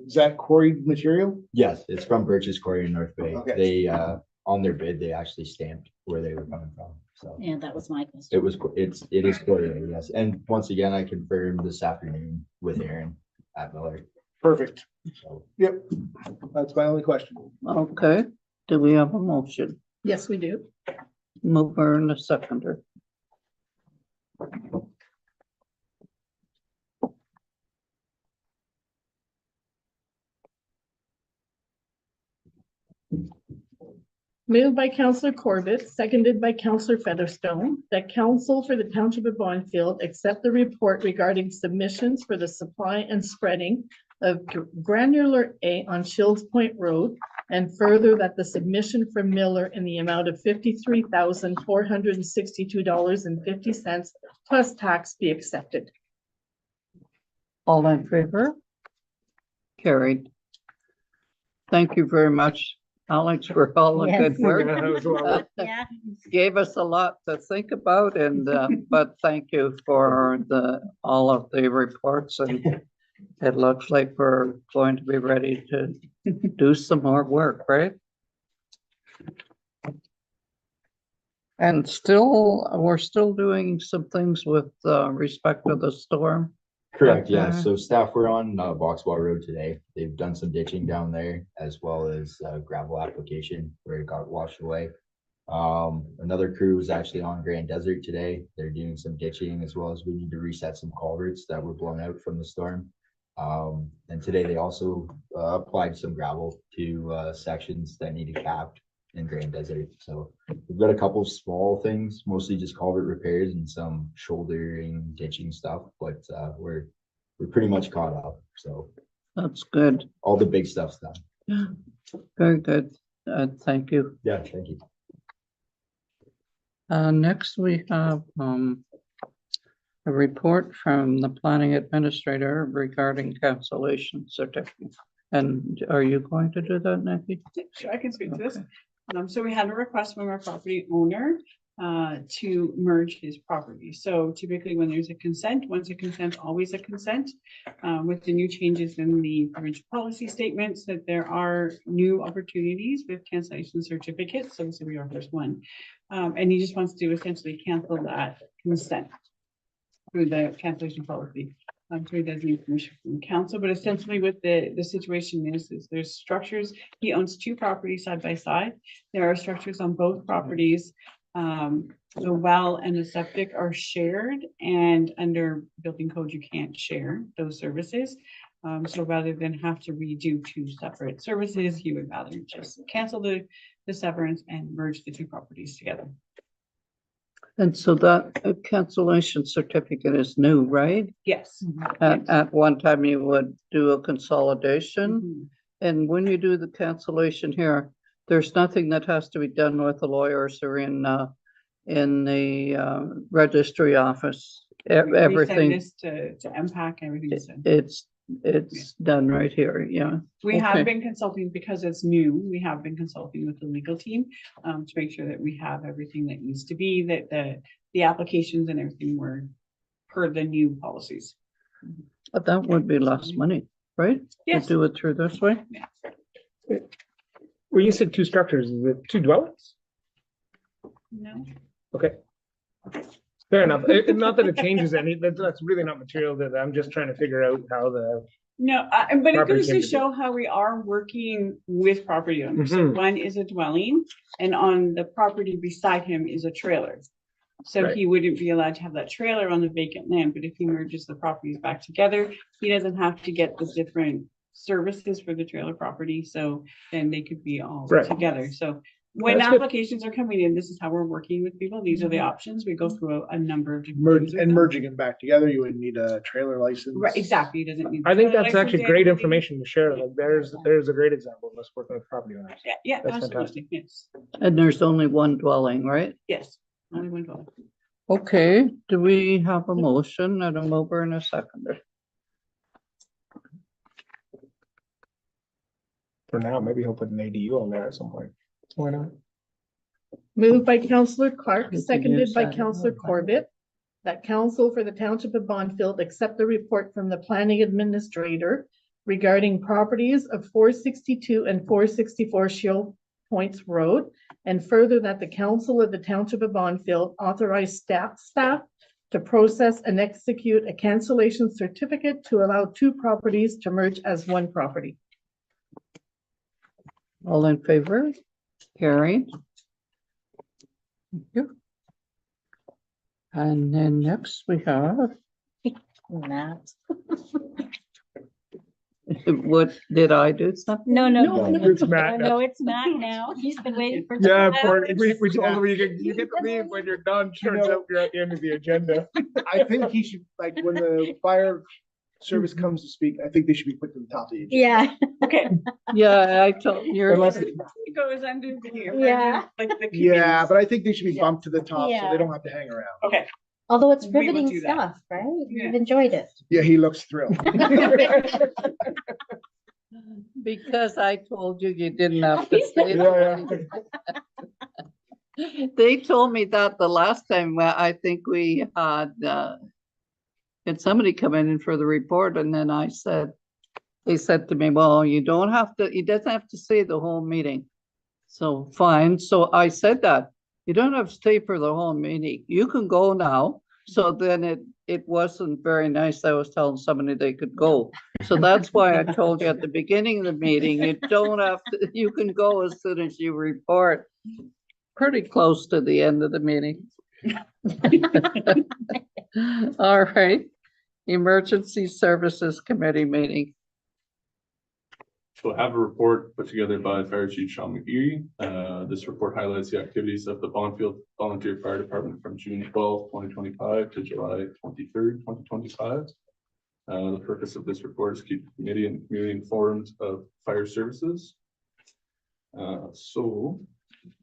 Speaker 9: Is that quarried material?
Speaker 11: Yes, it's from Birch's Quarry in North Bay.
Speaker 9: Okay.
Speaker 11: They on their bid, they actually stamped where they were coming from. So
Speaker 3: Yeah, that was my question.
Speaker 11: it is quarry, yes. And once again, I confirmed this afternoon with Aaron at Miller.
Speaker 9: Perfect.
Speaker 11: So
Speaker 9: Yep. That's my only question.
Speaker 4: Okay, do we have a motion?
Speaker 1: Yes, we do.
Speaker 4: Mover and a seconder.
Speaker 1: Moved by Councillor Corbett, seconded by Councillor Featherstone, that council for the township of Bonfield accept the report regarding submissions for the supply and spreading of granular A on Shields Point Road, and further that the submission from Miller in the amount of $53,462.50 plus tax be accepted.
Speaker 4: All in favor? Carried. Thank you very much, Alex, for all the
Speaker 3: Yes.
Speaker 4: good work.
Speaker 9: Yeah, that was well.
Speaker 3: Yeah,
Speaker 4: Gave us a lot to think about and, but thank you for all of the reports, and it looks like we're going to be ready to do some more work, right? And we're still doing some things with respect to the storm.
Speaker 11: correct, yeah.
Speaker 4: Okay.
Speaker 11: So staff were on Boxwell Road today. They've done some ditching down there as well as gravel application where it got washed away. Another crew was actually on Grand Desert today. They're doing some ditching as well as we need to reset some culverts that were blown out from the storm. And today they also applied some gravel to sections that needed capped in Grand Desert. So we've got a couple of small things, mostly just culvert repairs and some shouldering, ditching stuff, but we're pretty much caught up. So
Speaker 4: That's good.
Speaker 11: all the big stuff's done.
Speaker 4: Very good. Thank you.
Speaker 11: Yeah, thank you.
Speaker 4: Next we have, a report from the planning administrator regarding cancellation certificate. And are you going to do that, Nikki?
Speaker 6: Sure, I can speak to this. So we had a request from our property owner to merge his property. So typically when there's a consent, once a consent, always a consent. With the new changes in the provincial policy statements, that there are new opportunities with cancellation certificates. So this will be our first one. And he just wants to essentially cancel that consent through the cancellation policy. So he does need permission from council, but essentially what the situation is there's structures. He owns two properties side by side. There are structures on both properties. The well and the septic are shared, and under building code, you can't share those services. So rather than have to redo two separate services, he would rather just cancel the severance and merge the two properties together.
Speaker 4: And so that cancellation certificate is new, right?
Speaker 6: Yes.
Speaker 4: At one time you would do a consolidation.
Speaker 6: Mhm.
Speaker 4: And when you do the cancellation here, there's nothing that has to be done with the lawyers or in the registry office.
Speaker 6: We send
Speaker 4: Everything,
Speaker 6: this to MPAC, everything's done.
Speaker 4: it's done right here, yeah.
Speaker 6: We
Speaker 4: Okay.
Speaker 6: have been consulting because it's new. We have been consulting with the legal team to make sure that we have everything that needs to be, that the applications and everything were per the new policies.
Speaker 4: But that would be less money, right?
Speaker 6: Yes.
Speaker 4: To do it through this way?
Speaker 2: When you said two structures, is it two dwellings?
Speaker 6: No.
Speaker 2: Okay. Fair enough. Not that it changes any, that's really not material that I'm just trying to figure out how the,
Speaker 6: No, but it
Speaker 2: Property
Speaker 6: goes to
Speaker 2: came to
Speaker 6: show how we are working with property owners. So
Speaker 2: Mhm.
Speaker 6: one is a dwelling, and on the property beside him is a trailer. So
Speaker 2: Right.
Speaker 6: he wouldn't be allowed to have that trailer on the vacant land, but if he merges the properties back together, he doesn't have to get the different services for the trailer property, so then they could be all
Speaker 2: Right.
Speaker 6: together. So when
Speaker 2: That's good.
Speaker 6: applications are coming in, this is how we're working with people. These are the options. We go through a number of different.
Speaker 9: Merge
Speaker 6: things with
Speaker 9: and
Speaker 6: them.
Speaker 9: merging them back together, you would need a trailer license.
Speaker 6: Right, exactly. He doesn't need.
Speaker 2: I think
Speaker 6: trailer
Speaker 2: that's
Speaker 6: license
Speaker 2: actually
Speaker 6: yet,
Speaker 2: great
Speaker 6: he-
Speaker 2: information to share. Like there's a great example of us working with property owners.
Speaker 6: Yeah,
Speaker 2: That's
Speaker 6: absolutely. Yes,
Speaker 4: And there's only one dwelling, right?
Speaker 6: yes. Only one dwelling.
Speaker 4: Okay, do we have a motion and a mover and a seconder?
Speaker 2: For now, maybe he'll put an ADU on there at some point. Why not?
Speaker 1: Moved by Councillor Clark,
Speaker 4: You can
Speaker 1: seconded
Speaker 4: use
Speaker 1: by
Speaker 4: that.
Speaker 1: Councillor Corbett, that council for the Township of Bonfield accept the report from the planning administrator regarding properties of 462 and 464 Shield Points Road, and further that the council of the Township of Bonfield authorize staff to process and execute a cancellation certificate to allow two properties to merge as one property.
Speaker 4: All in favor? Carried. Thank you. And then next we have,
Speaker 3: Matt.
Speaker 4: what, did I do something?
Speaker 3: No.
Speaker 2: It's Matt now.
Speaker 3: No, it's Matt now. He's been waiting for.
Speaker 2: Yeah,
Speaker 3: that.
Speaker 2: poor, we told him you get to leave when you're done. Turns out you're at the end of the agenda.
Speaker 9: I think he should, like, when the fire service comes to speak, I think they should be put to the top of the agenda.
Speaker 3: Yeah.
Speaker 6: Okay,
Speaker 4: Yeah, I told you.
Speaker 2: Unless,
Speaker 6: it goes under the.
Speaker 3: Yeah.
Speaker 6: Like the.
Speaker 9: Yeah,
Speaker 6: committees.
Speaker 9: but I think they should be bumped to the top so
Speaker 3: Yeah.
Speaker 9: they don't have to hang around.
Speaker 6: Okay,
Speaker 3: Although it's
Speaker 6: We will
Speaker 3: riveting
Speaker 6: do that.
Speaker 3: stuff, right?
Speaker 6: Yeah.
Speaker 3: You've enjoyed it.
Speaker 9: Yeah, he looks thrilled.
Speaker 4: Because I told you you didn't have to say
Speaker 2: Yeah,
Speaker 4: that. They told me that the last time, I think we had somebody come in for the report, and then they said to me, well, he doesn't have to say the whole meeting. So fine, so I said that, you don't have to stay for the whole meeting, you can go now. So then it wasn't very nice. I was telling somebody they could go. So that's why I told you at the beginning of the meeting, you don't have to, you can go as soon as you report. pretty close to the end of the meeting. All right, Emergency Services Committee meeting.
Speaker 12: So I have a report put together by Fire Chief Sean McGee. This report highlights the activities of the Bonfield Volunteer Fire Department from June 12, 2025 to July 23rd, 2025. The purpose of this report is to keep the committee and community informed of fire services. So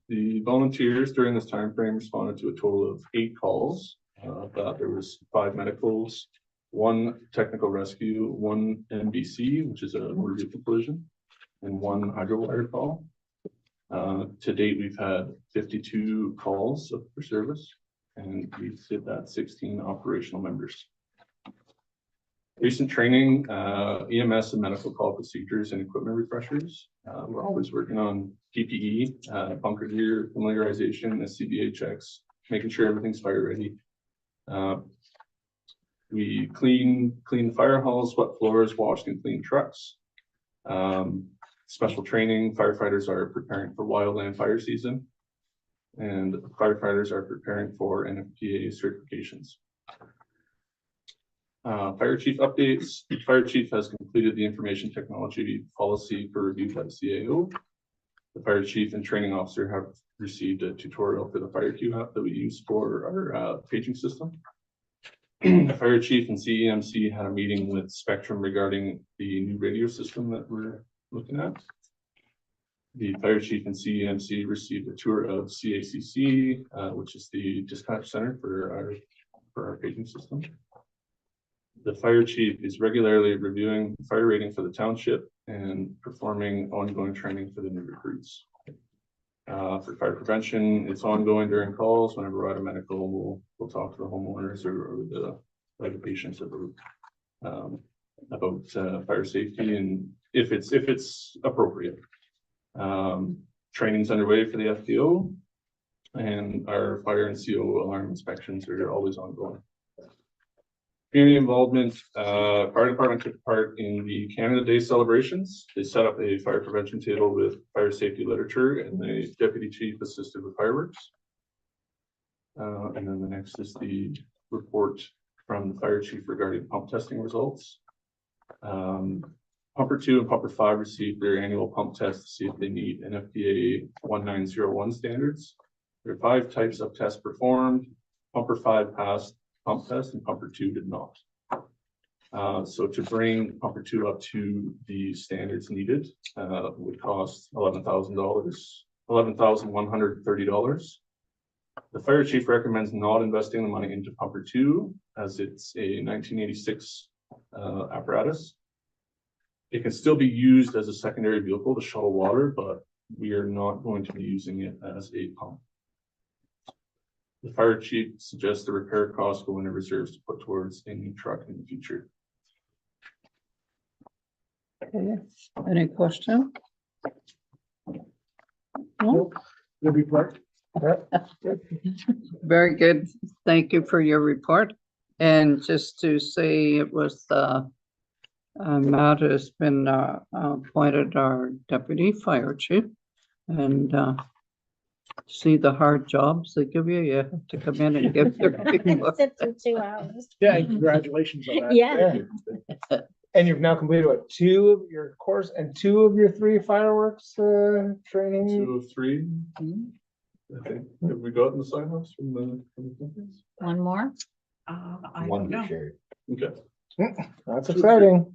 Speaker 12: the volunteers during this time frame responded to a total of 8 calls. There was 5 medicals, 1 technical rescue, 1 NBC, which is a motor vehicle collision, and 1 hydro wire call. To date, we've had 52 calls for service, and we sit at 16 operational members. Recent training, EMS and medical call procedures and equipment refreshers. We're always working on PPE, bunker gear, familiarization, SCBA checks, making sure everything's fire ready. We clean fire halls, swept floors, washed and cleaned trucks. Special training, firefighters are preparing for wildland fire season, and firefighters are preparing for NFPA certifications. Fire chief updates. Fire chief has completed the information technology policy for review by the CAO. The fire chief and training officer have received a tutorial for the fire queue app that we use for our paging system. The fire chief and CEMC had a meeting with Spectrum regarding the new radio system that we're looking at. The fire chief and CEMC received a tour of CACC, which is the dispatch center for our paging system. The fire chief is regularly reviewing fire rating for the township and performing ongoing training for the new recruits. For fire prevention, it's ongoing during calls. Whenever we're at a medical, we'll talk to the homeowners or the patients about fire safety and if it's appropriate. Training's underway for the FDO, and our fire and CO alarm inspections are always ongoing. Community involvement, fire department took part in the Canada Day celebrations. They set up a fire prevention table with fire safety literature, and the deputy chief assisted with fireworks. And then the next is the report from the fire chief regarding pump testing results. Pumper 2 and Pumper 5 received their annual pump test to see if they meet NFPA 1901 standards. There are 5 types of tests performed. Pumper 5 passed pump test and Pumper 2 did not. So to bring Pumper 2 up to the standards needed would cost $11,130. The fire chief recommends not investing the money into Pumper 2 as it's a 1986 apparatus. It can still be used as a secondary vehicle to shuttle water, but we are not going to be using it as a pump. The fire chief suggests the repair costs go into reserves to put towards a new truck in the future.
Speaker 4: Okay, any question?
Speaker 9: Nope. Good report.
Speaker 4: Very good. Thank you for your report. And just to say it was Matt has been appointed our deputy fire chief, and see the hard jobs they give you. You have to come in and give their people.
Speaker 3: Sit for 2 hours.
Speaker 9: Yeah, congratulations on that.
Speaker 3: Yeah.
Speaker 2: And you've now completed what, 2 of your course and 2 of your 3 fireworks training?
Speaker 12: 2 of 3. I think. Have we gotten the sign-offs from the companies?
Speaker 3: 1 more?
Speaker 6: I
Speaker 11: One
Speaker 6: don't know.
Speaker 11: for sure.
Speaker 12: Okay.
Speaker 2: That's exciting.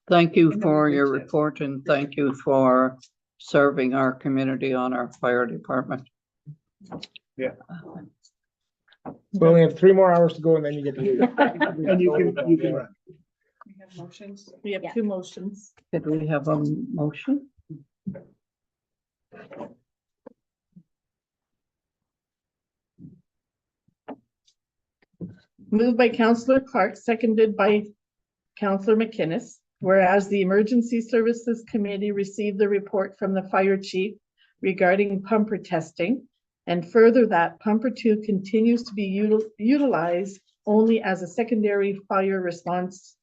Speaker 4: Thank you
Speaker 6: And
Speaker 4: for
Speaker 6: then
Speaker 4: your
Speaker 6: we-
Speaker 4: report and thank you for serving our community on our fire department.
Speaker 2: We only have 3 more hours to go and then you get to leave.
Speaker 9: And you can run.
Speaker 6: We have motions.
Speaker 1: We have
Speaker 3: Yeah.
Speaker 1: 2 motions.
Speaker 4: Could we have a motion?
Speaker 1: Moved by Councillor Clark, seconded by Councillor McInnes. Whereas the Emergency Services Committee received the report from the fire chief regarding pumper testing, and further that Pumper 2 continues to be utilized only as a secondary fire response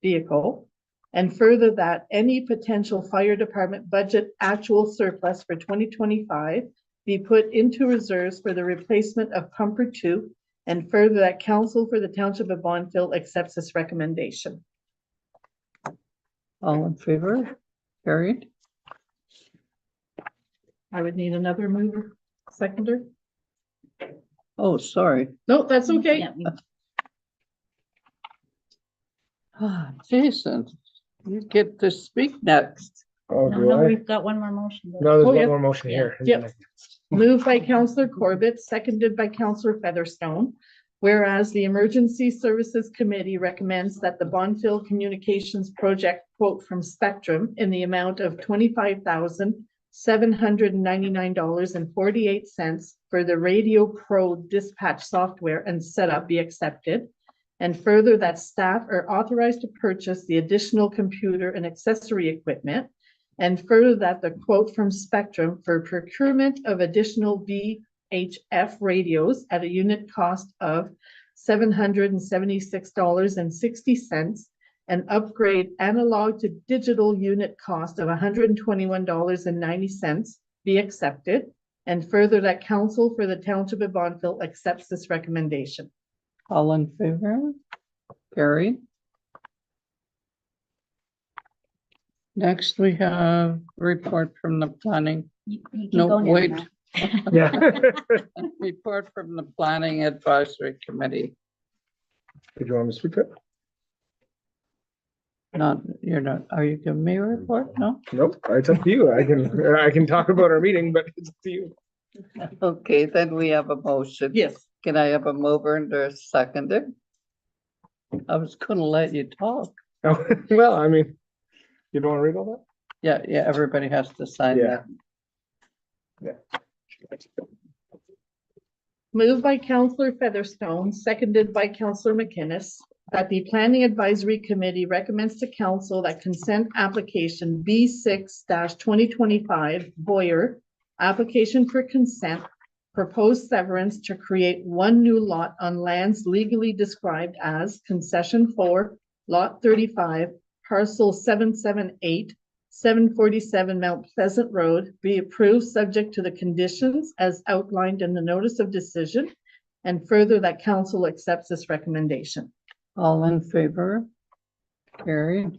Speaker 1: vehicle, and further that any potential fire department budget actual surplus for 2025 be put into reserves for the replacement of pumper 2, and further that council for the Township of Bonfield accepts this recommendation.
Speaker 4: All in favor? Carried.
Speaker 1: I would need another mover, seconder.
Speaker 4: Oh, sorry.
Speaker 1: No, that's okay.
Speaker 3: Yeah,
Speaker 4: Jason, you get to speak next.
Speaker 2: Oh,
Speaker 3: No,
Speaker 2: do
Speaker 3: no,
Speaker 2: I?
Speaker 3: we've got one more motion.
Speaker 2: No, there's
Speaker 1: Oh,
Speaker 2: one
Speaker 1: yeah.
Speaker 2: more motion here.
Speaker 1: Yep. Moved by Councillor Corbett, seconded by Councillor Featherstone. Whereas the Emergency Services Committee recommends that the Bonfield Communications Project quote from Spectrum in the amount of $25,799.48 for the Radio Pro dispatch software and setup be accepted. And further that staff are authorized to purchase the additional computer and accessory equipment. And further that the quote from Spectrum for procurement of additional VHF radios at a unit cost of $776.60 and upgrade analog to digital unit cost of $121.90 be accepted. And further that council for the Township of Bonfield accepts this recommendation.
Speaker 4: All in favor? Carried. Next, we have report from the planning.
Speaker 3: You can
Speaker 4: No,
Speaker 3: go now,
Speaker 4: wait.
Speaker 3: Matt.
Speaker 2: Yeah.
Speaker 4: Report from the Planning Advisory Committee.
Speaker 2: Did you want me to speak to it?
Speaker 4: Not, you're not, are you giving me a report? No?
Speaker 2: Nope, it's up to you. I can talk about our meeting, but it's up to you.
Speaker 4: Okay, then we have a motion.
Speaker 1: Yes.
Speaker 4: Can I have a mover and a seconder? I was gonna let you talk.
Speaker 2: Oh, well, I mean, you don't want to read all
Speaker 4: Yeah, everybody has to sign
Speaker 2: Yeah.
Speaker 4: that.
Speaker 1: Moved by Councillor Featherstone, seconded by Councillor McInnes, that the Planning Advisory Committee recommends to council that consent application B6-2025 Boyer, application for consent, proposed severance to create one new lot on lands legally described as concession 4, lot 35, parcel 778, 747 Mount Pleasant Road be approved subject to the conditions as outlined in the notice of decision, and further that council accepts this recommendation.
Speaker 4: All in favor? Carried.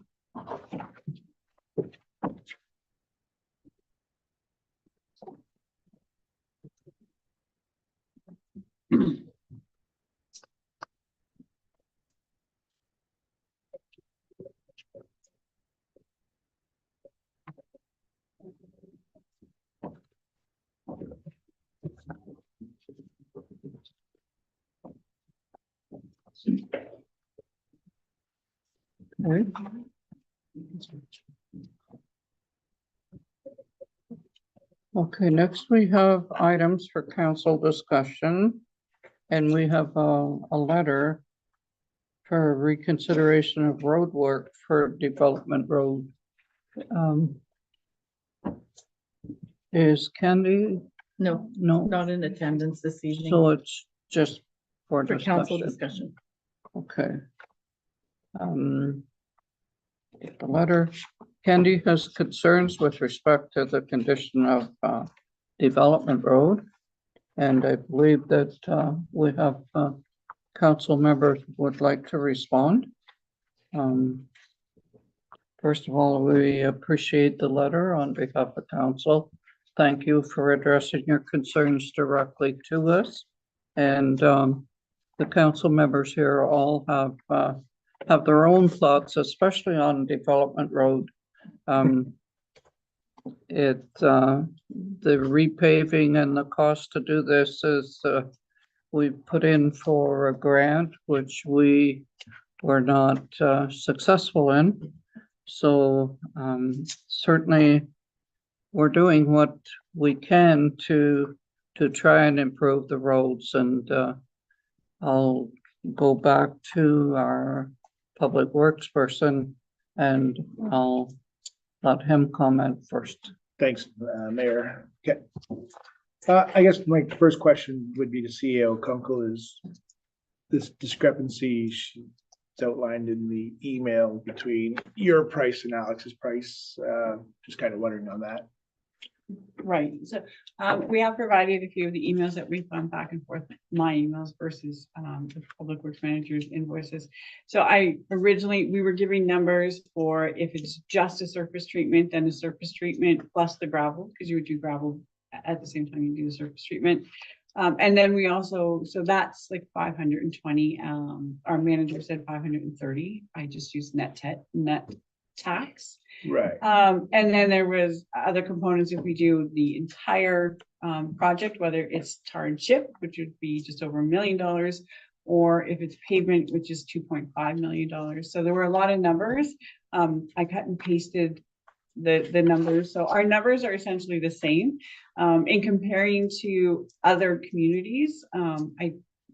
Speaker 4: Okay. Okay, next we have items for council discussion. And we have a letter for reconsideration of road work for Development Road. Is Candy?
Speaker 1: No,
Speaker 4: No,
Speaker 1: not in attendance this evening
Speaker 4: so it's just for
Speaker 1: for council
Speaker 4: discussion.
Speaker 1: discussion.
Speaker 4: Okay. The letter, Candy has concerns with respect to the condition of Development Road. And I believe that we have council members would like to respond. First of all, we appreciate the letter on behalf of council. Thank you for addressing your concerns directly to us. And the council members here all have their own thoughts, especially on Development Road. The repaving and the cost to do this is we put in for a grant, which we were not successful in. So certainly we're doing what we can to try and improve the roads, and I'll go back to our public works person and I'll let him comment first.
Speaker 9: Thanks, Mayor. Okay. I guess my first question would be to CEO Kunkel is this discrepancy it's outlined in the email between your price and Alex's price. Just kind of wondering on that.
Speaker 6: Right, so, we have provided a few of the emails that we've gone back and forth, my emails versus, the public works manager's invoices. So we were giving numbers for if it's just a surface treatment, then a surface treatment plus the gravel, because you would do gravel at the same time you do the surface treatment. And then we also, so that's like 520, our manager said 530, I just used net tax.
Speaker 9: Right.
Speaker 6: And then there was other components if we do the entire project, whether it's tar and chip, which would be just over $1 million, or if it's pavement, which is $2.5 million. So there were a lot of numbers. I cut and pasted the numbers. So our numbers are essentially the same. In comparing to other communities,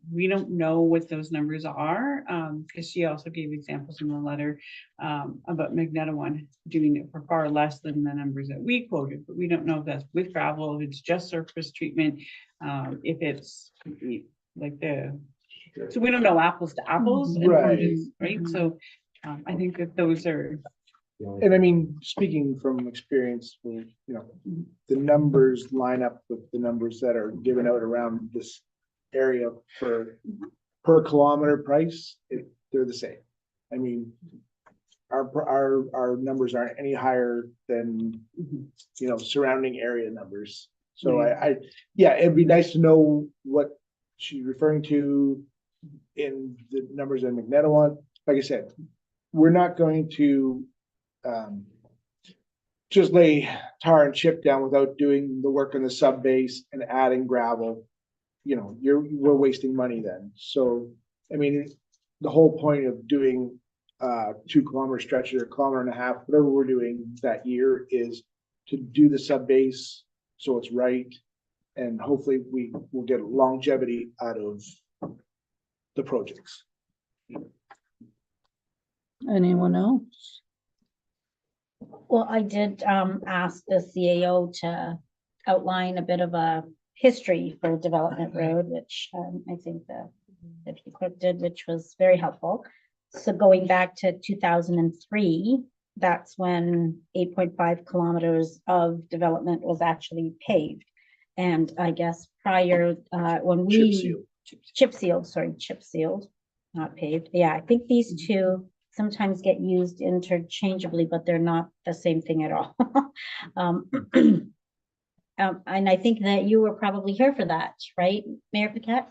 Speaker 6: we don't know what those numbers are, because she also gave examples in the letter about Magnetawan doing it for far less than the numbers that we quoted, but we don't know if that's with gravel, if it's just surface treatment, if it's like so we don't know apples to apples. and what it is, right? So I think that those are.
Speaker 9: And I mean, speaking from experience, you know, the numbers line up with the numbers that are given out around this area for per kilometer price, they're the same. I mean, our numbers aren't any higher than, you know, surrounding area numbers. So yeah, it'd be nice to know what she's referring to in the numbers in Magnetawan. Like I said, we're not going to just lay tar and chip down without doing the work on the sub base and adding gravel. You know, we're wasting money then. So, I mean, the whole point of doing 2 kilometer stretches or 1.5 kilometers, whatever we're doing that year, is to do the sub base so it's right, and hopefully we will get longevity out of the projects.
Speaker 4: Anyone else?
Speaker 3: Well, I did ask the CAO to outline a bit of a history for Development Road, which I think the deputy clerk did, which was very helpful. So going back to 2003, that's when 8.5 kilometers of development was actually paved. And I guess prior, when we chip sealed, not paved. Yeah, I think these two sometimes get used interchangeably, but they're not the same thing at all. And I think that you were probably here for that, right, Mayor Paquette?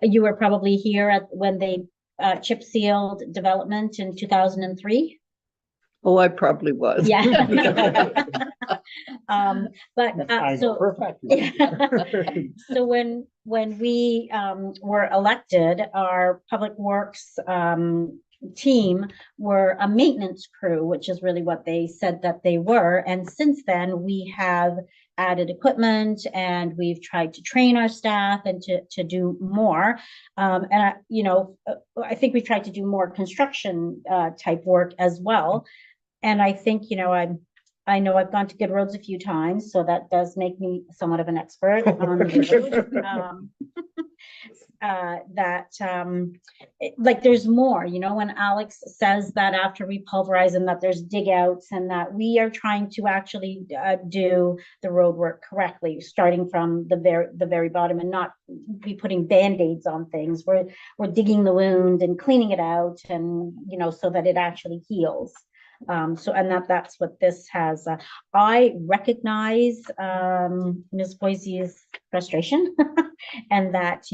Speaker 3: You were probably here when they chip sealed development in 2003.
Speaker 4: Oh, I probably was.
Speaker 3: Yeah. But so when we were elected, our public works team were a maintenance crew, which is really what they said that they were. And since then, we have added equipment and we've tried to train our staff and to do more. And I think we tried to do more construction type work as well. And I think, I know I've gone to Good Roads a few times, so that does make me somewhat of an expert on the road. Like there's more, when Alex says that after we pulverize and that there's dig outs and that we are trying to actually do the road work correctly, starting from the very bottom and not be putting band-aids on things. We're digging the wound and cleaning it out and, so that it actually heals. And that's what this has. I recognize Ms. Boise's frustration and that,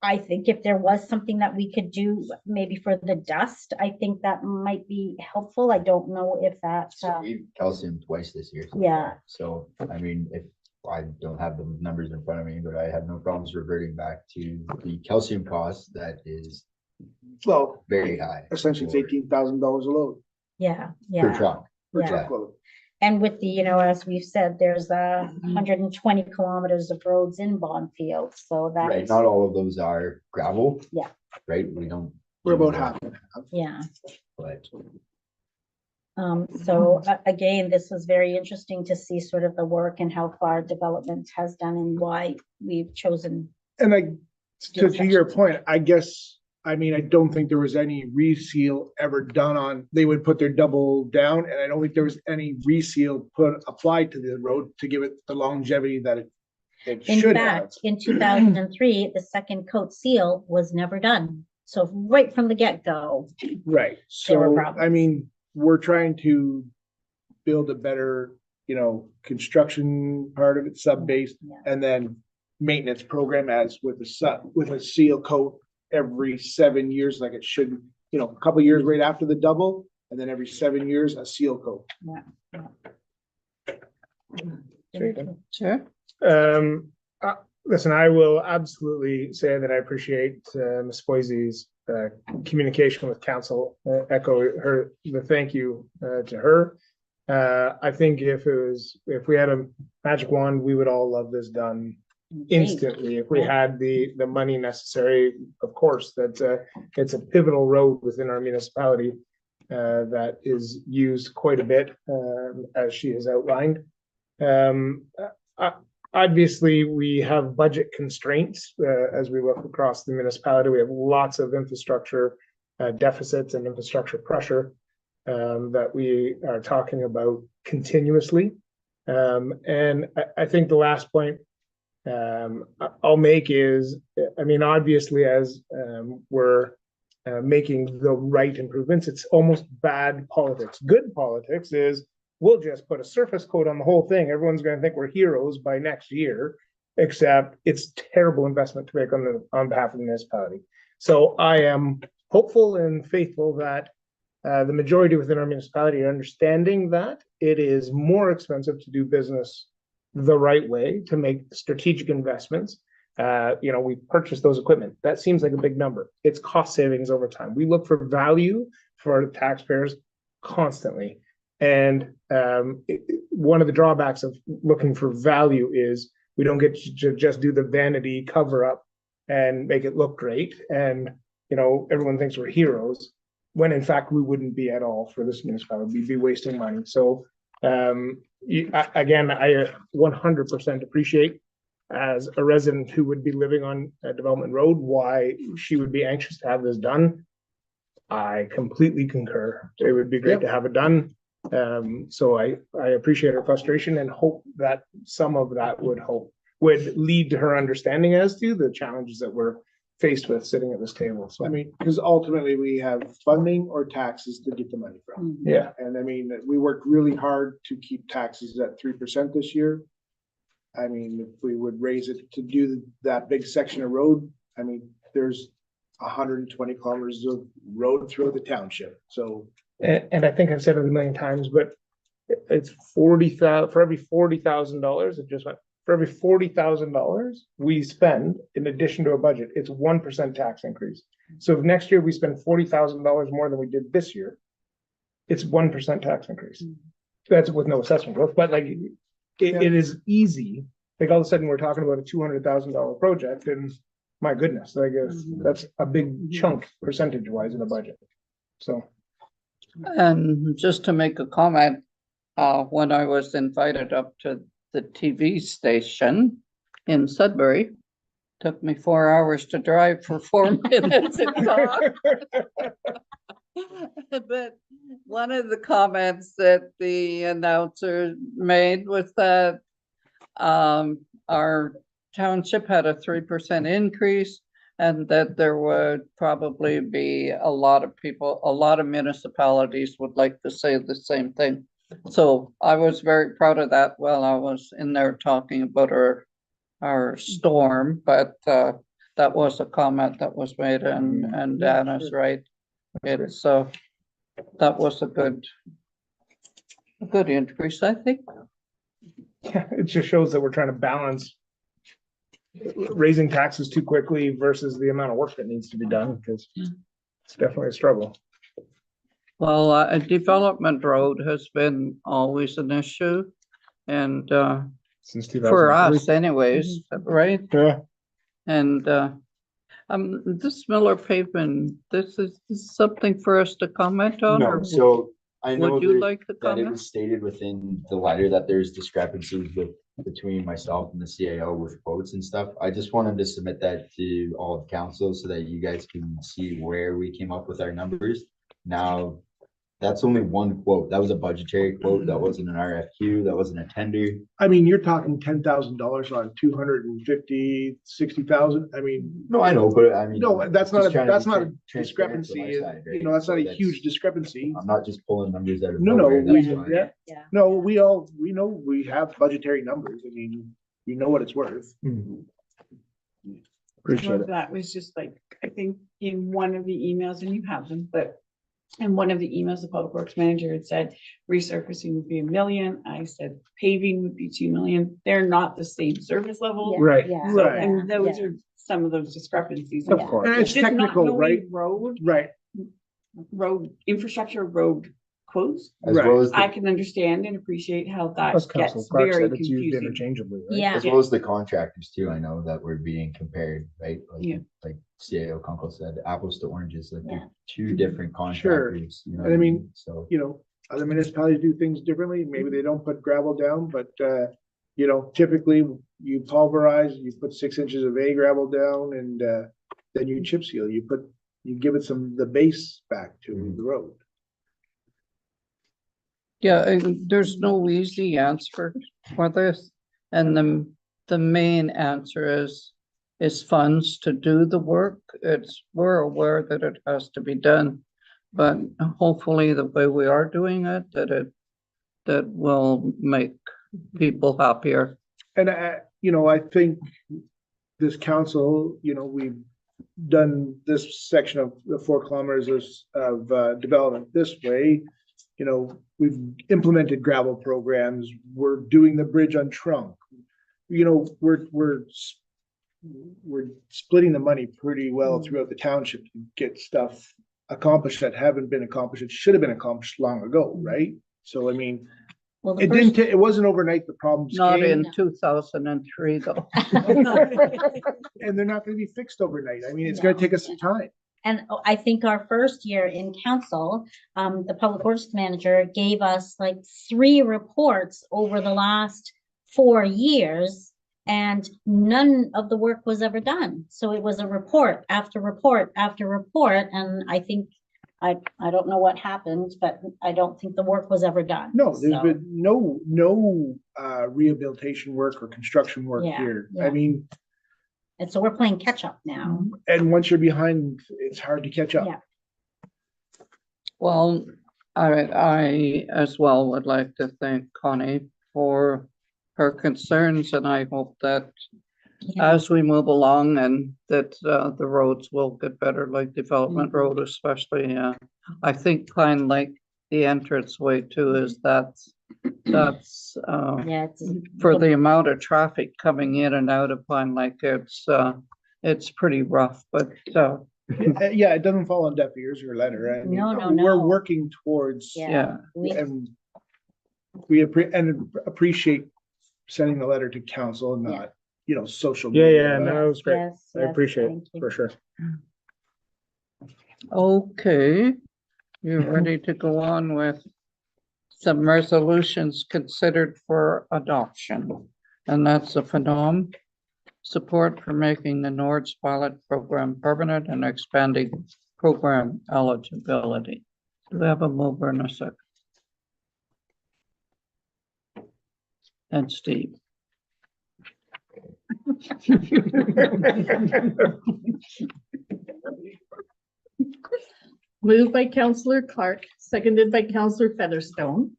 Speaker 3: I think if there was something that we could do maybe for the dust, I think that might be helpful. I don't know if that.
Speaker 11: So we calcium twice this year.
Speaker 3: Yeah.
Speaker 11: So, I mean, if I don't have the numbers in front of me, but I have no problems reverting back to the calcium cost that is very high.
Speaker 9: Essentially, it's $18,000 a load.
Speaker 3: Yeah.
Speaker 11: Per truck.
Speaker 9: Per
Speaker 3: Yeah.
Speaker 9: truckload.
Speaker 3: And with the, as we've said, there's 120 kilometers of roads in Bonfield, so that
Speaker 11: Right, not all of those are gravel.
Speaker 3: Yeah.
Speaker 11: Right,
Speaker 9: We're about half.
Speaker 3: Yeah.
Speaker 11: But
Speaker 3: So again, this was very interesting to see sort of the work and how far development has done and why we've chosen.
Speaker 9: And to your point, I guess I mean, I don't think there was any reseal ever done on, they would put their double down, and I don't think there was any reseal applied to the road to give it the longevity that it
Speaker 3: In
Speaker 9: should have.
Speaker 3: fact, in 2003, the second coat seal was never done. So right from the get-go,
Speaker 9: Right,
Speaker 3: There were
Speaker 9: so,
Speaker 3: problems.
Speaker 9: I mean, we're trying to build a better, construction part of it, sub-based,
Speaker 3: Yeah.
Speaker 9: and then maintenance program as with a seal coat every 7 years, like it should, a couple years right after the double, and then every 7 years, a seal coat.
Speaker 4: Sure.
Speaker 2: Listen, I will absolutely say that I appreciate Ms. Boise's communication with council, echo the thank you to her. I think if we had a magic wand, we would all love this done instantly. If we had the money necessary, of course, it's a pivotal road within our municipality that is used quite a bit, as she has outlined. Obviously, we have budget constraints as we look across the municipality. We have lots of infrastructure deficits and infrastructure pressure that we are talking about continuously. And I think the last point I'll make is, I mean, obviously, as we're making the right improvements, it's almost bad politics. Good politics is we'll just put a surface coat on the whole thing. Everyone's going to think we're heroes by next year, except it's terrible investment to make on behalf of the municipality. So I am hopeful and faithful that the majority within our municipality are understanding that it is more expensive to do business the right way, to make strategic investments. We purchase those equipment. That seems like a big number. It's cost savings over time. We look for value for the taxpayers constantly. And one of the drawbacks of looking for value is we don't get to just do the vanity cover up and make it look great. And, everyone thinks we're heroes, when in fact we wouldn't be at all for this municipality. We'd be wasting money. So again, I 100% appreciate, as a resident who would be living on a development road, why she would be anxious to have this done. I completely concur. It would be great to have it done. So I appreciate her frustration and hope that some of that would lead to her understanding as to the challenges that we're faced with sitting at this table. So
Speaker 9: I mean, because ultimately we have funding or taxes to get the money from.
Speaker 2: yeah,
Speaker 9: And I mean, we worked really hard to keep taxes at 3% this year. I mean, if we would raise it to do that big section of road, I mean, there's 120 kilometers of road throughout the township. So,
Speaker 2: and I think I've said it a million times, but it's 40,000 for every $40,000. It just went for every $40,000 we spend in addition to a budget. It's 1% tax increase. So if next year we spend $40,000 more than we did this year, it's 1% tax increase. That's with no assessment growth, but like it is easy. Like all of a sudden we're talking about a $200,000 project, and my goodness, I guess that's a big chunk percentage wise in the budget. So.
Speaker 4: And just to make a comment, when I was invited up to the TV station in Sudbury, took me 4 hours to drive for 4 minutes in car. But one of the comments that the announcer made was that our township had a 3% increase, and that there would probably be a lot of municipalities would like to say the same thing. So I was very proud of that while I was in there talking about our storm, but that was a comment that was made, and Anna's right. It's that was a good increase, I think.
Speaker 2: Yeah, it just shows that we're trying to balance raising taxes too quickly versus the amount of work that needs to be done, because it's definitely a struggle.
Speaker 4: Well, a development road has been always an issue, and
Speaker 2: Since
Speaker 4: for
Speaker 2: 2003.
Speaker 4: us anyways, right?
Speaker 2: Yeah.
Speaker 4: And this Miller pavement, this is something for us to comment on,
Speaker 11: No,
Speaker 4: or
Speaker 11: so I know
Speaker 4: would you
Speaker 11: that
Speaker 4: like to
Speaker 11: that it
Speaker 4: comment?
Speaker 11: was stated within the letter that there's discrepancies with between myself and the CAO with quotes and stuff. I just wanted to submit that to all of council so that you guys can see where we came up with our numbers. Now, that's only one quote. That was a budgetary quote. That wasn't an RFQ. That wasn't a tender.
Speaker 9: I mean, you're talking $10,000 on 250, 60,000. I mean,
Speaker 11: No, I know, but I mean.
Speaker 9: no, that's not
Speaker 11: just
Speaker 9: a,
Speaker 11: trying to
Speaker 9: that's
Speaker 11: be
Speaker 9: not a
Speaker 11: transparent from
Speaker 9: discrepancy.
Speaker 11: our side, right?
Speaker 9: You know, that's not
Speaker 11: So
Speaker 9: a huge discrepancy.
Speaker 11: I'm not just pulling numbers out of
Speaker 9: No,
Speaker 11: nowhere.
Speaker 9: we,
Speaker 11: that's why.
Speaker 9: yeah,
Speaker 3: Yeah.
Speaker 9: no, we know we have budgetary numbers. I mean, we know what it's worth.
Speaker 2: Appreciate
Speaker 6: Well,
Speaker 2: it.
Speaker 6: that was just like, I think in one of the emails, and you have them, but in one of the emails, the public works manager had said resurfacing would be $1 million. I said paving would be 2 million. They're not the same service level.
Speaker 3: Yeah,
Speaker 2: Right,
Speaker 3: yeah,
Speaker 6: So,
Speaker 9: right.
Speaker 6: and those
Speaker 3: yeah.
Speaker 6: are some of those discrepancies.
Speaker 9: Of
Speaker 3: Yeah.
Speaker 9: course. And it's
Speaker 6: Just not
Speaker 9: technical,
Speaker 6: knowing
Speaker 9: right?
Speaker 6: Road
Speaker 9: Right.
Speaker 6: infrastructure, road quotes.
Speaker 11: As
Speaker 9: Right.
Speaker 11: well as
Speaker 6: I
Speaker 11: the,
Speaker 6: can understand and appreciate how that
Speaker 2: Plus Council
Speaker 6: gets
Speaker 2: Clark
Speaker 6: very
Speaker 2: said it's used
Speaker 6: confusing.
Speaker 2: interchangeably, right?
Speaker 3: Yeah,
Speaker 11: as well as the contractors too. I know that we're being compared, right?
Speaker 6: Yeah.
Speaker 11: Like CAO Kunkel said, apples to oranges, like
Speaker 3: Yeah.
Speaker 11: they're two different contractors. You know
Speaker 9: And I
Speaker 11: what
Speaker 9: mean,
Speaker 11: So.
Speaker 9: You know, other municipalities do things differently. Maybe they don't put gravel down, but, you know, typically you pulverize, you put 6 inches of A gravel down and, then you chip seal, you give it the base back to the road.
Speaker 4: Yeah, there's no easy answer for this. And the main answer is funds to do the work. We're aware that it has to be done. But hopefully the way we are doing it, that will make people happier.
Speaker 9: And you know, I think this council, you know, we've done this section of the 4 kilometers of development this way. You know, we've implemented gravel programs. We're doing the bridge on Trunk. You know, we're splitting the money pretty well throughout the township to get stuff accomplished that haven't been accomplished. It should have been accomplished long ago, right? So I mean,
Speaker 3: well, the
Speaker 9: it
Speaker 3: first,
Speaker 9: didn't. It wasn't overnight. The problems
Speaker 4: Not
Speaker 9: came,
Speaker 4: in 2003 though.
Speaker 9: and they're not going to be fixed overnight. I mean, it's going to take us some time.
Speaker 3: and I think our first year in council, the public works manager gave us like 3 reports over the last 4 years, and none of the work was ever done. So it was a report after report after report, and I think, I don't know what happened, but I don't think the work was ever done.
Speaker 9: No, there's
Speaker 3: So,
Speaker 9: been no rehabilitation work or construction work
Speaker 3: Yeah,
Speaker 9: here.
Speaker 3: yeah.
Speaker 9: I mean,
Speaker 3: and so we're playing catch up now.
Speaker 9: and once you're behind, it's hard to catch up.
Speaker 3: Yeah.
Speaker 4: Well, I as well would like to thank Connie for her concerns, and I hope that
Speaker 3: Yeah.
Speaker 4: as we move along and that the roads will get better, like Development Road especially. I think kind of like the entrance way too is that's
Speaker 3: Yeah, it's,
Speaker 4: for the amount of traffic coming in and out of Pine Lake, it's pretty rough, but
Speaker 9: Yeah, it doesn't fall on deaf ears or letter. I mean,
Speaker 3: No, no,
Speaker 9: we're
Speaker 3: no.
Speaker 9: working towards,
Speaker 3: yeah.
Speaker 4: yeah.
Speaker 9: and we appreciate sending the letter to council and not, you know, social
Speaker 2: Yeah,
Speaker 9: media.
Speaker 2: yeah, no, it was great.
Speaker 3: Yes,
Speaker 2: I
Speaker 3: yes,
Speaker 2: appreciate it,
Speaker 3: thank you.
Speaker 2: for sure.
Speaker 4: Okay, you ready to go on with some resolutions considered for adoption? And that's a phenom, support for making the Nords pilot program permanent and expanding program eligibility. Do we have a mover and a second? And Steve.
Speaker 1: Moved by Councillor Clark, seconded by Councillor Featherstone.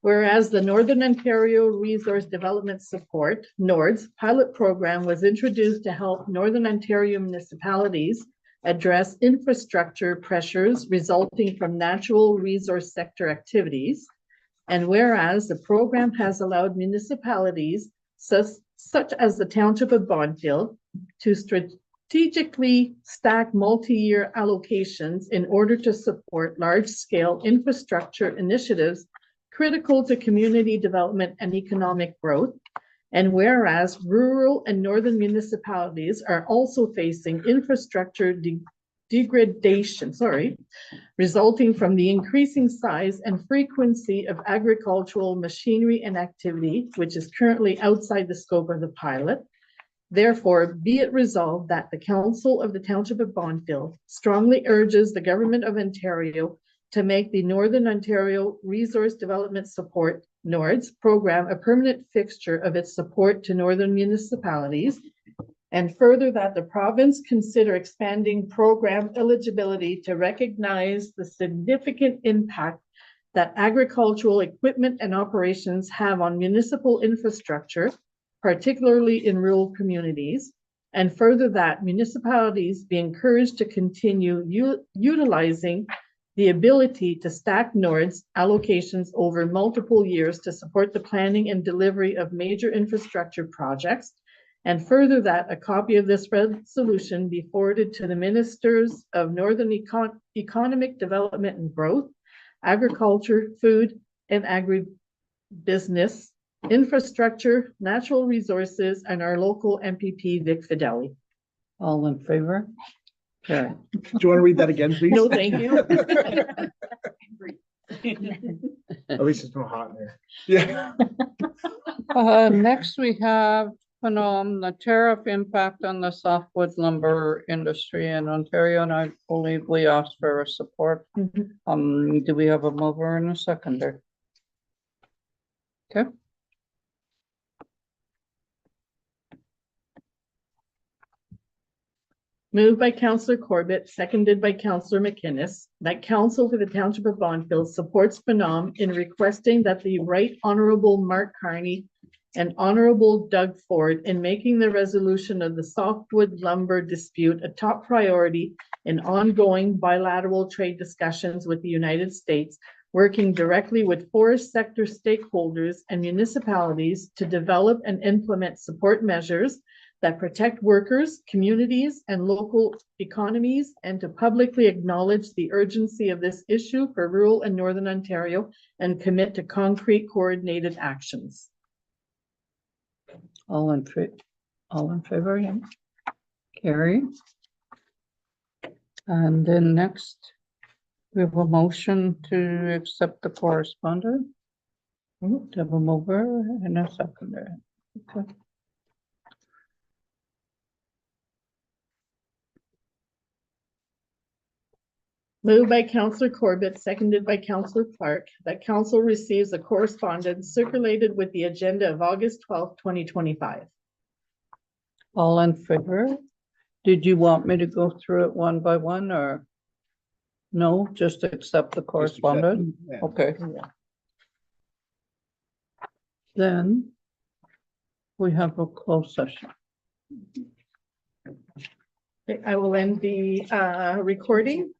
Speaker 1: Whereas the Northern Ontario Resource Development Support, NORDS, pilot program was introduced to help Northern Ontario municipalities address infrastructure pressures resulting from natural resource sector activities. And whereas the program has allowed municipalities such as the Township of Bonfield to strategically stack multi-year allocations in order to support large-scale infrastructure initiatives critical to community development and economic growth. And whereas rural and northern municipalities are also facing infrastructure degradation, resulting from the increasing size and frequency of agricultural machinery and activity, which is currently outside the scope of the pilot. Therefore, be it resolved that the Council of the Township of Bonfield strongly urges the Government of Ontario to make the Northern Ontario Resource Development Support (NORDS) program a permanent fixture of its support to northern municipalities, and further that the province consider expanding program eligibility to recognize the significant impact that agricultural equipment and operations have on municipal infrastructure, particularly in rural communities, and further that municipalities be encouraged to continue utilizing the ability to stack NORDS allocations over multiple years to support the planning and delivery of major infrastructure projects, and further that a copy of this resolution be forwarded to the Ministers of Northern Economic Development and Growth, Agriculture, Food and Agribusiness, Infrastructure, Natural Resources, and our local MPP, Vic Fideli.
Speaker 4: All in favor? Okay.
Speaker 9: Do you want to read that again, please?
Speaker 1: No, thank you.
Speaker 2: At least it's not hot in there.
Speaker 9: Yeah.
Speaker 4: Next we have the tariff impact on the softwood lumber industry in Ontario, and I believe we asked for a support. Do we have a mover and a seconder? Okay.
Speaker 1: Moved by Councillor Corbett, seconded by Councillor McInnes, that Council for the Township of Bonfield supports Phenom in requesting that the Right Honorable Mark Carney and Honorable Doug Ford in making the resolution of the softwood lumber dispute a top priority in ongoing bilateral trade discussions with the United States, working directly with forest sector stakeholders and municipalities to develop and implement support measures that protect workers, communities, and local economies, and to publicly acknowledge the urgency of this issue for rural and northern Ontario and commit to concrete coordinated actions.
Speaker 4: All in favor, yeah. Carry. And then next, we have a motion to accept the correspondence. To have a mover and a seconder. Okay.
Speaker 1: Moved by Councillor Corbett, seconded by Councillor Clark, that Council receives a correspondence circulated with the agenda of August 12th, 2025.
Speaker 4: All in favor? Did you want me to go through it one by one, or? No, just accept the correspondence?
Speaker 9: Yeah.
Speaker 4: Okay. Then we have a closed session.
Speaker 1: Okay, I will end the recording.